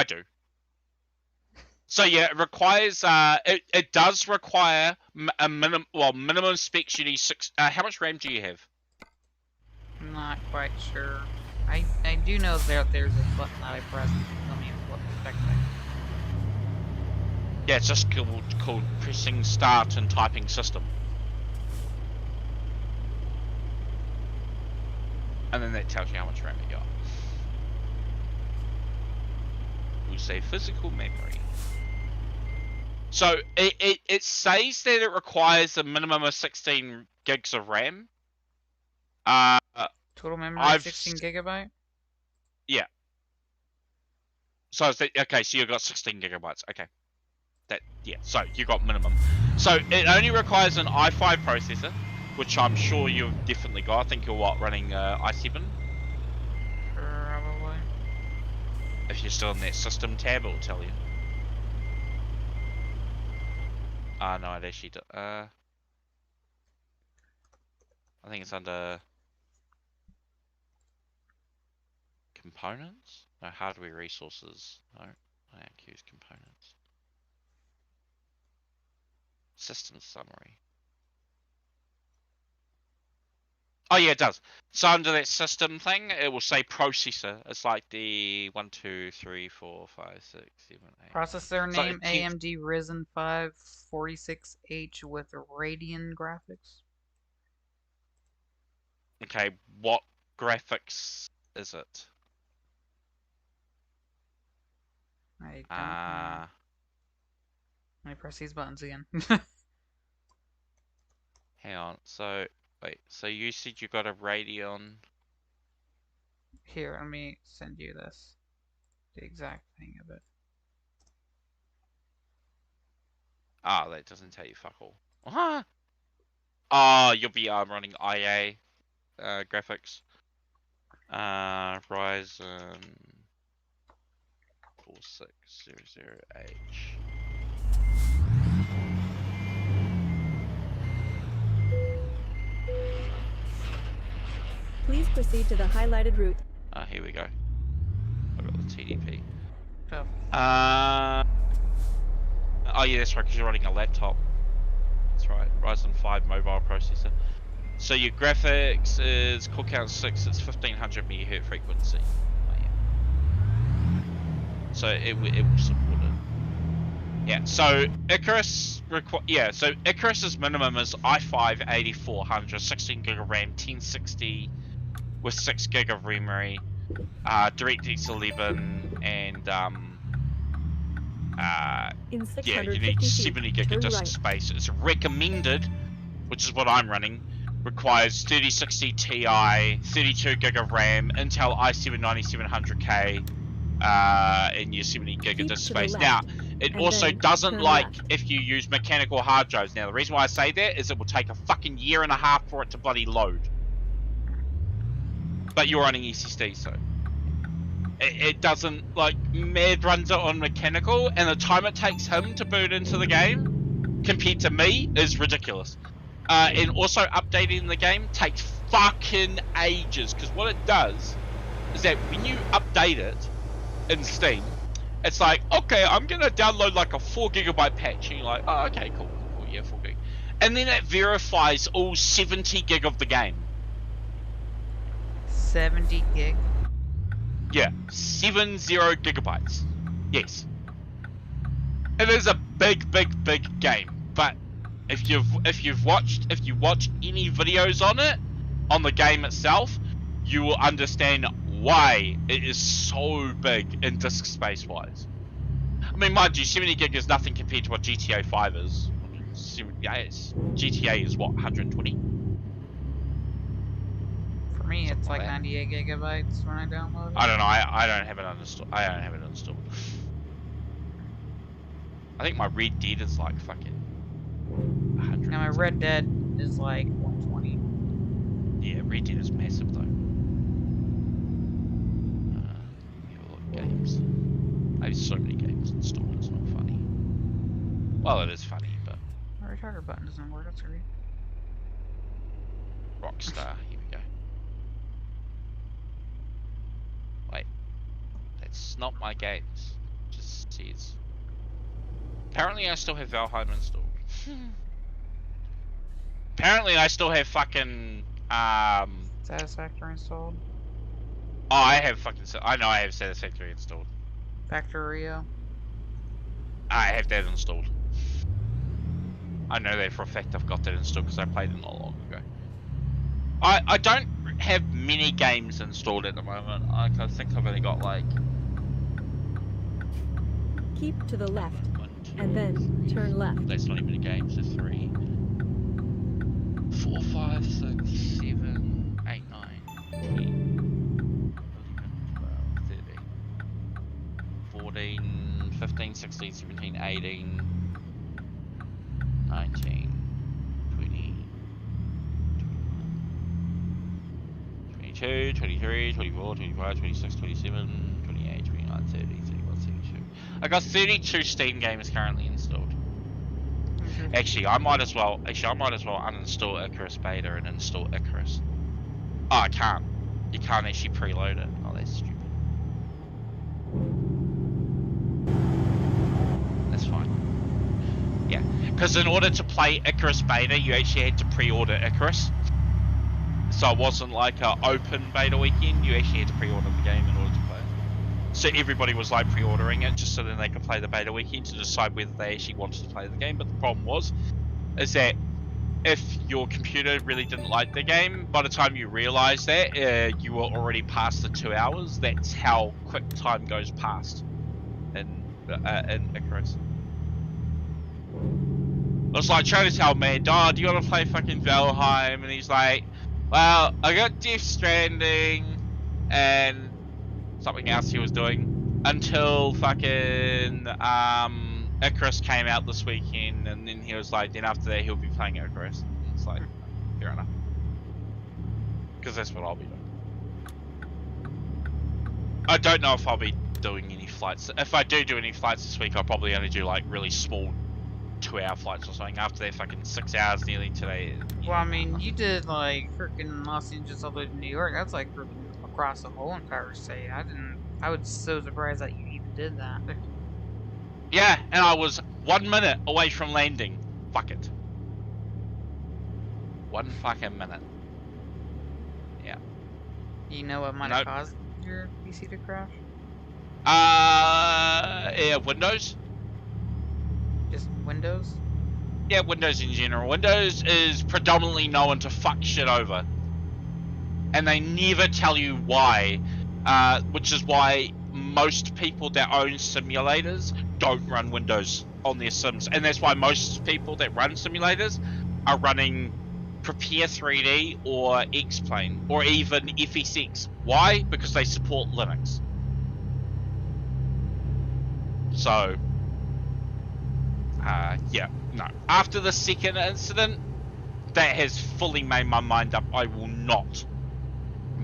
do. So yeah, it requires it does require a minimum specs. You need 6. How much RAM do you have? I'm not quite sure. I do know there's a button that I press to tell me what spec I. Yeah, it's just called pressing start and typing system. And then that tells you how much RAM you got. We'll say physical memory. So it says that it requires a minimum of 16 gigs of RAM. Total memory 16 gigabyte? Yeah. So okay, so you've got 16 gigabytes. Okay. So you got minimum. So it only requires an i5 processor, which I'm sure you've definitely got. I think you're running i7? Probably. If you're still in that system tab, it'll tell you. No, it actually I think it's under components? No, hardware resources. No, IAQ's components. System summary. Oh yeah, it does. So under that system thing, it will say processor. It's like the 1, 2, 3, 4, 5, 6, 7, 8. Processor name AMD Ryzen 5 46H with Radeon graphics. Okay, what graphics is it? I don't know. Let me press these buttons again. Hang on. So wait. So you said you got a Radeon. Here, let me send you this. The exact thing of it. Ah, that doesn't tell you fuck all. Huh? Oh, you'll be running IA graphics. Ryzen 4600H. Please proceed to the highlighted route. Here we go. I've got the TDP. Oh. Oh yeah, that's right, because you're running a laptop. That's right, Ryzen 5 mobile processor. So your graphics is core count 6, it's 1500 MHz frequency. Oh, yeah. So it will support it. Yeah, so Icarus Icarus's minimum is i5 8400, 16 gig of RAM, 1060 with 6 gig of memory, DirectX 11, and yeah, you need 70 gig of disk space. It's recommended, which is what I'm running, requires 3060 Ti, 32 gig of RAM, Intel i7 9700K, and your 70 gig of disk space. Now, it also doesn't like if you use mechanical hard drives. Now, the reason why I say that is it will take a fucking year and a half for it to bloody load. But you're running SSD, so it doesn't, like, Mad runs it on mechanical, and the time it takes him to boot into the game compared to me is ridiculous. And also updating the game takes fucking ages, because what it does is that when you update it in Steam, it's like, okay, I'm gonna download like a 4 gigabyte patch, and you're like, oh, okay, cool, yeah, 4 gig. And then it verifies all 70 gig of the game. 70 gig? Yeah, 70 gigabytes. Yes. It is a big game, but if you watch any videos on it, on the game itself, you will understand why it is so big in disk space wise. I mean, mind you, 70 gig is nothing compared to what GTA 5 is. GTA is what, 120? For me, it's like 98 gigabytes when I download it. I don't know. I don't have it installed. I think my Red Dead is like fucking 100. Now my Red Dead is like 120. Yeah, Red Dead is massive though. Games. I have so many games installed. It's not funny. Well, it is funny, but My retarder button doesn't work. That's weird. Rockstar. Here we go. Wait, that's not my games. It just says Apparently I still have Valheim installed. Apparently I still have fucking, Satisfactory installed. Oh, I have fucking, I know I have Satisfactory installed. Factorio. I have that installed. I know that for a fact I've got that installed because I played it not long ago. I don't have many games installed at the moment. I think I've only got like... Keep to the left, and then turn left. That's not even a game, so 3, 4, 5, 6, 7, 8, 9, 10, 11, 12, 13, 14, 15, 16, 17, 18, 19, 20, 22, 23, 24, 25, 26, 27, 28, 29, 30, 31, 32. I got 32 Steam games currently installed. Actually, I might as well uninstall Icarus Beta and install Icarus. Oh, I can't. You can't actually preload it. Oh, that's stupid. That's fine. Yeah, because in order to play Icarus Beta, you actually had to pre-order Icarus. So it wasn't like an open beta weekend, you actually had to pre-order the game in order to play it. So everybody was like pre-ordering it just so then they could play the beta weekend to decide whether they actually wanted to play the game. But the problem is that if your computer really didn't like the game, by the time you realised that, you were already past the 2 hours. That's how quick time goes past in Icarus. I was like trying to tell me, oh, do you want to play fucking Valheim? And he's like, well, I got Death Stranding and something else he was doing until fucking Icarus came out this weekend, and then he was like, then after that he'll be playing Icarus. And it's like, fair enough. Because that's what I'll be doing. I don't know if I'll be doing any flights. If I do any flights this week, I'll probably only do like really small 2-hour flights or something after that fucking 6 hours nearly today. Well, I mean, you did like freaking Los Angeles all the way to New York. That's like across the whole entire state. I was so surprised that you even did that. Yeah, and I was 1 minute away from landing. Fuck it. 1 fucking minute. Yeah. You know what might have caused your PC to crash? Yeah, Windows. Just Windows? Yeah, Windows in general. Windows is predominantly known to fuck shit over. And they never tell you why. Which is why most people that own simulators don't run Windows on their sims. And that's why most people that run simulators are running Prepare 3D or X-Plane or even FSX. Why? Because they support Linux. So... yeah, no. After the second incident, that has fully made my mind up. I will not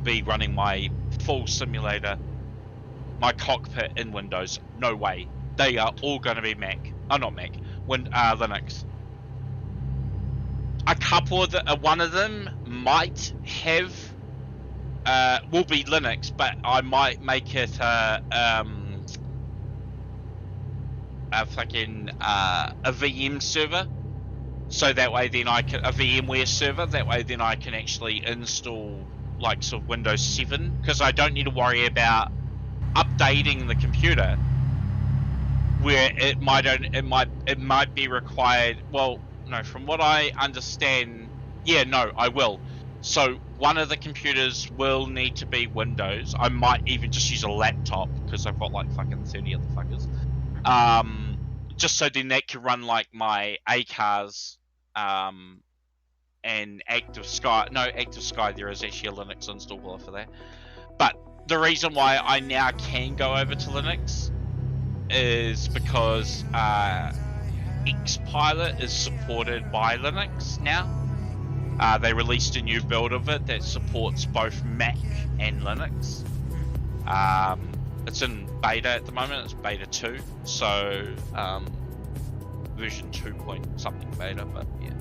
be running my full simulator, my cockpit in Windows. No way. They are all going to be Mac. Oh, not Mac. Linux. A couple of one of them might have, will be Linux, but I might make it a VM server, so that way then I can, a VMware server, that way then I can actually install like sort of Windows 7, because I don't need to worry about updating the computer where it might be required. Well, no, from what I understand, yeah, no, I will. So one of the computers will need to be Windows. I might even just use a laptop because I've got like fucking 30 of the fuckers. Just so then that can run like my ACARs, and Active Sky. No, Active Sky, there is actually a Linux installer for that. But the reason why I now can go over to Linux is because Xpilot is supported by Linux now. They released a new build of it that supports both Mac and Linux. It's in beta at the moment, it's beta 2, so version 2 point something beta, but yeah.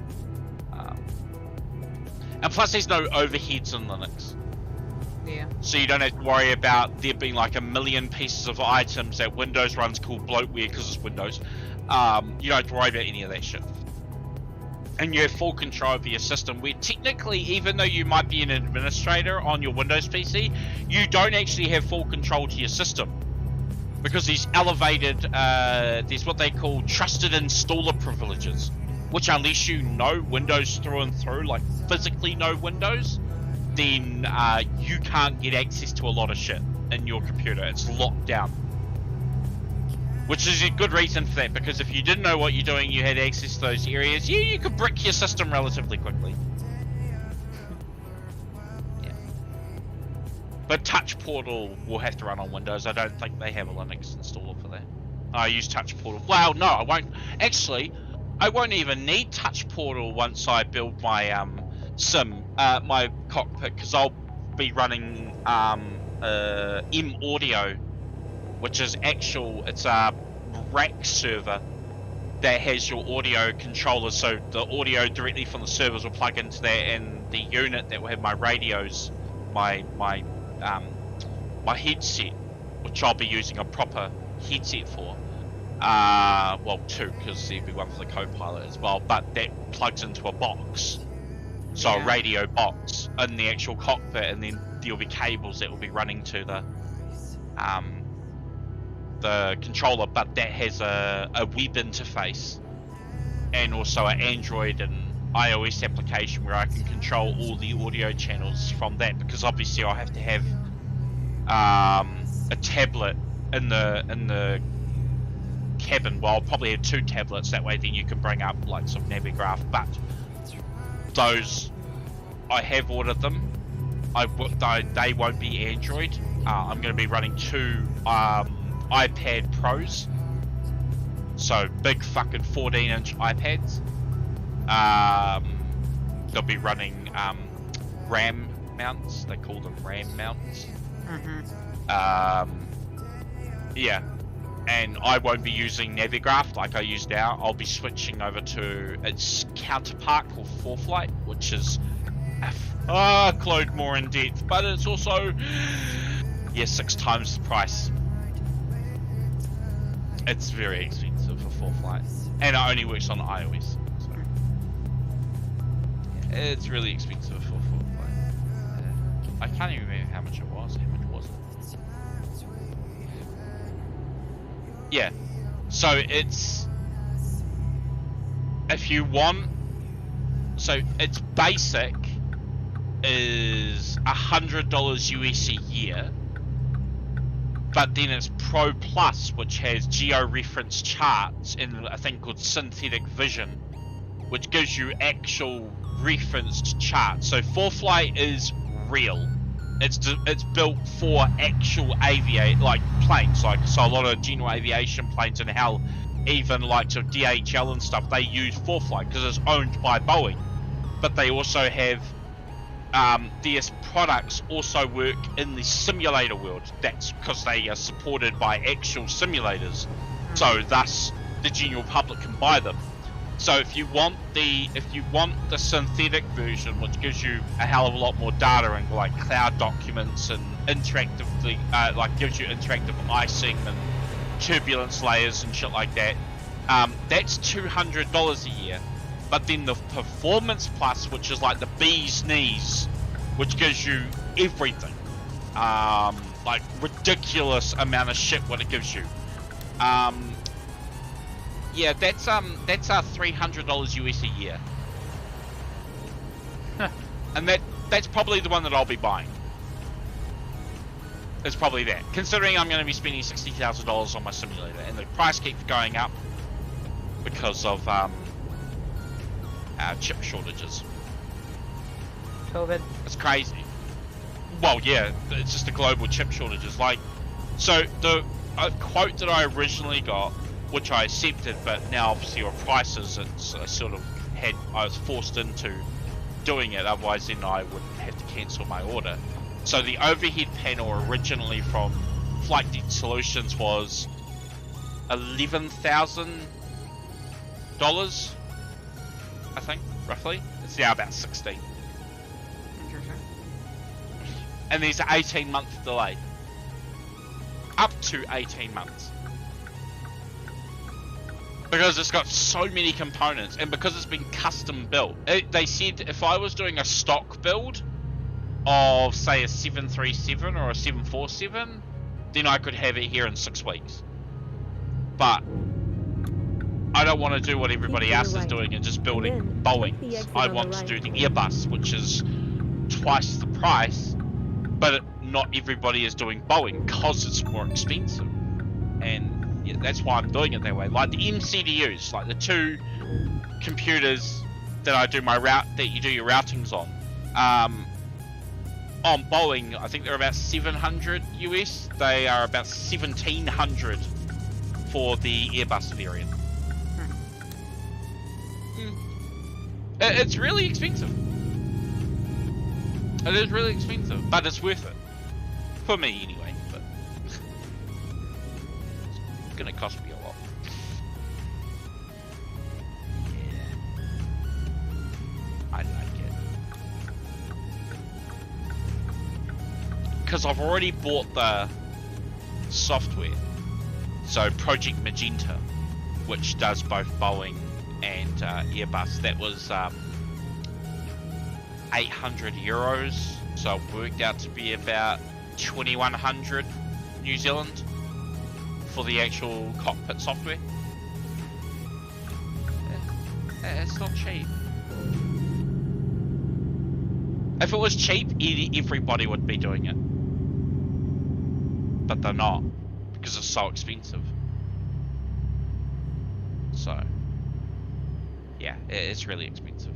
And plus there's no overheads in Linux. Yeah. So you don't have to worry about there being like a million pieces of items that Windows runs called bloatware because it's Windows. you don't have to worry about any of that shit. And you have full control over your system, where technically, even though you might be an administrator on your Windows PC, you don't actually have full control to your system. Because there's elevated, there's what they call trusted installer privileges, which unless you know Windows through and through, like physically know Windows, then you can't get access to a lot of shit in your computer. It's locked down. Which is a good reason for that, because if you didn't know what you're doing, you had access to those areas, you could brick your system relatively quickly. Yeah. But Touch Portal will have to run on Windows. I don't think they have a Linux installer for that. I use Touch Portal. Well, no, I won't. Actually, I won't even need Touch Portal once I build my sim, my cockpit, because I'll be running M Audio, which is it's a rack server that has your audio controllers, so the audio directly from the servers will plug into that, and the unit that will have my radios, my headset, which I'll be using a proper headset for. Well, two, because there'll be one for the co-pilot as well, but that plugs into a box. So a radio box in the actual cockpit, and then there'll be cables that will be running to the controller, but that has a web interface and also an Android and iOS application where I can control all the audio channels from that, because obviously I'll have to have a tablet in the cabin. Well, I'll probably have 2 tablets, that way then you can bring up like some Navigraph, but those I have ordered them. They won't be Android. I'm going to be running 2 iPad Pros, so big fucking 14-inch iPads. They'll be running RAM mounts. They call them RAM mounts. Yeah, and I won't be using Navigraph like I use now. I'll be switching over to its counterpart called 4Flight, which is a fuckload more in depth, but it's also 6 times the price. It's very expensive for 4Flight, and it only works on iOS. So it's really expensive for 4Flight. I can't even remember how much it was. How much was it? Yeah. So it's, if you want, so its basic is $100 US a year. But then it's Pro Plus, which has geo-reference charts and a thing called synthetic vision, which gives you actual referenced charts. So 4Flight is real. It's built for actual planes, so a lot of general aviation planes, and how even like to DHL and stuff, they use 4Flight because it's owned by Boeing. But they also have DS products also work in the simulator world. That's because they are supported by actual simulators, so thus the general public can buy them. So if you want the synthetic version, which gives you a hell of a lot more data and like cloud documents and interactively gives you interactive icing and turbulence layers and shit like that, that's $200 a year. But then the Performance Plus, which is like the bee's knees, which gives you everything, like ridiculous amount of shit what it gives you. Yeah, that's $300 US a year, and that's probably the one that I'll be buying. It's probably that, considering I'm going to be spending $60,000 on my simulator, and the price keeps going up because of chip shortages. COVID. It's crazy. Well, yeah, it's just the global chip shortages. Like, so the quote that I originally got, which I accepted, but now obviously with prices, it's I was forced into doing it. Otherwise, then I would have to cancel my order. So the overhead panel originally from Flight Deck Solutions was $11,000. I think, roughly. It's now about 16. And there's an 18-month delay. Up to 18 months. Because it's got so many components, and because it's been custom built. They said if I was doing a stock build of, say, a 737 or a 747, then I could have it here in 6 weeks. But I don't want to do what everybody else is doing and just building Boeings. I want to do the Airbus, which is twice the price, but not everybody is doing Boeing because it's more expensive. And yeah, that's why I'm doing it that way. Like the MCDUs, like the 2 computers that I do that you do your routings on. On Boeing, I think they're about 700 US. They are about 1700 for the Airbus variant. It's really expensive. It is really expensive, but it's worth it. For me, anyway. But it's gonna cost me a lot. Yeah. I like it. Because I've already bought the software. So Project Magenta, which does both Boeing and Airbus. That was 800 euros, so it worked out to be about 2100 New Zealand for the actual cockpit software. It's not cheap. If it was cheap, everybody would be doing it, but they're not because it's so expensive. So yeah, it's really expensive.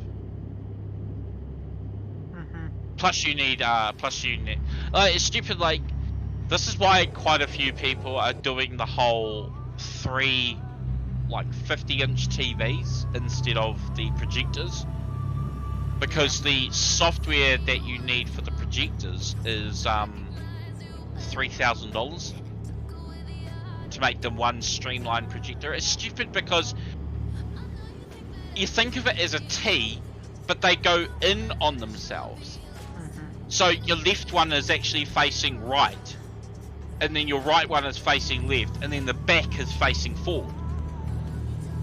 Plus you need, it's stupid, like, this is why quite a few people are doing the whole 3, like, 50-inch TVs instead of the projectors. Because the software that you need for the projectors is, $3,000 to make them one streamlined projector. It's stupid because you think of it as a T, but they go in on themselves. So your left one is actually facing right, and then your right one is facing left, and then the back is facing forward.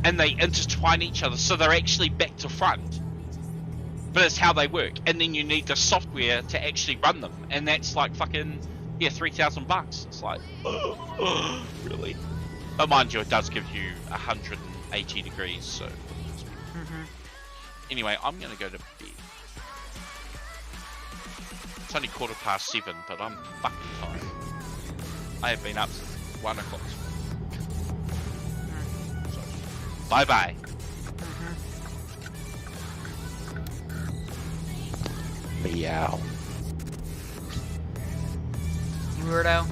And they intertwine each other, so they're actually back to front. But it's how they work. And then you need the software to actually run them, and that's like fucking, yeah, $3,000. It's like, really? But mind you, it does give you 180 degrees, so. Anyway, I'm gonna go to bed. It's only 7:15, but I'm fucking tired. I have been up since 1 o'clock. So, bye-bye. Meow. Weirdo.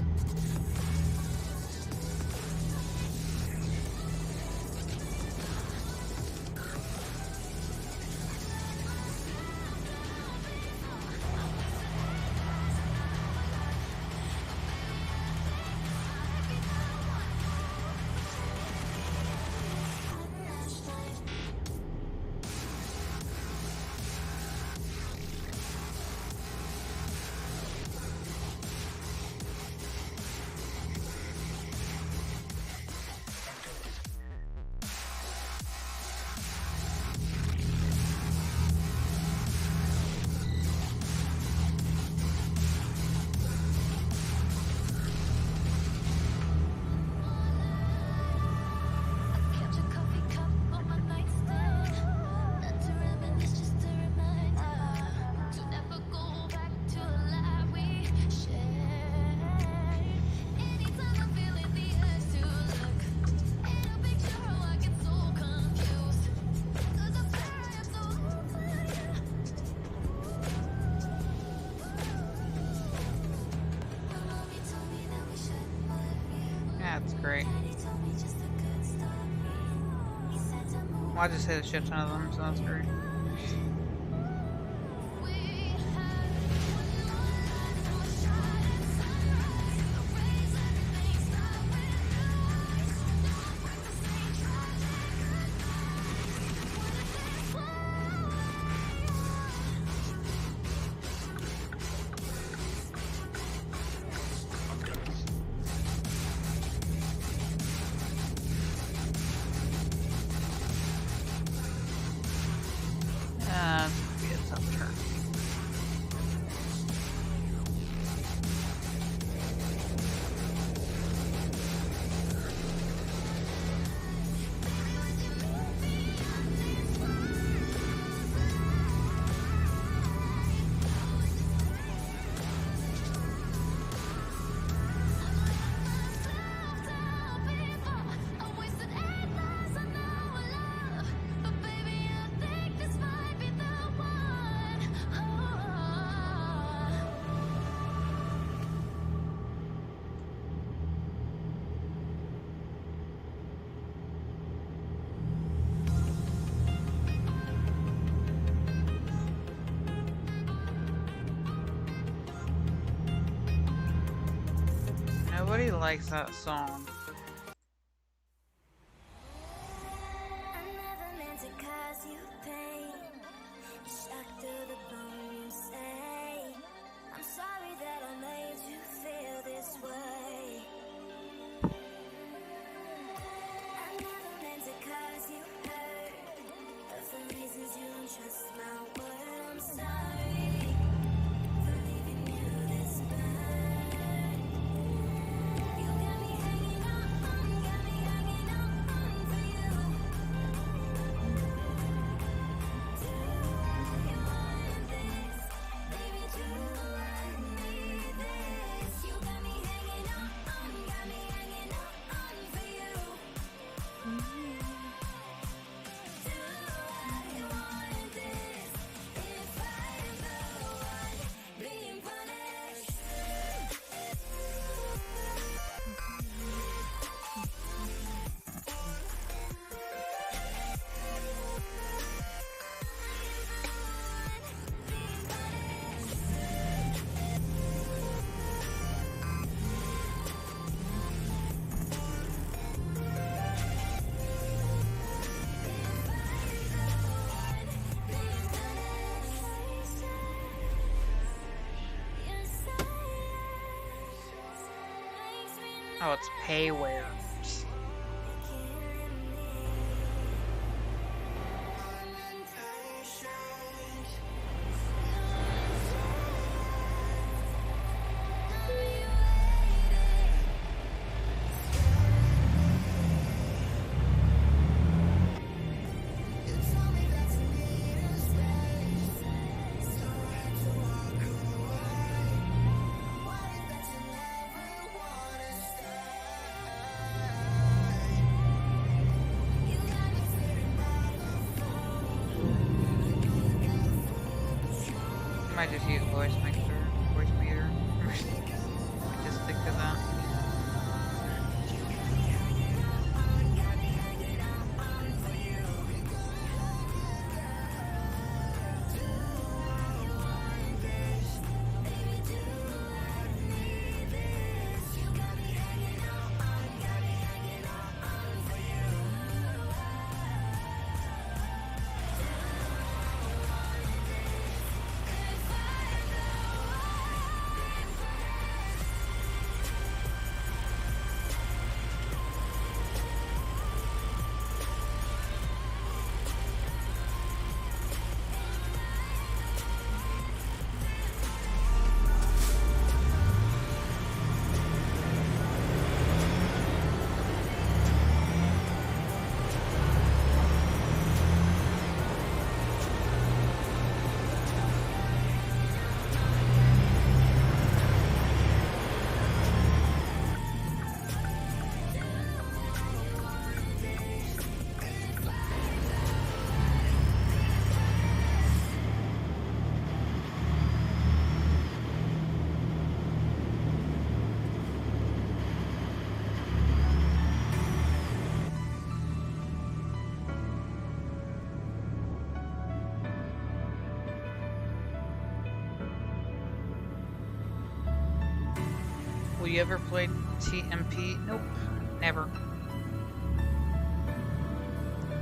That's great. Well, I just hit a shit ton of them, so that's great. Nobody likes that song. Oh, it's payware. Might just use voice mixer, voice meter. Just stick to that. Will you ever play TMP? Nope, never.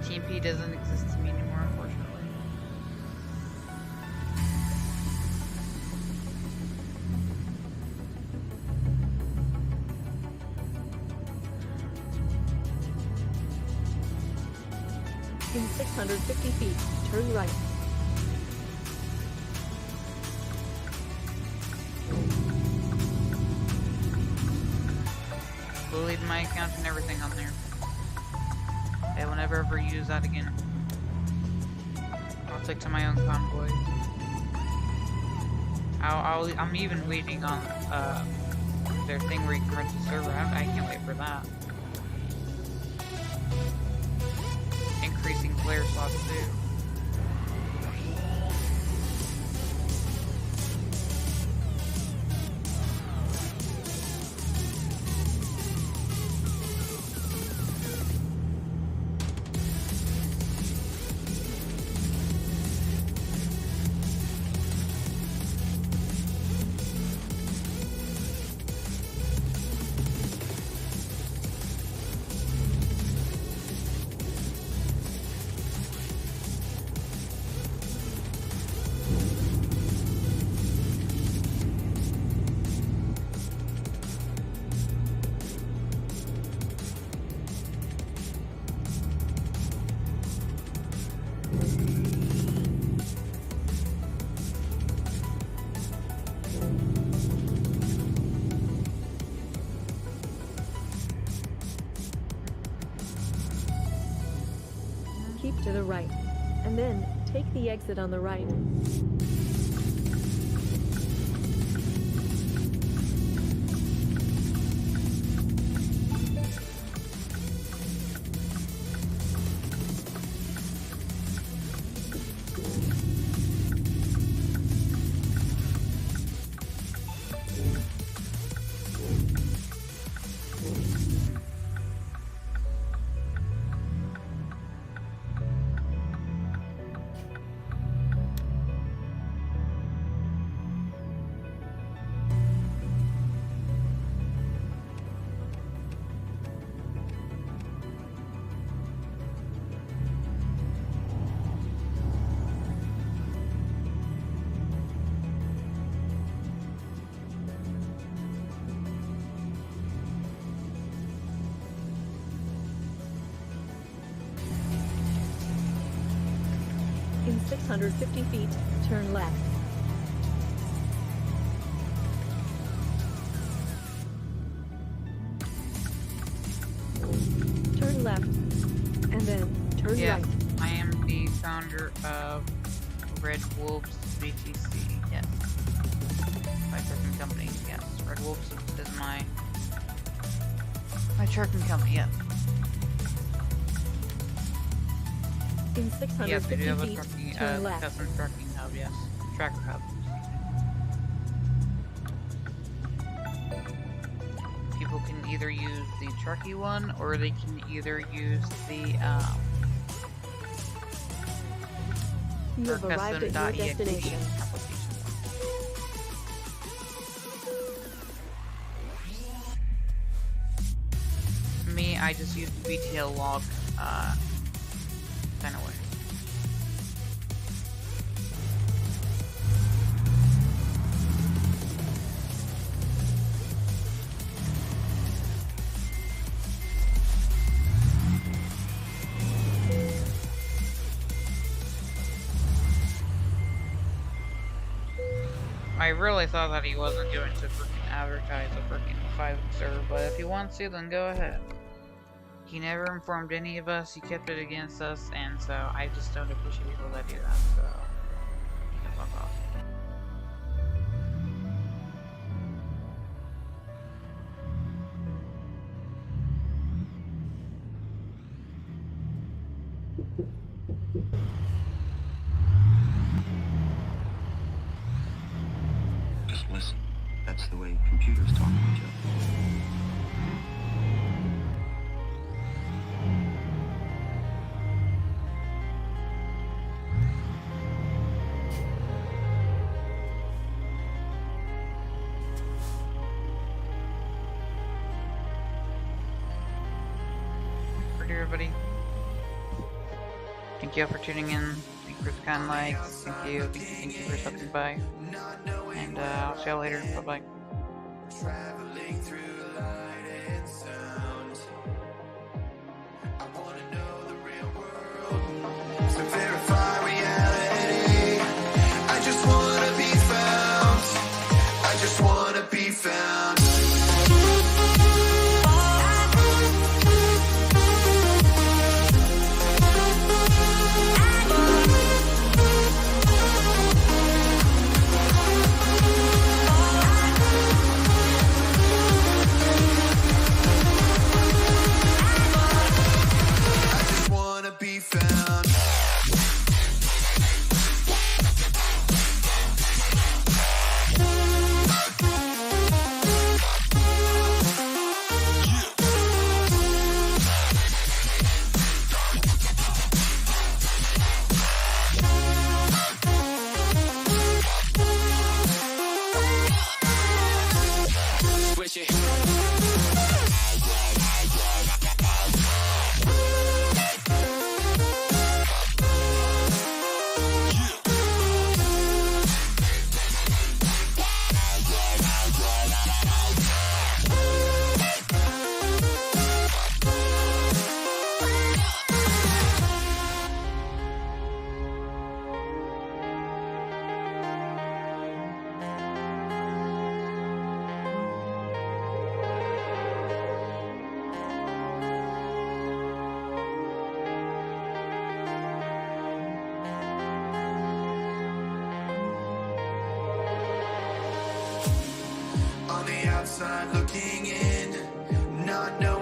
TMP doesn't exist to me anymore, unfortunately. In 650 feet, turn right. Deleted my account and everything on there. I will never ever use that again. I'll stick to my own convoy. I'm even waiting on their thing where you can rent the server. I can't wait for that. Increasing player slots too. to the right, and then take the exit on the right. In 650 feet, turn left. Turn left, and then turn Yes, right. I am the founder of RedWolves BTC, yes. My trucking company, yes. RedWolves is my trucking company, yes. In 650 Yes, we do have a feet, trucking, turn left. custom trucking hub, yes. Tracker hub. People can either use the Trucky one, or they can either use the, You have arrived at your destination. Me, I just use the BTL log, kind of way. I really thought that he wasn't going to freaking advertise a freaking 5 server, but if he wants to, then go ahead. He never informed any of us, he kept it against us, and so I just don't appreciate people that do that, so he can fuck off. Just listen. That's the way computers talk to each other. Everybody. Thank you all for tuning in. Thank you for the kind likes. Thank you for stopping by. And I'll see y'all later. Bye bye. Traveling through light and sound. I wanna know the real world. So verify reality. I just wanna be found. I just wanna be found. outside looking in, not knowing